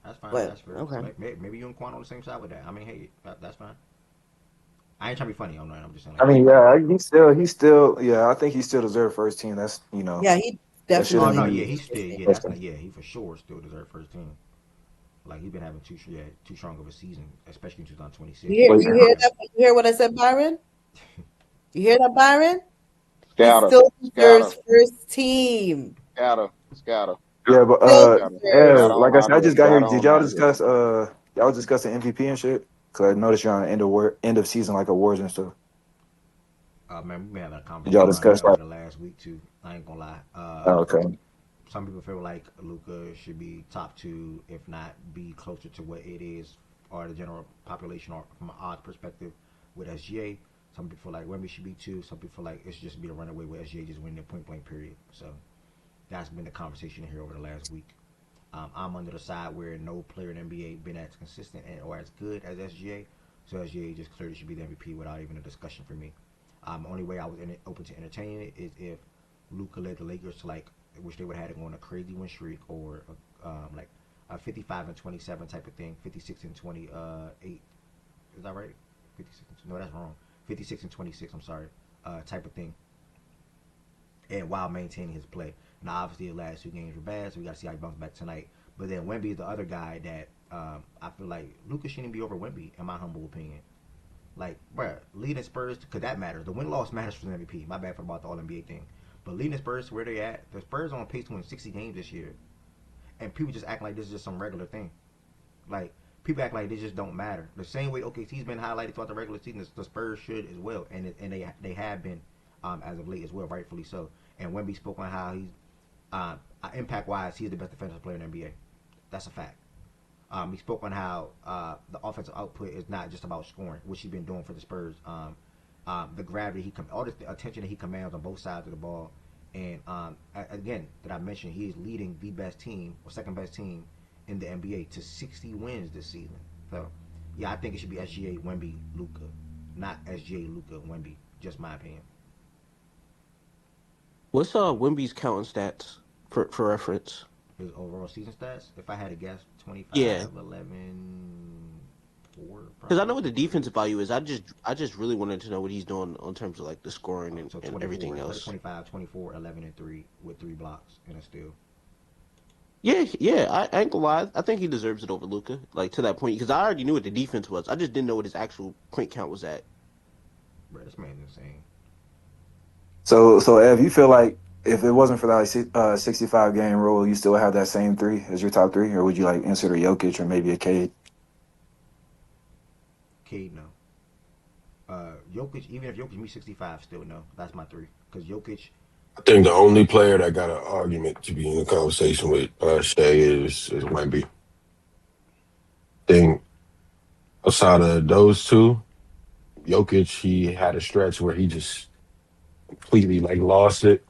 That's fine. But That's fair. okay. Maybe you and Quan on the same side with that. I mean, hey, that's fine. I ain't trying to be funny. I'm just saying I like mean, that's. yeah, he still, yeah, I think he still deserved first team. That's Yeah, he that Oh shouldn't definitely no, yeah, even. he's deserves still first team. that's not he for sure still deserve first team. Like he's been having too strong of a season, especially in 2026. You hear, But you hear that? You hear what I said, Byron? You hear that, Byron? He Scatter, still scatter, deserves first team. scatter. Yeah, but Still yeah, deserves. like I said, I just got here. Scatter Did on y'all out of here. discuss y'all was discussing MVP and shit? Cause I noticed you're on end of season like awards and stuff. Man, we've been having a Did y'all conversation around discuss that over like? the last week too. I ain't gonna lie. Oh, okay. Some people feel like Luca should be top two, if not be closer to what it is, or the general population, or from an odds perspective with SGA. Some people feel like Wemby should be two. Some people feel like it should just be a runaway with SGA just winning the point blank period. So that's been the conversation here over the last week. I'm under the side where no player in the NBA been as consistent or as good as SGA. So SGA just clearly should be the MVP without even a discussion for me. The only way I was open to entertaining it is if Luka led the Lakers to like, which they would have had to go on a crazy win streak or like a 55 and 27 type of thing, 56 and 28. Is that right? 56. No, that's wrong. 56 and 26. I'm sorry. Type of thing. And while maintaining his play. Now, obviously, the last two games were bad, so we got to see how he bounces back tonight. But then Wemby is the other guy that I feel like Luka shouldn't be over Wemby, in my humble opinion. Like, bruh, leading Spurs, because that matters. The win-loss matters for the MVP. My bad for about the All-NBA thing. But leading Spurs to where they at, the Spurs are on pace to win 60 games this year. And people just act like this is just some regular thing. Like, people act like they just don't matter. The same way OKC's been highlighted throughout the regular season, the Spurs should as well. And they have been as of late as well, rightfully so. And Wemby spoke on how he's, impact-wise, he's the best defensive player in the NBA. That's a fact. He spoke on how the offensive output is not just about scoring, which he's been doing for the Spurs. The gravity all the attention that he commands on both sides of the ball, and again, that I mentioned, he is leading the best team or second best team in the NBA to 60 wins this season. So, yeah, I think it should be SGA, Wemby, Luka, not SGA, Luka, Wemby. Just my opinion. What's Wimby's counting stats for reference? His overall season stats, if I had to guess, Yeah, 25, 11, 4, because I know probably. what the defensive value is. I just really wanted to know what he's doing in terms of like the scoring So and 24, everything he played else. 25, 24, 11, and 3 with 3 blocks and a steal. Yeah, yeah. I ain't gonna lie. I think he deserves it over Luca, like to that point, because I already knew what the defense was. I just didn't know what his actual point count was at. Bro, this man's insane. So Ev, you feel like if it wasn't for that 65 game rule, you still have that same three as your top three, or would you like consider Jokic or maybe a Cade? Cade, no. Jokic, even if Jokic meets 65, still no. That's my 3. Because Jokic, I think the only player that got an argument to be in the conversation with Shea is Wemby. I think outside of those two, Jokic, he had a stretch where he just completely like lost it.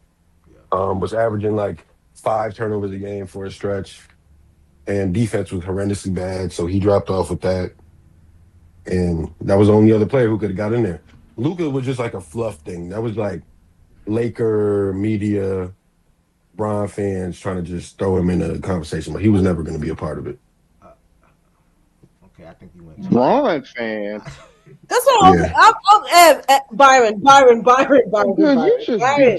yeah. Was averaging like 5 turnovers a game for a stretch, and defense was horrendously bad, so he dropped off with that. And that was the only other player who could have got in there. Luca was just like a fluff thing. That was like Laker media, Bron fans trying to just throw him in a conversation, but he was never going to be a part of it. Uh, okay, I think you went too far. Bron fans. That's what Yeah. I'm Byron, Byron, Byron, Byron, Good, Byron, you just be Byron.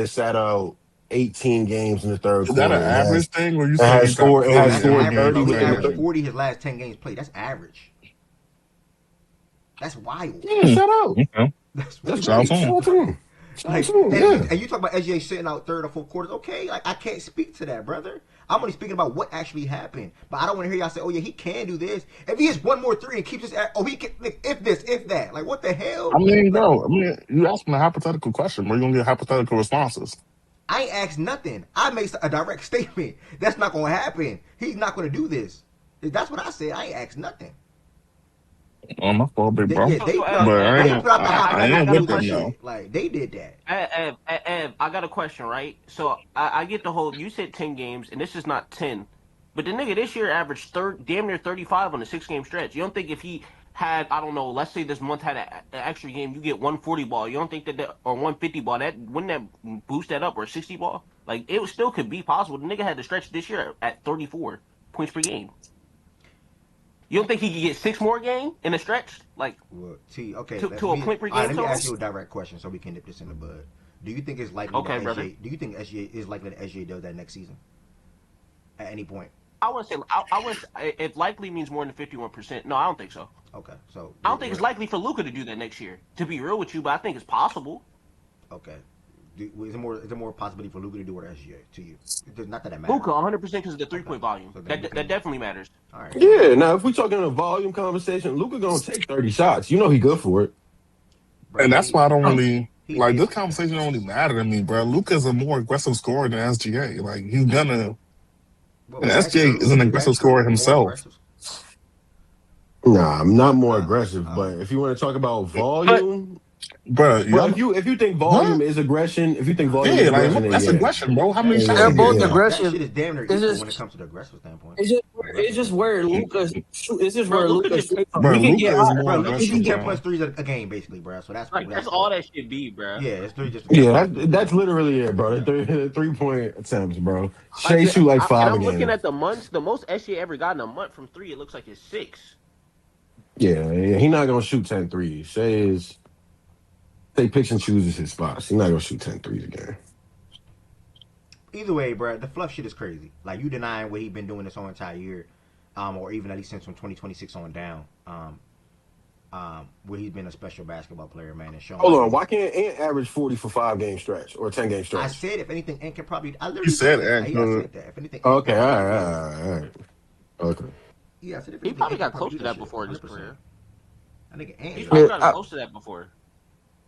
has sat out 18 games in the third Is that quarter an and average thing, or you it saying has he's got scored it No, has fully that's scored average average, 30 bro. He within the averaged games? 40 his last 10 games played. That's average. That's wild. Yeah, sat out. Okay. That's That's what I'm Right. Shout saying. out to them. Shout out to like, them. and Yeah. you talk about SGA sitting out third or fourth quarters. Okay, like I can't speak to that, brother. I'm only speaking about what actually happened. But I don't want to hear y'all say, "Oh yeah, he can do this." If he hits one more three and keeps his, he can. If this, if that, like what the hell? I mean, Like, bro. I mean, you asking a hypothetical question. Where you gonna get hypothetical responses? I ain't asked nothing. I made a direct statement. That's not gonna happen. He's not gonna do this. That's what I said. I ain't asked nothing. Oh, my fault, big bro. They put out But they put out the I ain't hypothetical with them though. shit. Like they did that. Ev, I got a question, right? So I get the whole. You said 10 games, and this is not 10, but the nigga this year averaged damn near 35 on a 6-game stretch. You don't think if he had, I don't know, let's say this month had an extra game, you get 140 ball. You don't think that or 150 ball, that wouldn't that boost that up, or 60 ball? Like it still could be possible. The nigga had the stretch this year at 34 points per game. You don't think he could get 6 more game in a stretch? Like, well, okay, to a point per game let me total? ask you a direct question so we can nip this in the bud. Do you think it's likely that brother. SGA? Do you think SGA is likely that SGA does that next season? At any point? I wouldn't say. I wouldn't. It likely means more than 51%. No, I don't think so. Okay, so I don't think it's likely for Luka to do that next year. To be real with you, but I think it's possible. Okay. Is there more possibility for Luka to do it or SGA to you? Not that it matters. Luka 100% because of the 3-point volume. So that definitely matters. All right. Yeah. Now, if we talking a volume conversation, Luka gonna take 30 shots. You know he good for it. And that's why I don't really like this conversation. Don't really matter to me, bro. Luka's a more aggressive scorer than SGA. Like he's gonna. And SGA is an aggressive scorer himself. Nah, I'm not more aggressive, but if you want to talk about volume, bro, if you think volume is aggression, if you think volume is aggression, like, that's aggression, bro. How many shots? They're both aggressive. That shit is damn near equal when it comes to the aggressive standpoint. It's just where Luka. It's just where Luka. Bro, He can get hot. Bro, Luka shoots 10 plus threes a game, basically, bro. So that's like that's all that shit be, bro. Yeah, it's three just. Yeah, that's literally it, bro. The 3-point attempts, bro. Shea shoot like 5 a I'm game. looking at the months. The most SGA ever got in a month from 3, it looks like it's 6. Yeah, he's not gonna shoot 10 threes. Shea picks and chooses his spots. He's not gonna shoot 10 threes a game. Either way, bro, the fluff shit is crazy. Like you denying what he been doing this whole entire year, or even at least since from 2026 on down, where he's been a special basketball player, man, and showing. Hold on, why can't Ant average 40 for 5-game stretch or 10-game stretch? I said if anything, Ant can probably. I literally You said that. Ant. I said that. If anything. Okay, all right. Okay. Yeah, I said if he anything, probably Ant got close do to that that before in his career. I think Ant. He probably got close to that before.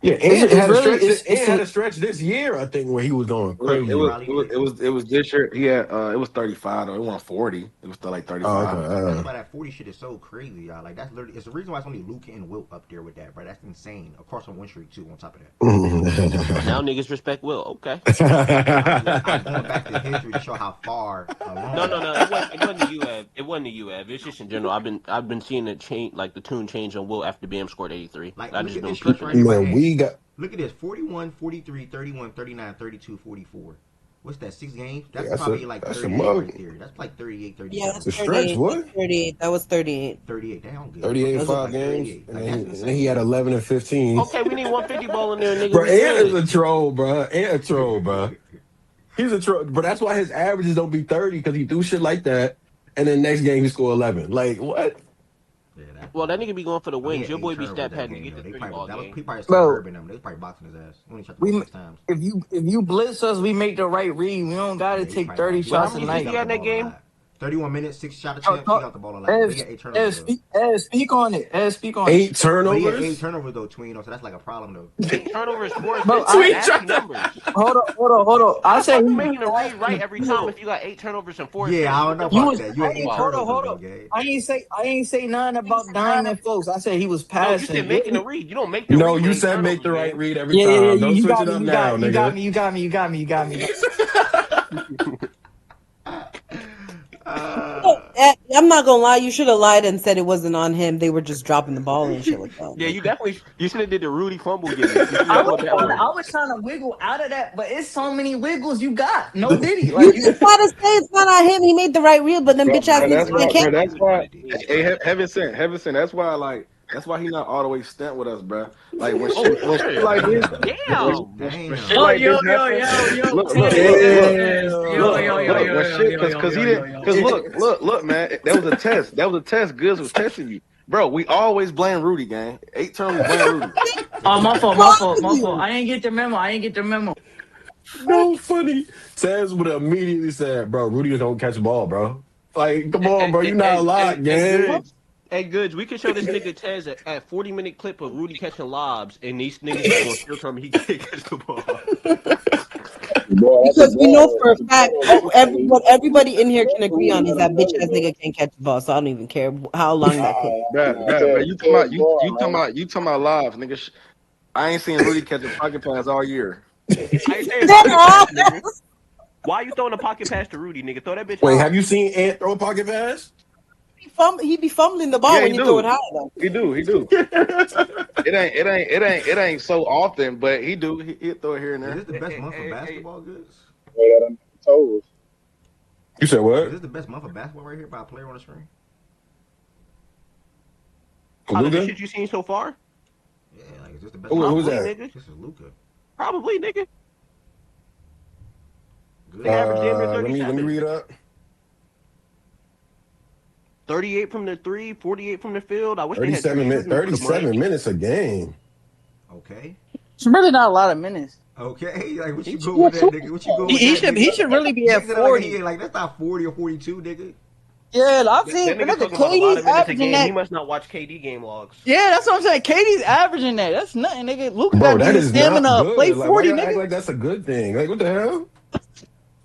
Yeah, Ant had a stretch this year, I think, where he was going crazy. It was this year. He had it was 35 though. It wasn't 40. It was still like 35. Oh, okay. That's why that 40 shit is so crazy, y'all. Like that's literally it's the reason why it's only Luka and Wilt up there with that, bro. That's insane. Across a win streak too. On top of that. Now niggas respect Wilt. Okay. I'm going back to history to show how far. No. It wasn't the UAV. It wasn't the UAV. It's just in general. I've been seeing it change, like the tune change on Wilt after Bam scored 83. Like I look just at been this shit right here. Look at this: 41, 43, 31, 39, 32, 44. What's that? 6 games? That's probably like 38 right there. That's like 38, 37. Yeah, that's The stretch, what? 38. That was 38. 38. Damn good. 38 in 5 games, and then he had 11 and 15. Okay, we need 150 ball in there, nigga. Bro, Ant is a troll, bro. Ant a troll, bro. He's a troll, but that's why his averages don't be 30 because he do shit like that, and then next game he score 11. Like what? Well, that nigga be going for the wins. Your boy be stat padding to get the 30 ball game. He probably started urban them. They was probably boxing his ass. Only shot 6 times. If you blitz us, we make the right read. We don't gotta take 30 shots a night. He had that game. 31 minutes, 6 shot attempts. He got the ball a lot. He got 8 turnovers. Speak on it. Speak on it. 8 turnovers. But he had 8 turnovers though, Tween. So that's like a problem though. 8 turnovers for numbers. Hold on. I said he's making a read right every time if you got 8 turnovers and 4. Yeah, I don't know about that. You had 8 turnovers. Hold on. I ain't say nothing about diamond folks. I said he was passing. No, you said making a read. You don't make the read. No, you said make the right read every time. Don't switch it up now, nigga. You got me. I'm not gonna lie. You should have lied and said it wasn't on him. They were just dropping the ball and shit like that. Yeah, you should have did the Rudy fumble game. I was trying to wiggle out of that, but it's so many wiggles you got. No Diddy. Like you just gotta say it's not on him. He made the right read, but then bitch ass niggas can't. That's why. Hey, Heaven sent. That's why that's why he not all the way stent with us, bro. Like when shit like this. Look, man, that was a test. That was a test. Goods was testing you, bro. We always blame Rudy, gang. 8 turns we blame Rudy. Oh, my fault. I ain't get the memo. No funny. Tez would have immediately said, "Bro, Rudy don't catch the ball, bro." Like, come on, bro. You not a lot, gang. Goods, we can show this nigga Tez at 40-minute clip of Rudy catching lobs, and these niggas is going to still tell me he can't catch the ball. Boy, that's a Because we know for a fact, boy. what everybody in here can agree on is that bitch ass nigga can't catch the ball. So I don't even care how long that clip. Bruh, you talking about live, nigga. I ain't seen Rudy catch a pocket pass all year. I ain't saying pocket pass, nigga. Why you throwing a pocket pass to Rudy, nigga? Throw that bitch Wait, high. have you seen Ant throw a pocket pass? He be fumbling the ball Yeah, when he you throw it do. high though. He do. It ain't so often, but he do. He'll throw it here and Is there. this the best month for basketball, Goods? Toes. You said Is what? this the best month of basketball right here by a player on the screen? Out of the Luka? shit you seen so far? Yeah, like is this the best? Who's Probably, that? nigga. This is Luka. Probably, nigga. Good. Nigga average damn near Let me 37. read up. 38 from the three, 48 from the field. I wish they had 37 three minutes. shooters for the break. 37 minutes a game. Okay. It's really not a lot of minutes. Okay. Like what you He's- go with that, nigga? What you go with He that? should Nigga? he should really be at Niggas like 40. like that's not 40 or 42, nigga. Yeah, I've That seen nigga look at talking about a lot KD's of minutes a averaging game. that. He must not watch KD game logs. Yeah, that's what I'm saying. KD's averaging that. That's nothing, nigga. Luka got Bro, to get that his is not stamina up. Play good. Like, why 40, y'all act nigga. like that's a good thing? Like, what the hell?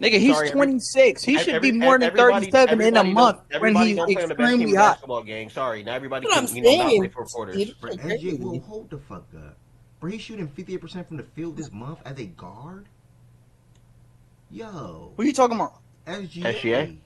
Nigga, he's Sorry, 26. He should be more than everybody 37 in a month when everybody he's don't play on the best team extremely in hot. basketball, gang. Sorry, not everybody That's what can I'm not play saying. for quarters. Steve, Bro, you're SJ will crazy. hold the fuck up. Bro, he's shooting 58% from the field this month as a guard. Yo, What are you talking about? SGA.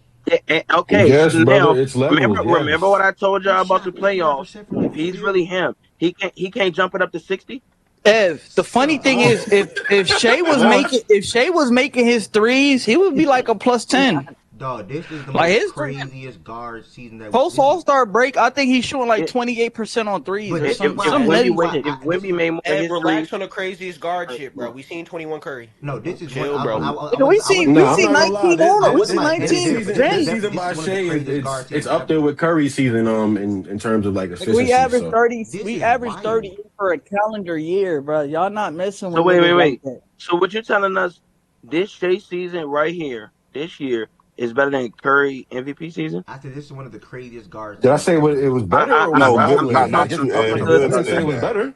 Okay, Yes, so brother. now It's levels. remember what Yes. I told He y'all about the shot playoffs. 59% from the If he's field. really him, he can't jump it up to 60. Ev, the funny Shut thing is, up. if Shea was What? making his threes, he would be like a plus 10. Dog, this is the Like most his craziest guard season that post this is. All Star break, I think he's shooting like It, 28% on threes But or this is why. some This is nutty why. shit. If This Wimby is made more of And his threes, relax on the craziest guard shit, bro. We seen 21 Curry. no. This is Chill, one. bro. I Nigga, we wasn't. see No, I'm not gonna 19 lie. Uno, I we This see wasn't this about this 19 NBA, but season this Jenny. season this by is one of the Shea is craziest guard it's seasons up there ever. with Curry season in terms of like Like we efficiency. averaged So 30, This we is averaged 30 wild. for a calendar year, bro. Y'all not messing so with niggas like that. So what you're telling us this Shea season right here, this year, is better than Curry MVP season? I said this is one of the craziest guard did I seasons say ever. it was better or was No, it good. equivalent? Not you, I'm Ed. good, I Good didn't say brother. it said was that. better.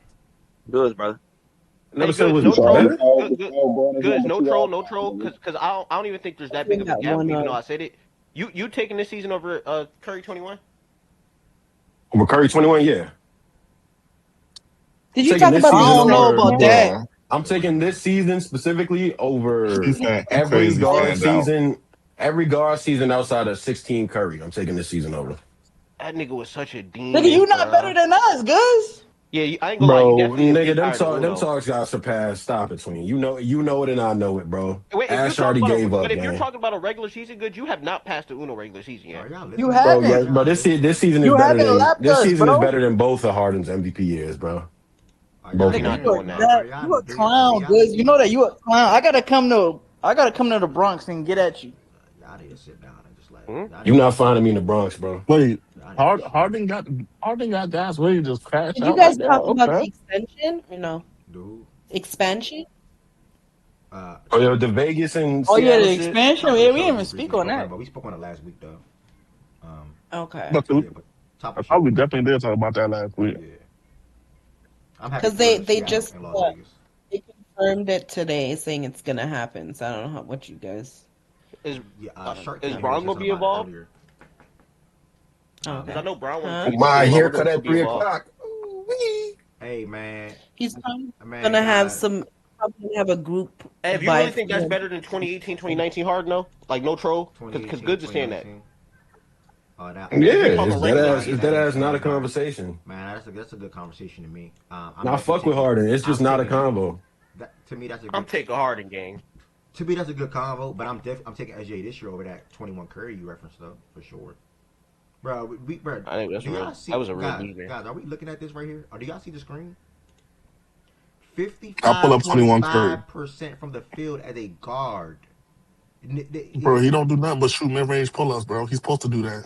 Good, brother. I never Hey, said it goods, was no troll, better. goods, no troll, no troll, because I don't even think there's that big In of a that gap. one, Even though I said it, you taking this season over Curry 21? Over Curry 21, yeah. did I'm you taking talk this about I the season don't know over, about Celtics? that. Bro, I'm taking this season specifically over he's saying every crazy guard stand out. season, every guard season outside of 16 Curry. I'm taking this season over. That nigga was such a Nigga, you demon, not better bro. than us, Guz. Yeah, I ain't gonna lie. You Bro, definitely nigga, is tired of them Uno. talks got surpassed. Stop it, Tween. You know it and I know it, bro. Wait, if you're Ash talking already about gave up, but if you're gang. talking about a regular season, good, you have not passed the Uno regular season Are yet. y'all You listening? Bro, haven't. Are yeah, bro, y'all this listening? season is You better haven't than lapped us, bro. both of Harden's MVP years, bro. Are y'all Both We of Nigga, not them. you doing a that. Are that y'all? you a Do clown, y'all Guz. You see? know that you a clown. I gotta come to the Bronx and get at you. Y'all need to sit down and just like Hmm? y'all You need to not chill. finding me in the Bronx, bro. Wait, Y'all need to chill. Harden got guys ready to just crash Did you out right guys now. talk about Okay. the extension or no? Dude. Expansion? Oh, yo, So the Vegas and Oh yeah, Seattle the shit. expansion. top of the Yeah, we show didn't is even what speak briefly on spoke on that. it, but we spoke on it last week though. Um, Okay. But yeah, but top I of the show. probably definitely did talk about that last week. Yeah, I'm happy Because for they Seattle just and Las Vegas. they confirmed it today, saying it's gonna happen. So I don't know what you guys. Is Yeah, Shark is came here and Brown said gonna something be about it involved? earlier. Because I Okay. know Brown wanted Huh? to My get involved. We're haircut gonna at be 3 o'clock. involved. Ooh-wee. Hey man, He's probably man, gonna have God, some. Probably gonna have a group Hey, if you really by. think that's better than 2018, 2019 hard, no? Like no troll? Because 2018, Goods is saying that. 2019. Oh, that If we Yeah, talking regular nah, it's season. that ain't ass not a hard. conversation. Man, that's a good conversation to me. I'm Now definitely fuck with taking. Harden. It's just I'm not a taking combo. that. To me, that's a I'm good. taking Harden game. To me, that's a good convo. But I'm taking SJ this year over that 21 Curry you referenced though for sure. Bro, bro, I think do y'all see? that was a real Guys, beat, man. are we looking at this right here? Or do y'all see the screen? I'll pull up 21 Curry. 55.5% from the field as a guard. Bro, he don't do nothing but shoot mid range pull ups, bro. He's supposed to do that.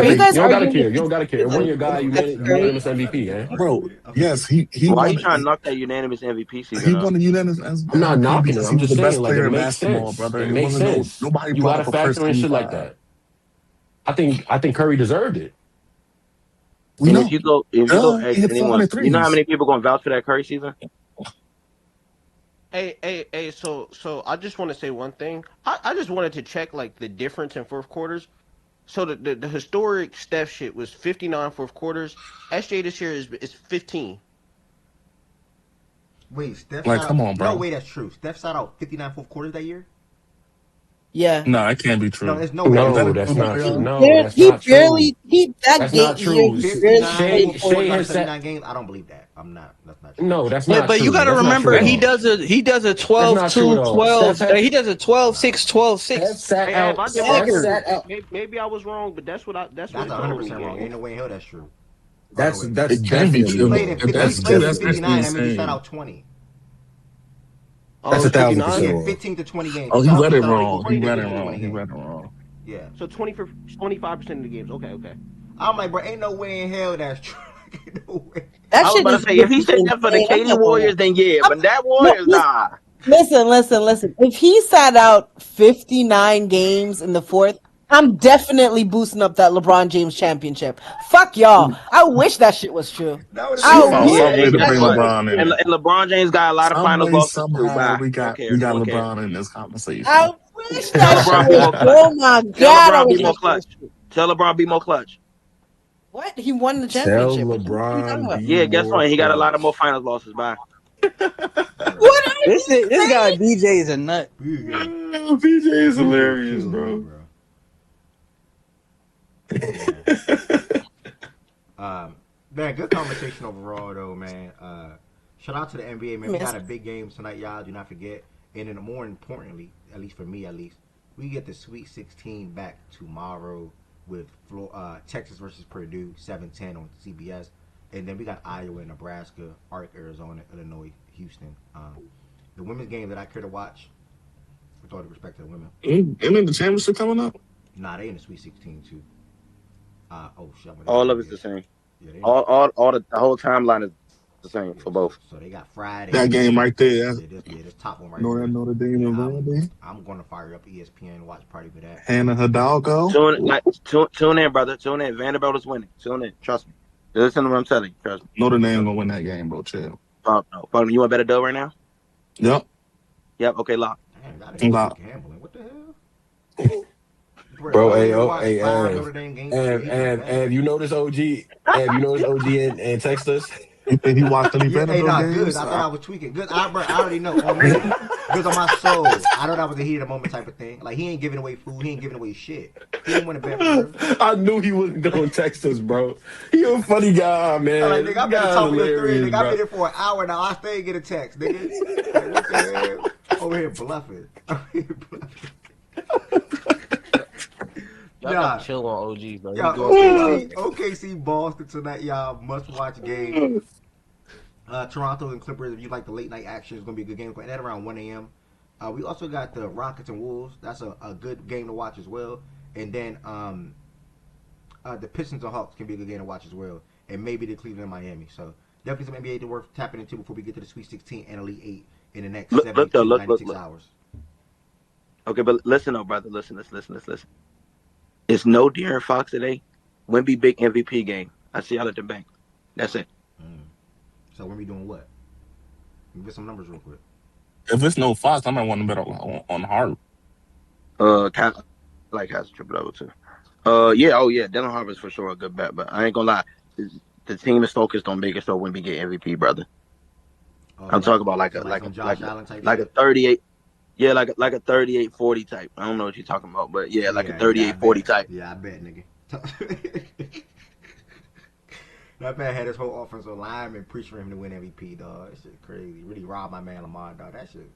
Are you debate. guys You don't gotta arguing care. with You don't each gotta care. One of your guy Steph Curry? unanimous MVP, man. Bro, yes, he Why are won. you trying to knock that unanimous MVP He season up? won a unanimous I'm not MVP knocking it. because he I'm was just the saying, best like, it player in makes basketball, sense. brother. It It makes wasn't sense. nobody You brought gotta up a first factor in team shit like five. that. I think Curry deserved it. We And know. if you go Duh, he ask hit anyone, 400 you know how threes. many people gonna vouch for that Curry season? Hey. So I just want to say one thing. I just wanted to check like the difference in fourth quarters. So the historic Steph shit was 59 fourth quarters. SJ this year is 15. Wait, Steph Like, shot come out. on, No bro. way, that's true. Steph shot out 59 fourth quarters that year. Yeah. No, it can't be No, true. there's no way Is that's that No, a true. that's true not true. player? No, that's not true. That That's not year true. he barely 59 played Shay fourth four Shay quarters out of has games. that. 79 games. I don't believe that. I'm not. That's not true. No, that's Yeah, not but you true. got to That's not true remember at he all. does a That's 12 not true at 2 all. 12. He does a 12 Nah. 6 12 Steph 6 sat Hey, Av, out. I did my Steph homework. sat out. Maybe I was wrong, but that's what That's it told me, 100% wrong. gang. Ain't no way in hell that's true. Oh no That's way. that's It can be definitely He played true. in wrong. If 50. He That's that's true, played in that's definitely actually 59. wrong. That means he shot insane. out 20. Oh, That's it was 1,000% 59. Yeah, wrong. 15 to 20 games. Oh, He he shot out. read He it shot out wrong. He 20 to read it 15 to wrong. 20 He read games. it wrong. Yeah. So 25% of the games. Okay. I'm like, bro, ain't no way in hell that's true. Ain't no way. That I was shit about to is say if he fucking said that for the insane. I'm Katy not gonna lie. Warriors, then yeah, I'm, but that no, Warriors, nah. listen. If he sat out 59 games in the fourth, I'm definitely boosting up that LeBron James championship. Fuck y'all. I wish that shit was true. That would have He been I found wish Yeah, some way and to guess that bring shit what? was LeBron in true. there. And LeBron James got a lot of Some finals way, losses too. somehow, Bye. we Don't got care. we got Don't care. LeBron in this conversation. I wish Tell that shit LeBron be was more true. clutch. Oh my Tell god, I LeBron be wish more that shit clutch. was true. Tell LeBron be more clutch. What? He won the Tell championship. What are you talking LeBron about? be Yeah, guess more what? He got a lot of more clutch. finals losses. Bye. Bro, What are This you this guy saying? DJ is a nut. you got PJ is you gonna hilarious, kill me, bro. bro. Yeah. Man, good conversation overall, though, man. Shout out to the NBA, man. We got a big game tonight, y'all. Do not forget. And then more importantly, at least for me, at least, we get the Sweet 16 back tomorrow with Texas versus Purdue, 7:10 on CBS. And then we got Iowa, Nebraska, Ark, Arizona, Illinois, Houston. The women's game that I care to watch, with all the respect to the women. Isn't the championship coming up? Nah, they in the Sweet 16 too. Oh shit, they All of already it's the did. same. Yeah, they All the whole timeline is the same yeah. for both. So they got Friday. That game right there. This top one right Know that here. Notre Dame Yeah, and Vandy. I'm gonna fire up ESPN and watch party for that. Hannah Hidalgo. Tune in, brother. Tune in. Vanderbilt is winning. Tune in. Trust me. Listen to what I'm telling you. Trust me. Notre Dame gonna win that game, bro. Chill. Fuck no. Fuck no. You want to bet a dough right now? Yep. Yep. Okay, lock. Damn, gotta hit Nah. gambling. What the hell? Bro, if Bro, I hey, really oh, watch hey, 5 Notre Dame games this year, he just bad. You know this OG? You know this OG and text us? You think he watched any Yeah, hey, Vanderbilt nah, good. games? I thought I was tweaking. Good, I already know on me. Good on my soul. I know that was a heat of the moment type of thing. Like he ain't giving away food. He ain't giving away shit. He didn't want to bet for real. I knew he wasn't gonna text us, bro. He a funny guy, I'm man. like, This nigga, I've been to guy's talk with your three. hilarious, Nigga, I've bro. been here for an hour now. I still ain't get a text, nigga. Like, what the hell? Over here bluffing. Over here bluffing. Y'all got to chill on OG, bro. He Y'all, going through a lot. OKC Boston tonight, y'all. Must watch game. Toronto and Clippers, if you like the late night action, it's going to be a good game. And at around 1 a.m. We also got the Rockets and Wolves. That's a good game to watch as well. And then the Pistons and Hawks can be a good game to watch as well. And maybe the Cleveland and Miami. So definitely some NBA to worth tapping into before we get to the Sweet 16 and Elite 8 in the next 96 hours. Okay, but listen, though, brother. Listen. It's no De'Aaron Fox today. Wemby big MVP game. I see y'all at the bank. That's it. So when we doing what? Let me get some numbers real quick. If it's no Fox, I might want to bet on Hart. Like has a triple double too. Yeah, Dylan Harper's for sure a good bet, but I ain't gonna lie. The team is focused on making sure Wemby get MVP, brother. I'm talking about like some Josh Allen type a shit? 38. Yeah, like a 38-40 type. I don't know what you're talking about, but yeah, like a 38-40 type. Yeah, I bet, nigga. That man had his whole offensive lineman preaching for him to win MVP, dog. That shit crazy. Really robbed my man Lamar, dog. That shit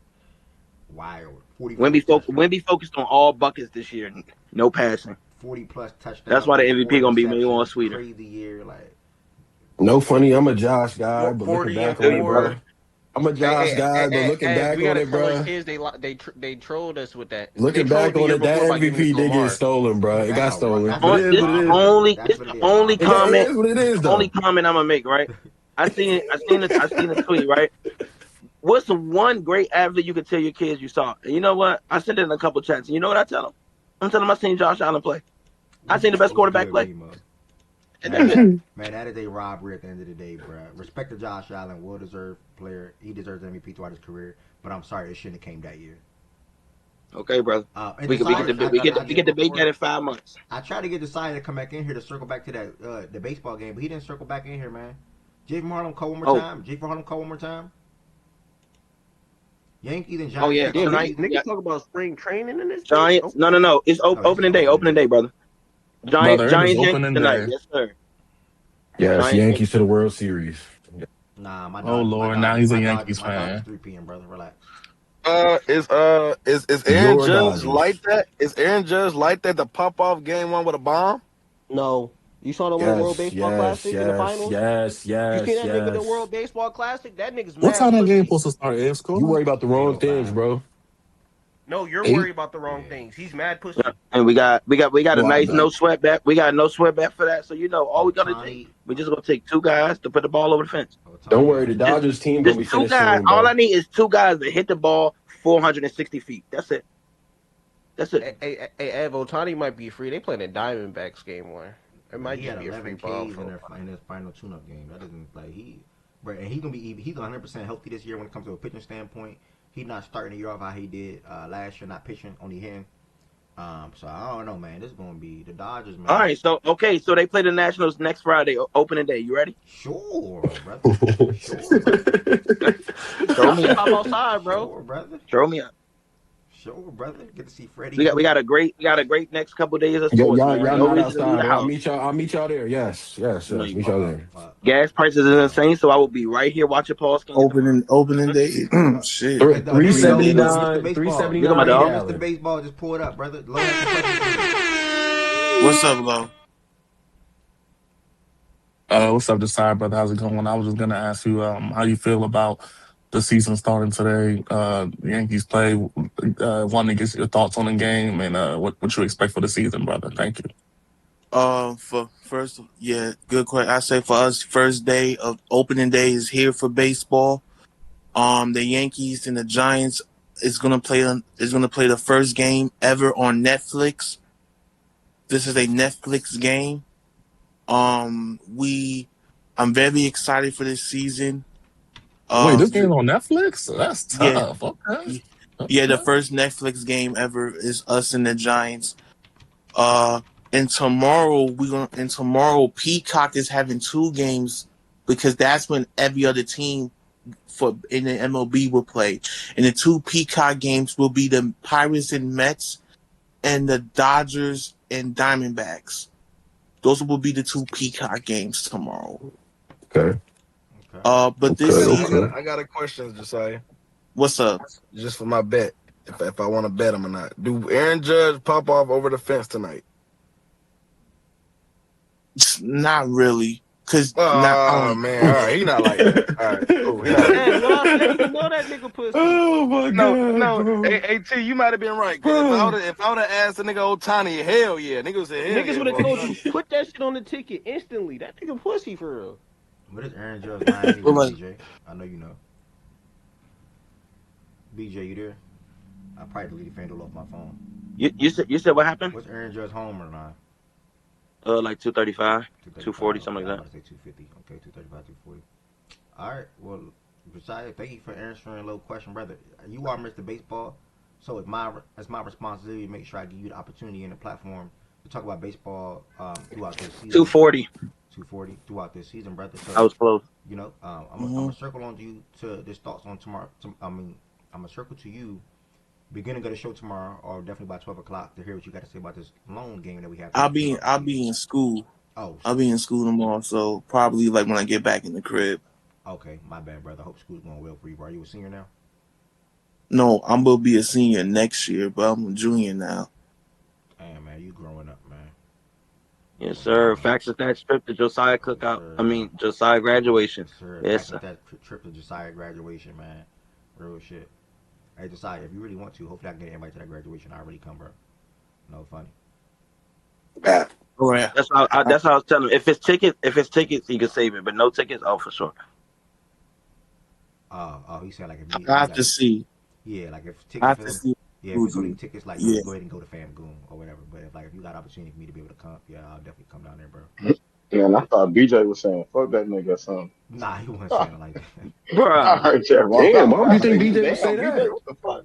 wild. Wemby focused on all buckets this year. No passing. 40 plus touchdowns. That's why the MVP gonna be maybe one sweeter. Crazy year, like. No funny, I'm a Josh guy, but looking 40 and back on it, 4. bro. I'm a Josh guy, but looking back We on gotta it, tell our bro. kids they trolled us with that. They Looking trolled back the on year it, that before by giving it to MVP did get Lamar. stolen, bro. It got stolen. But it is what it is. Only It comment. is what it is, though. Only comment I'm gonna make, right? I seen a tweet, right? What's the one great athlete you could tell your kids you saw? And you know what? I sent it in a couple chats. And you know what I tell them? I'm telling them I seen Josh Allen play. I seen the best quarterback play. Man, that is a robbery at the end of the day, bro. Respect to Josh Allen, well-deserved player. He deserves MVP throughout his career. But I'm sorry, it shouldn't have came that year. Okay, brother. And We Desire, get to debate that in 5 months. I tried to get Desire to come back in here to circle back to that the baseball game, but he didn't circle back in here, man. Jay from Harlem, call one more time. Jay from Harlem, call one more time. Yankees and Giants. Yeah. Damn, Tonight, niggas talk about spring training in this. Giants. Okay. No. It's opening day. Opening day, brother. Brother, it is Giants Yankees opening tonight. day. Yes, sir. Yes, Giants Yankees Yankees. to the World Series. Nah, Oh Lord, now he's a Yankees my Dodgers fan. 3 p.m. brother. Relax. Is Aaron Your Judge Dodgers. like that? Is Aaron Judge like that to pop off game one with a bomb? No. You saw the one World Yes, Baseball Classic in the finals? You seen that nigga in the World Baseball Classic? That nigga's What mad time that game pussy. supposed to start? It's cool. You worry about the wrong things, 8:05. bro. No, you're 8? worried about the wrong things. He's mad pussy. And we got a Well, I nice bet. no sweat bet. We got a no sweat bet for that. So all we gotta take, we just gonna take 2 guys to put the ball over the fence. Don't worry, the Dodgers team gonna Just be 2 finished guys. soon, All bro. I need is 2 guys that hit the ball 460 feet. That's it. Hey, Ev, Otani might be free. They playing the Diamondbacks game 1. It might He just had be a 11 free ball Ks in his final tune-up game. That doesn't bro. And he's 100% healthy this year when it comes to a pitching standpoint. He's not starting the year off how he did last year, not pitching, only hitting. So I don't know, man. This is gonna be the Dodgers, man. All right, so they play the Nationals next Friday, opening day. You ready? Sure, brother. Sure, brother. Throw me Pop outside, bro. Sure, brother. Throw me up. Sure, brother. Get to see Freddie. We got a great next couple days of Yo, sports, y'all man. not reason to leave outside. the house. I'll meet y'all there. Yes. Meet y'all there. Gas prices is insane, so I will be right here watching Paul Skin. Opening day. Shit. $379. You talking about the Mr. Baseball, just pull it up, brother. What's up, Lo? What's up, Desire, brother? How's it going? I was just gonna ask you how you feel about the season starting today. The Yankees play. Want to get your thoughts on the game and what you expect for the season, brother. Thank you. For first, good question. I say for us, first day of opening day is here for baseball. The Yankees and the Giants is gonna play the first game ever on Netflix. This is a Netflix game. I'm very excited for this season. Wait, this game's on Netflix? That's tough. Yeah. Okay. Yeah, the first Netflix game ever is us and the Giants. And tomorrow Peacock is having 2 games because that's when every other team in the MLB will play. And the 2 Peacock games will be the Pirates and Mets and the Dodgers and Diamondbacks. Those will be the 2 Peacock games tomorrow. Okay. But this season, I got a question, Josiah. What's up? Just for my bet. If I want to bet him or not. Do Aaron Judge pop off over the fence tonight? Not really. Man, all right, he not like that. All right, cool. He not Hey, what I said, you know that nigga pussy. Oh my god. No. Hey, T, you might have been right. Cause if I would have asked the nigga Otani, hell yeah, nigga would say hell Niggas yeah, would have bro. told you, put that shit on the ticket instantly. That nigga pussy for real. What is Aaron Judge's line anyway, BJ? I know you know. BJ, you there? I probably deleted FanDuel off my phone. You said what happened? What's Aaron Judge's homer line? Like 235, 240, something like that. I say 250. Okay, 235, 240. All right. Well, Josiah, thank you for answering a little question, brother. You are Mr. Baseball, so it's my responsibility to make sure I give you the opportunity and the platform to talk about baseball throughout this season. 240 throughout this season, brother. So, I was close. You know, I'm gonna circle on you to this thoughts on tomorrow. I'm gonna circle to you beginning of the show tomorrow, or definitely by 12 o'clock, to hear what you got to say about this lone game that we have. I'll be in school. Oh, I'll be in school tomorrow, so probably like when I get back in the crib. Okay, my bad, brother. I hope school's going well for you. Are you a senior now? No, I'm gonna be a senior next year, but I'm a junior now. Damn, man, you growing up, man. Yes, sir. Facts at that trip to Josiah cookout. Josiah graduation. Sir, yes, sir. That trip to Josiah graduation, man. Real shit. Hey, Josiah, if you really want to, hopefully I can get an invite to that graduation. I already come, bro. No funny. Yeah. Oh, yeah. That's how I was telling him. If it's tickets, he can save it. But no tickets, for sure. He said like if I have to see. Yeah, like if tickets. I have to see. Yeah, if you go to tickets, like yeah. Go ahead and go to Fangoon or whatever. But if you got opportunity for me to be able to come, yeah, I'll definitely come down there, bro. Yeah, and I thought BJ was saying, fuck that nigga or something. Nah, he wasn't saying it like that. Bro. Damn, why would you think BJ would say that? What the fuck?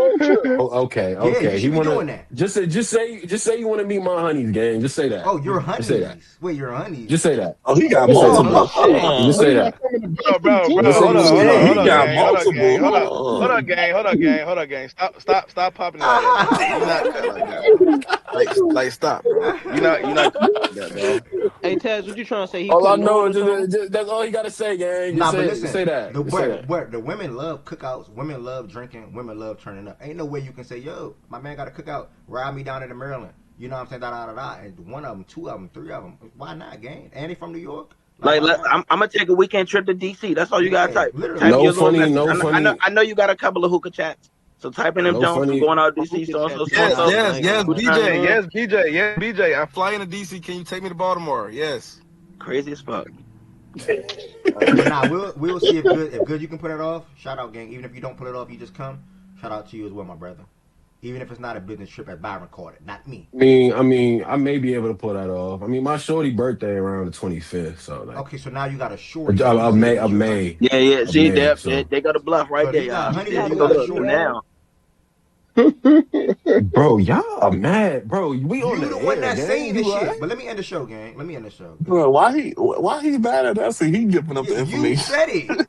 whole trip. Oh, okay, Yeah, you okay. He should be wanna doing that. just say you wanna meet my honeys, gang. Just say that. Oh, your Just say that. honeys. Wait, your honeys. Just say that. Oh, he got Just say Oh, that. multiple. oh shit. Just So say you that. gonna come in the Bro, Just say you hold wanna on, meet hold my on, Shit, hold he on, honeys. got gang, hold on, gang, hold on, hold multiple. on, gang, hold on, gang, hold on, gang. Stop popping it like that, bro. You not cut like that, bro. Like, stop, bro. You not cut like that, bro. Hey Taz, what you trying to say? He All I putting know on is or something? that's all you gotta say, gang. Just Nah, but say it. Just listen, say that. the Just say that. where the women love cookouts, women love drinking, women love turning up. Ain't no way you can say, yo, my man got a cookout, ride me down into Maryland. You know what I'm saying? Da da da da. And one of them, two of them, three of them. Why not, gang? And they from New York. Like, Like, why not? I'm gonna take a weekend trip to DC. That's all you gotta Yeah, type. literally. Type No your little funny, message. no I know. funny. I know you got a couple of hookah chats. So type in them No Jones. I'm funny. going out My DC. hoop So and so, chat so and tweaking Yes, out so. yes, tonight, yes, man. Who trying to BJ. win? Yes, BJ. Yes, BJ. I'm flying to DC. Can you take me to Baltimore? Yes. Crazy as fuck. But nah, we'll see if good you can put it off. Shout out, gang. Even if you don't put it off, you just come. Shout out to you as well, my brother. Even if it's not a business trip, as Byron called it, not me. I may be able to pull that off. I mean, my shorty birthday around the 25th, so like Okay, so now you got a shorty in of DC May, that of you're honey. May, Yeah, yeah. of See, May. So, they got a bluff So right if there, you y'all. got You honey see and how you they got go a look shorty, now. bro, y'all are mad, bro. We on you the the one air, that's gang. saying You this right? shit. But let me end the show, gang. Let me end the show. Bro, why he mad at us and he giving up the You information? said it.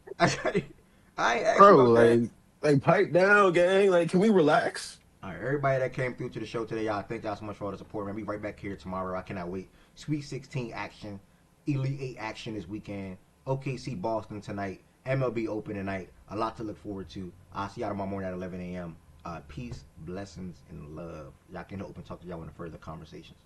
I ain't asked you Bro, about that. like pipe down, gang. Like, can we relax? All right, everybody that came through to the show today, y'all, thank y'all so much for all the support, man. We right back here tomorrow. I cannot wait. Sweet 16 action, Elite 8 action this weekend. OKC Boston tonight. MLB Open tonight. A lot to look forward to. I'll see y'all tomorrow morning at 11 a.m. Peace, blessings, and love. Y'all can open talk to y'all in further conversations.